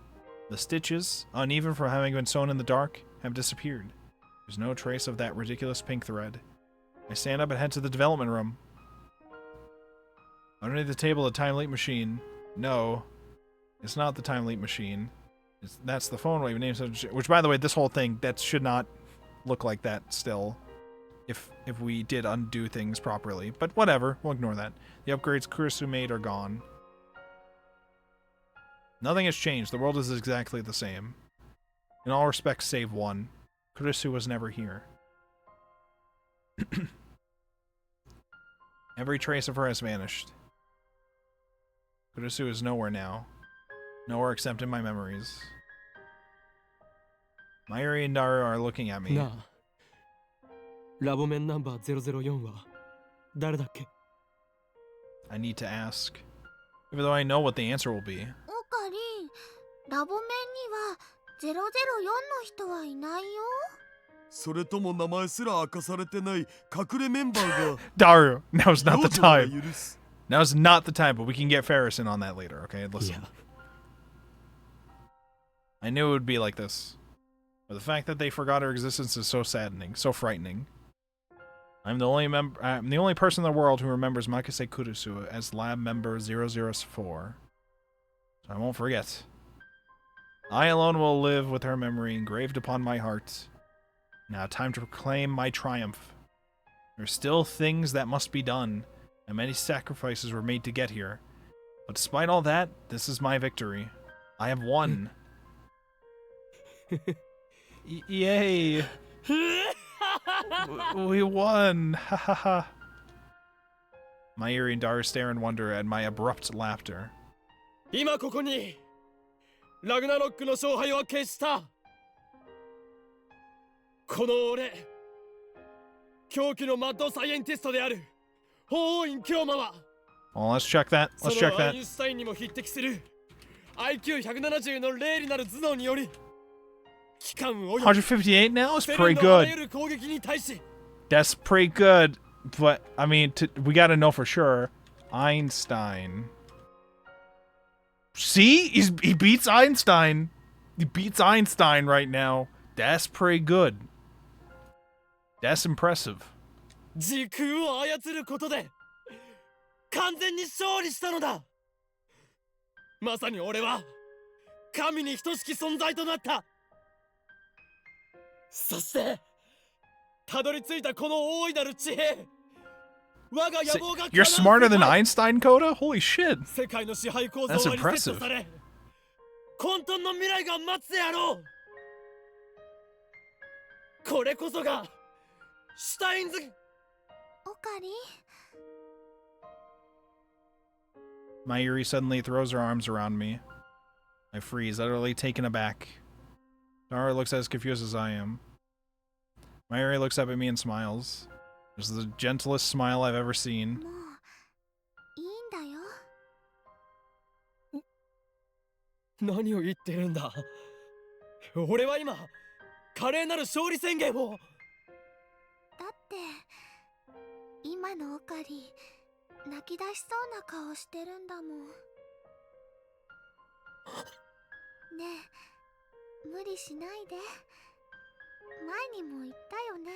The stitches, uneven from having been sewn in the dark, have disappeared. There's no trace of that ridiculous pink thread. I stand up and head to the development room. Underneath the table, a time leap machine. No, it's not the time leap machine. That's the phone wave name. Which, by the way, this whole thing, that should not look like that still. If we did undo things properly. But whatever, we'll ignore that. The upgrades Kurisu made are gone. Nothing has changed. The world is exactly the same. In all respects save one. Kurisu was never here. Every trace of her has vanished. Kurisu is nowhere now. Nowhere except in my memories. Mayuri and Daru are looking at me. なあ、ラボメンナンバー004は誰だっけ? I need to ask. Even though I know what the answer will be. オカリン、ラボメンには004の人はいないよ。それとも名前すら明かされてない隠れメンバーが Daru, now's not the 領土が time. 許す Now's not the time, but we can get Ferris in on that later, okay? Listen. Yeah. I knew it would be like this. But the fact that they forgot her existence is so saddening, so frightening. I'm the only person in the world who remembers Makase Kurisu as lab member 004. So I won't forget. I alone will live with her memory engraved upon my heart. Now time to proclaim my triumph. There are still things that must be done, and many sacrifices were made to get here. But despite all that, this is my victory. I have won. Yay! We won! Ha ha ha. Mayuri and Daru stare in wonder at my abrupt laughter. 今ここにラグナロックの勝敗は決した。この俺、狂気のマッドサイエンティストである法王院京馬は Well, let's check that. そ Let's check のア that. インシュタインにも匹敵する IQ170 の霊理なる頭脳により期間を158 now is セレ pretty ンのあら good. ゆる攻撃に対し That's pretty good. But, I mean, we gotta know for sure. Einstein. See? He beats Einstein. He beats Einstein right now. That's pretty good. That's impressive. 時空を操ることで完全に勝利したのだ。まさに俺は神に等しき存在となった。そしてたどり着いたこの大いなる地平、我が野望が You're smarter than Einstein, Coda? Holy shit. 世界の支配構造 That's はリセット impressive. され混沌の未来が待つであろう。これこそがシュタインズ。オカリン、 Mayuri suddenly throws her arms around me. I freeze, utterly taken aback. Daru looks as confused as I am. Mayuri looks up at me and smiles. It's the gentlest smile I've ever seen. もういいんだよ。何を言ってるんだ。俺は今華麗なる勝利宣言を。だって今のオカリン泣き出しそうな顔してるんだもん。ねえ、無理しないで。前にも言ったよね。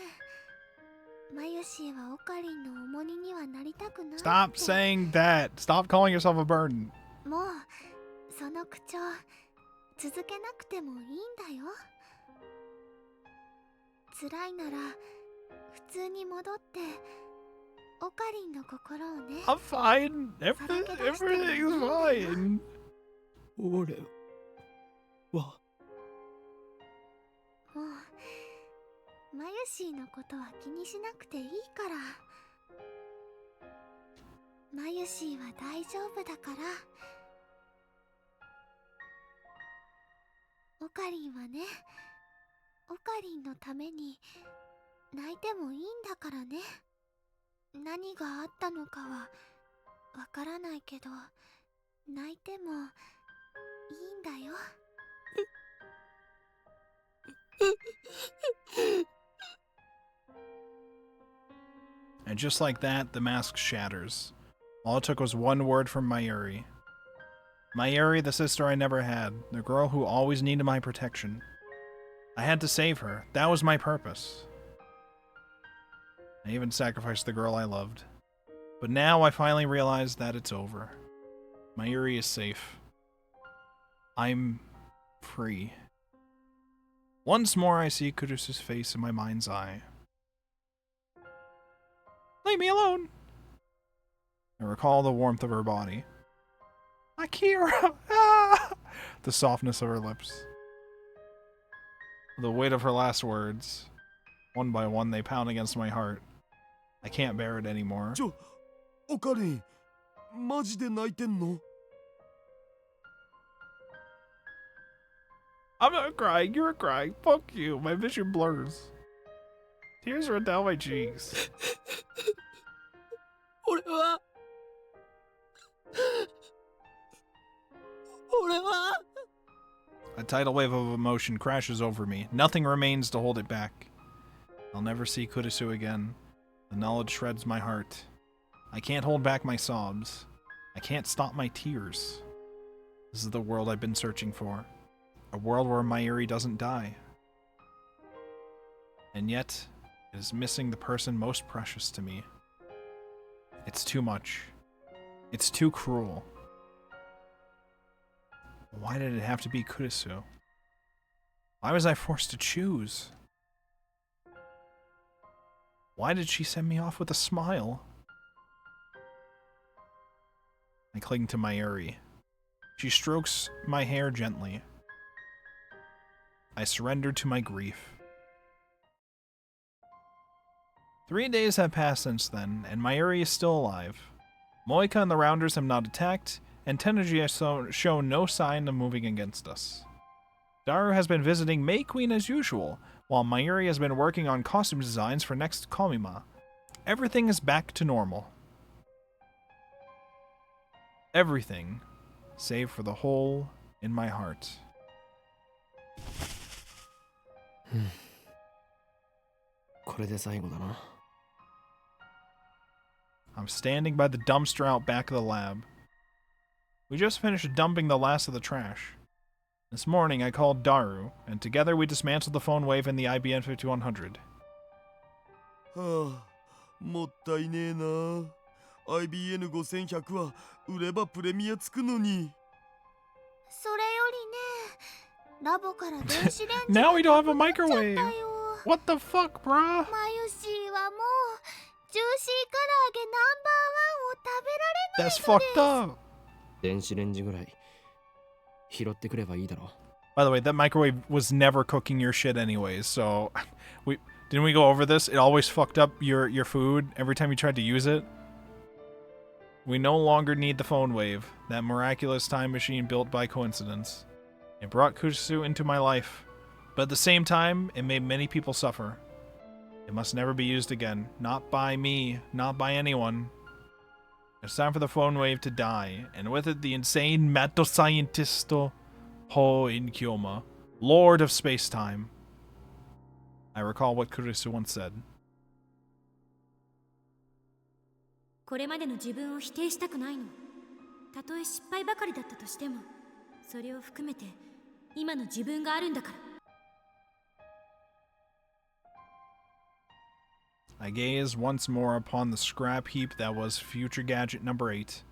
マユシーはオカリンの重荷にはなりたくないって。 Stop saying that. Stop calling yourself a burden. もうその口調続けなくてもいいんだよ。辛いなら普通に戻ってオカリンの心をね。 I'm fine. Everything's fine. 俺はもうマユシーのことは気にしなくていいから。マユシーは大丈夫だから。オカリンはね、オカリンのために泣いてもいいんだからね。何があったのかはわからないけど、泣いてもいいんだよ。And just like that, the mask shatters. All it took was one word from Mayuri. Mayuri, the sister I never had, the girl who always needed my protection. I had to save her. That was my purpose. I even sacrificed the girl I loved. But now I finally realize that it's over. Mayuri is safe. I'm Free. Once more I see Kurisu's face in my mind's eye. Leave me alone! I recall the warmth of her body. Akira! Ah! The softness of her lips. The weight of her last words. One by one they pound against my heart. I can't bear it anymore. おかりん、マジで泣いてんの？ I'm not crying, you're crying. Fuck you, my vision blurs. Tears run down my cheeks. 俺は A tidal wave of emotion crashes over me. Nothing remains to hold it back. I'll never see Kurisu again. The knowledge shreds my heart. I can't hold back my sobs. I can't stop my tears. This is the world I've been searching for. A world where Mayuri doesn't die. And yet, it is missing the person most precious to me. It's too much. It's too cruel. Why did it have to be Kurisu? Why was I forced to choose? Why did she send me off with a smile? I cling to Mayuri. She strokes my hair gently. I surrender to my grief. 3 days have passed since then, and Mayuri is still alive. Moika and the Rounders have not attacked, and Tenergy has shown no sign of moving against us. Daru has been visiting May Queen as usual, while Mayuri has been working on costume designs for next Komima. Everything is back to normal. Everything, save for the hole in my heart. これで最後だな。 I'm standing by the dumpster out back of the lab. We just finished dumping the last of the trash. This morning I called Daru, and together we dismantled the phone wave in the IBM 5100. はあ、もったいねえな。IBN5100 は売ればプレミアつくのに。それよりね、ラボから電子レンジ Now we don't have a がなくなっちゃった microwave! よ。 What the fuck, bruh? マユシーはもうジューシー唐揚げナンバーワンを食 That's べられないのです。 fucked up! 電子レンジぐらい拾ってくればいいだろ。 By the way, that microwave was never cooking your shit anyways, so... Didn't we go over this? It always fucked up your food every time you tried to use it. We no longer need the phone wave, that miraculous time machine built by coincidence. It brought Kurisu into my life, but at the same time, it made many people suffer. It must never be used again. Not by me, not by anyone. It's time for the phone wave to die, and with it the insane Mato Scientisto Ho Inkyoma, Lord of Space-Time. I recall what Kurisu once said. これまでの自分を否定したくないの。たとえ失敗ばかりだったとしても、それを含めて今の自分があるんだから。I gaze once more upon the scrap heap that was Future Gadget number 8.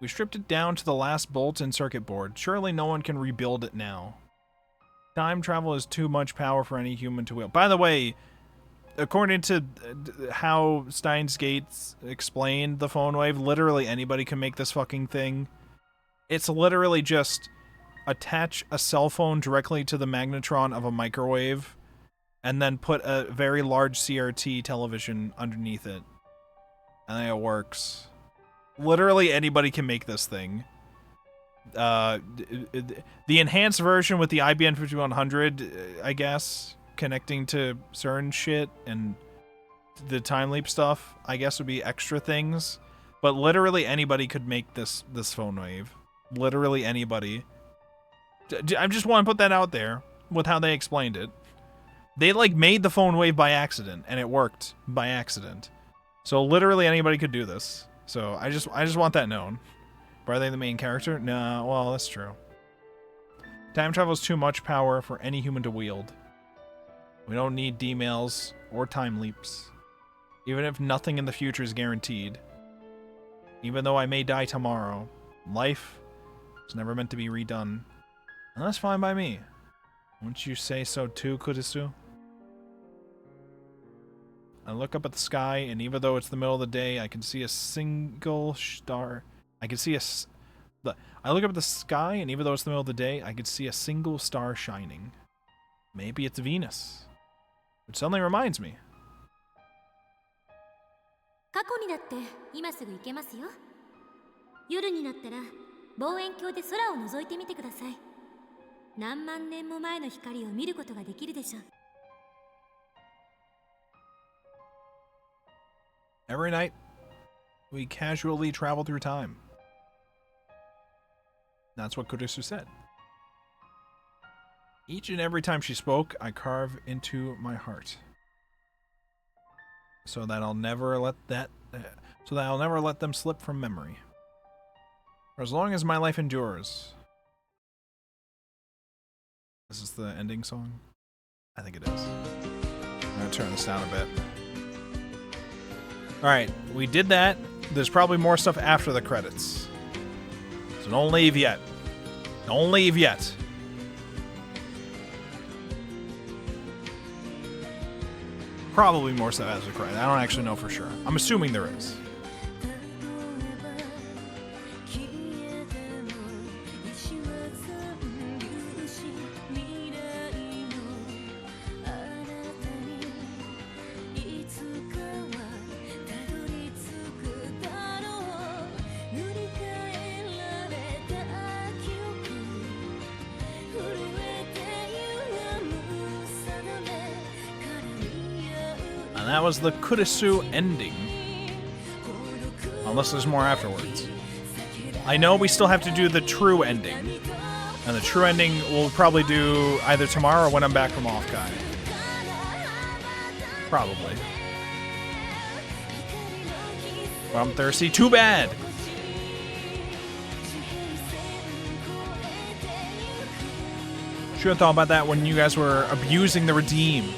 We stripped it down to the last bolt and circuit board. Surely no one can rebuild it now. Time travel is too much power for any human to wield. By the way, according to how Steins Gates explained the phone wave, literally anybody can make this fucking thing. It's literally just attach a cell phone directly to the magnetron of a microwave and then put a very large CRT television underneath it. And then it works. Literally anybody can make this thing. The enhanced version with the IBM 5100, I guess, connecting to certain shit and the time leap stuff, I guess would be extra things. But literally anybody could make this phone wave. Literally anybody. I just want to put that out there with how they explained it. They like made the phone wave by accident and it worked by accident. So literally anybody could do this. So I just want that known. But are they the main character? No, well, that's true. Time travel is too much power for any human to wield. We don't need D-mails or time leaps. Even if nothing in the future is guaranteed. Even though I may die tomorrow, life is never meant to be redone. And that's fine by me. Wouldn't you say so too, Kurisu? I look up at the sky, and even though it's the middle of the day, I can see a single star. I look up at the sky, and even though it's the middle of the day, I can see a single star shining. Maybe it's Venus. Which suddenly reminds me. 過去にだって今すぐ行けますよ。夜になったら望遠鏡で空を覗いてみてください。何万年も前の光を見ることができるでしょう。 Every night, we casually travel through time. That's what Kurisu said. Each and every time she spoke, I carve into my heart. So that I'll never let them slip from memory. For as long as my life endures. Is this the ending song? I think it is. I'm gonna turn this down a bit. Alright, we did that. There's probably more stuff after the credits. So don't leave yet. Don't leave yet. Probably more stuff after the credits. I don't actually know for sure. I'm assuming there is. And that was the Kurisu ending. Unless there's more afterwards. I know we still have to do the true ending. And the true ending we'll probably do either tomorrow or when I'm back from Offkai. Probably. Well, I'm thirsty. Too bad! Should have thought about that when you guys were abusing the Redeem.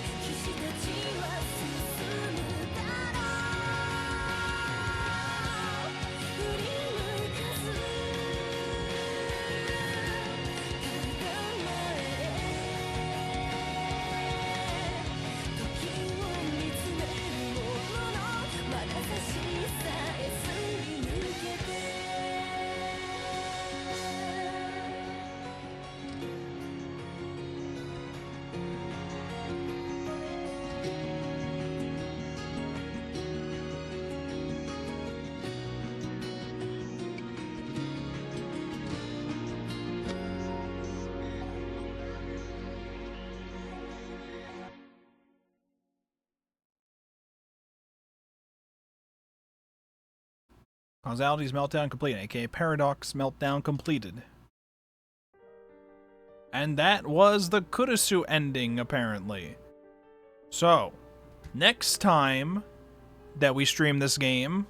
Causality's Meltdown completed, aka Paradox Meltdown completed. And that was the Kurisu ending, apparently. So, next time that we stream this game,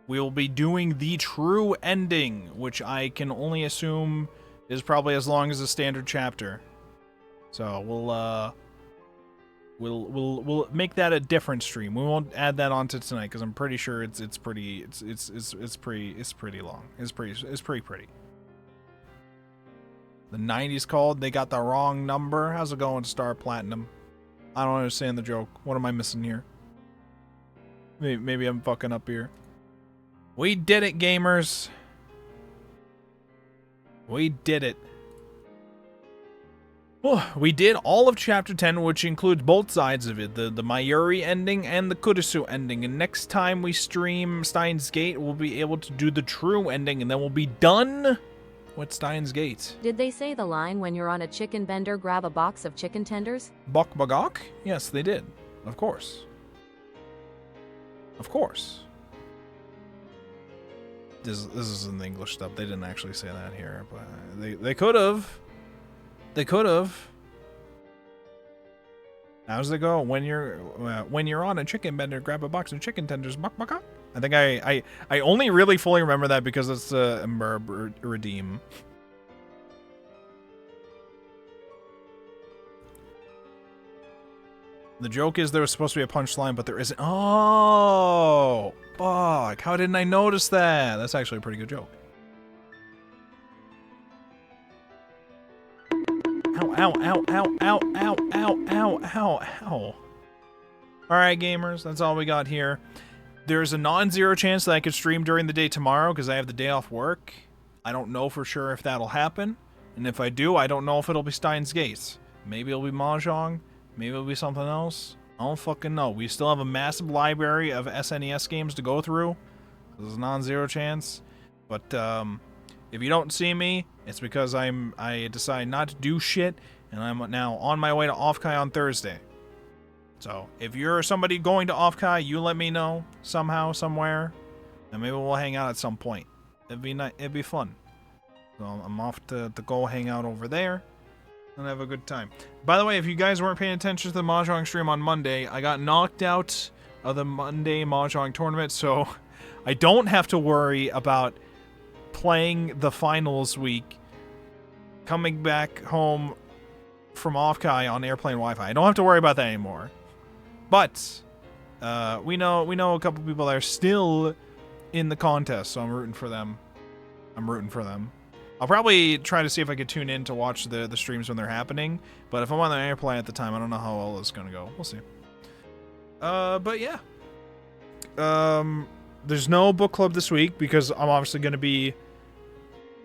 we will be doing the true ending, which I can only assume is probably as long as a standard chapter. So, We'll make that a different stream. We won't add that onto tonight because I'm pretty sure it's pretty long. It's pretty. The 90s called. They got the wrong number. How's it going, Star Platinum? I don't understand the joke. What am I missing here? Maybe I'm fucking up here. We did it, gamers. We did it. Oh, we did all of Chapter 10, which includes both sides of it, the Mayuri ending and the Kurisu ending. And next time we stream Steins Gate, we'll be able to do the true ending, and then we'll be done with Steins Gate. Did they say the line when you're on a chicken bender, grab a box of chicken tenders? Bok bagok? Yes, they did. Of course. Of course. This is in the English stuff. They didn't actually say that here, but they could have. They could have. How's it go? When you're on a chicken bender, grab a box of chicken tenders. Bok baka. I think I only really fully remember that because it's Redeem. The joke is there was supposed to be a punchline, but there isn't. Oh, fuck! How didn't I notice that? That's actually a pretty good joke. ow, ow, ow, ow, ow, ow, ow, ow, ow. Alright, gamers, that's all we got here. There's a non-zero chance that I could stream during the day tomorrow because I have the day off work. I don't know for sure if that'll happen. And if I do, I don't know if it'll be Steins Gate. Maybe it'll be Mahjong. Maybe it'll be something else. I don't fucking know. We still have a massive library of SNES games to go through. There's a non-zero chance. But if you don't see me, it's because I decide not to do shit, and I'm now on my way to Offkai on Thursday. So if you're somebody going to Offkai, you let me know somehow, somewhere, and maybe we'll hang out at some point. It'd be nice. It'd be fun. So I'm off to go hang out over there and have a good time. By the way, if you guys weren't paying attention to the Mahjong stream on Monday, I got knocked out of the Monday Mahjong tournament, so I don't have to worry about playing the finals week, coming back home from Offkai on airplane Wi-Fi. I don't have to worry about that anymore. But we know a couple people that are still in the contest, so I'm rooting for them. I'll probably try to see if I could tune in to watch the streams when they're happening, but if I'm on the airplane at the time, I don't know how well it's gonna go. We'll see. But yeah. There's no book club this week because I'm obviously gonna be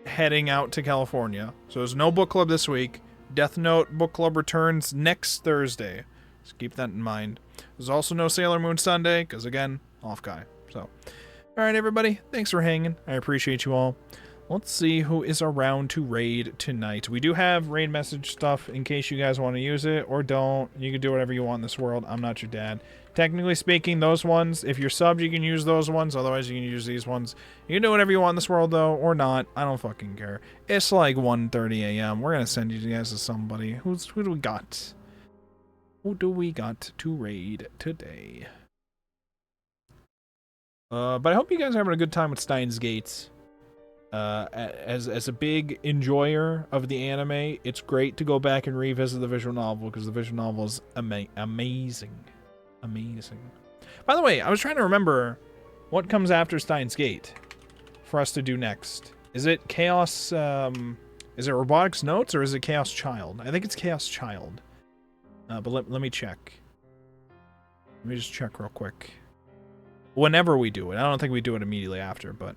heading out to California. So there's no book club this week. Death Note book club returns next Thursday. So keep that in mind. There's also no Sailor Moon Sunday, because again, Offkai. So, alright everybody, thanks for hanging. I appreciate you all. Let's see who is around to raid tonight. We do have raid message stuff in case you guys want to use it, or don't. You can do whatever you want in this world. I'm not your dad. Technically speaking, those ones, if you're subbed, you can use those ones. Otherwise, you can use these ones. You can do whatever you want in this world, though, or not. I don't fucking care. It's like 1:30 a.m. We're going to send you guys to somebody. Who do we got? Who do we got to raid today? But I hope you guys are having a good time with Steins Gate. As a big enjoyer of the anime, it's great to go back and revisit the visual novel because the visual novel is amazing. By the way, I was trying to remember what comes after Steins Gate for us to do next. Is it Chaos, is it Robotics Notes or is it Chaos Child? I think it's Chaos Child. But let me check. Let me just check real quick. Whenever we do it. I don't think we do it immediately after, but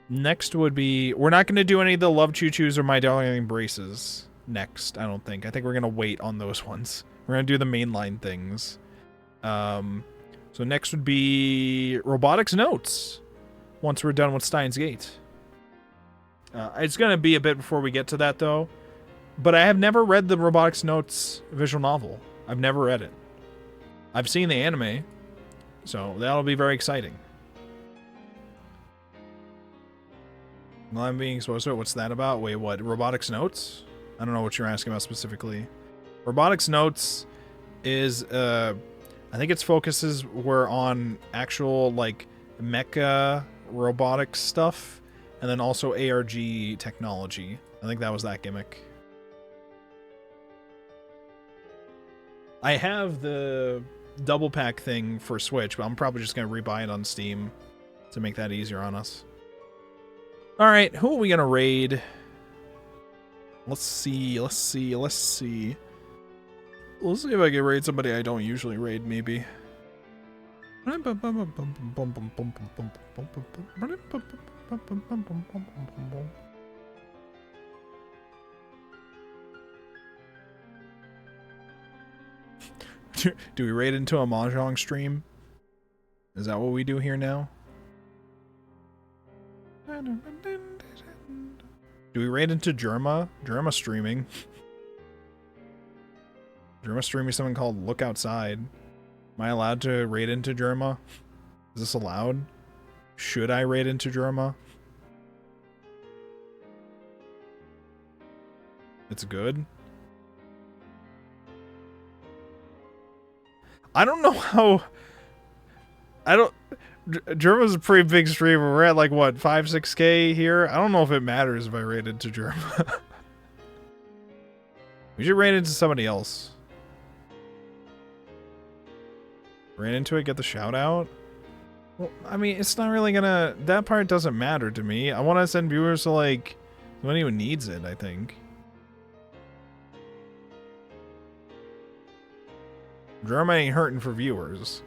next would be... We're not going to do any of the Love Choo Choos or My Darling Embraces next, I don't think. I think we're going to wait on those ones. We're going to do the mainline things. So next would be Robotics Notes, once we're done with Steins Gate. It's going to be a bit before we get to that, though. But I have never read the Robotics Notes visual novel. I've never read it. I've seen the anime, so that'll be very exciting. Well, I'm being exposed to it. What's that about? Wait, what? Robotics Notes? I don't know what you're asking about specifically. Robotics Notes is, I think its focuses were on actual, like, mecha robotics stuff, and then also ARG technology. I think that was that gimmick. I have the double pack thing for Switch, but I'm probably just going to rebuy it on Steam to make that easier on us. Alright, who are we going to raid? Let's see if I can raid somebody I don't usually raid, maybe. Do we raid into a Mahjong stream? Is that what we do here now? Do we raid into Germa? Germa streaming. Germa streaming something called Look Outside. Am I allowed to raid into Germa? Is this allowed? Should I raid into Germa? It's good. I don't know how... Germa's a pretty big streamer. We're at like, what, 5-6K here? I don't know if it matters if I raid into Germa. We should raid into somebody else. Raid into it, get the shout out? Well, I mean, it's not really gonna... That part doesn't matter to me. I want to send viewers to, like, someone who needs it, I think. Drama ain't hurting for viewers.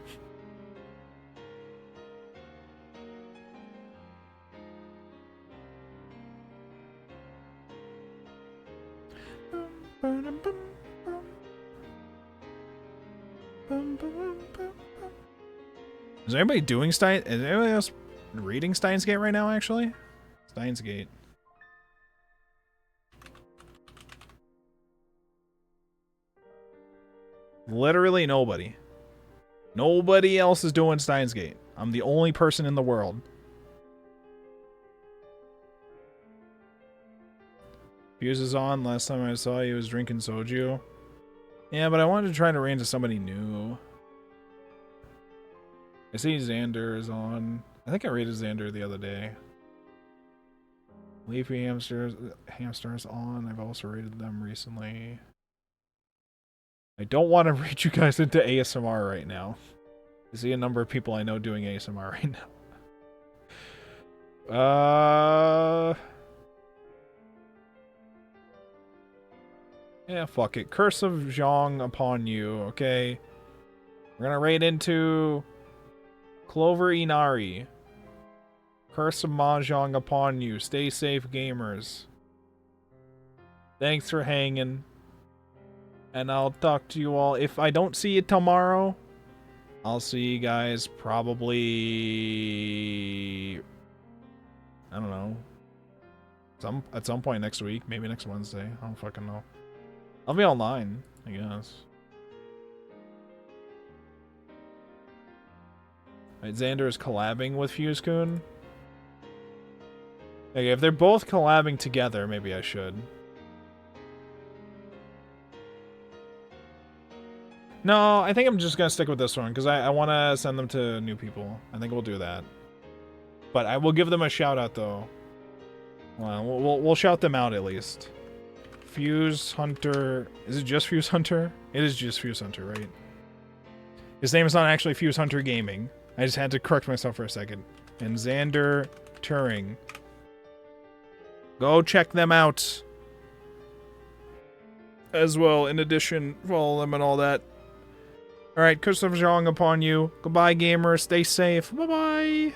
Is anybody doing Stein? Is anybody else reading Steins Gate right now, actually? Steins Gate. Literally nobody. Nobody else is doing Steins Gate. I'm the only person in the world. Fuse is on. Last time I saw you was drinking soju. Yeah, but I wanted to try to rain to somebody new. I see Xander is on. I think I rated Xander the other day. Leafy Hamsters on. I've also rated them recently. I don't want to read you guys into ASMR right now. I see a number of people I know doing ASMR right now. Yeah, fuck it. Curse of Zhong upon you, okay? We're gonna raid into Clover Inari. Curse of Mahjong upon you. Stay safe, gamers. Thanks for hanging. And I'll talk to you all. If I don't see you tomorrow, I'll see you guys probably... I don't know. At some point next week. Maybe next Wednesday. I don't fucking know. I'll be online, I guess. Right, Xander is collabing with Fuse-kun. Okay, if they're both collabing together, maybe I should. No, I think I'm just gonna stick with this one, because I want to send them to new people. I think we'll do that. But I will give them a shout-out, though. Well, we'll shout them out, at least. Fuse Hunter... Is it just Fuse Hunter? It is just Fuse Hunter, right? His name is not actually Fuse Hunter Gaming. I just had to correct myself for a second. And Xander Turing. Go check them out. As well, in addition, follow them and all that. Alright, Curse of Zhong upon you. Goodbye, gamers. Stay safe. Bye-bye.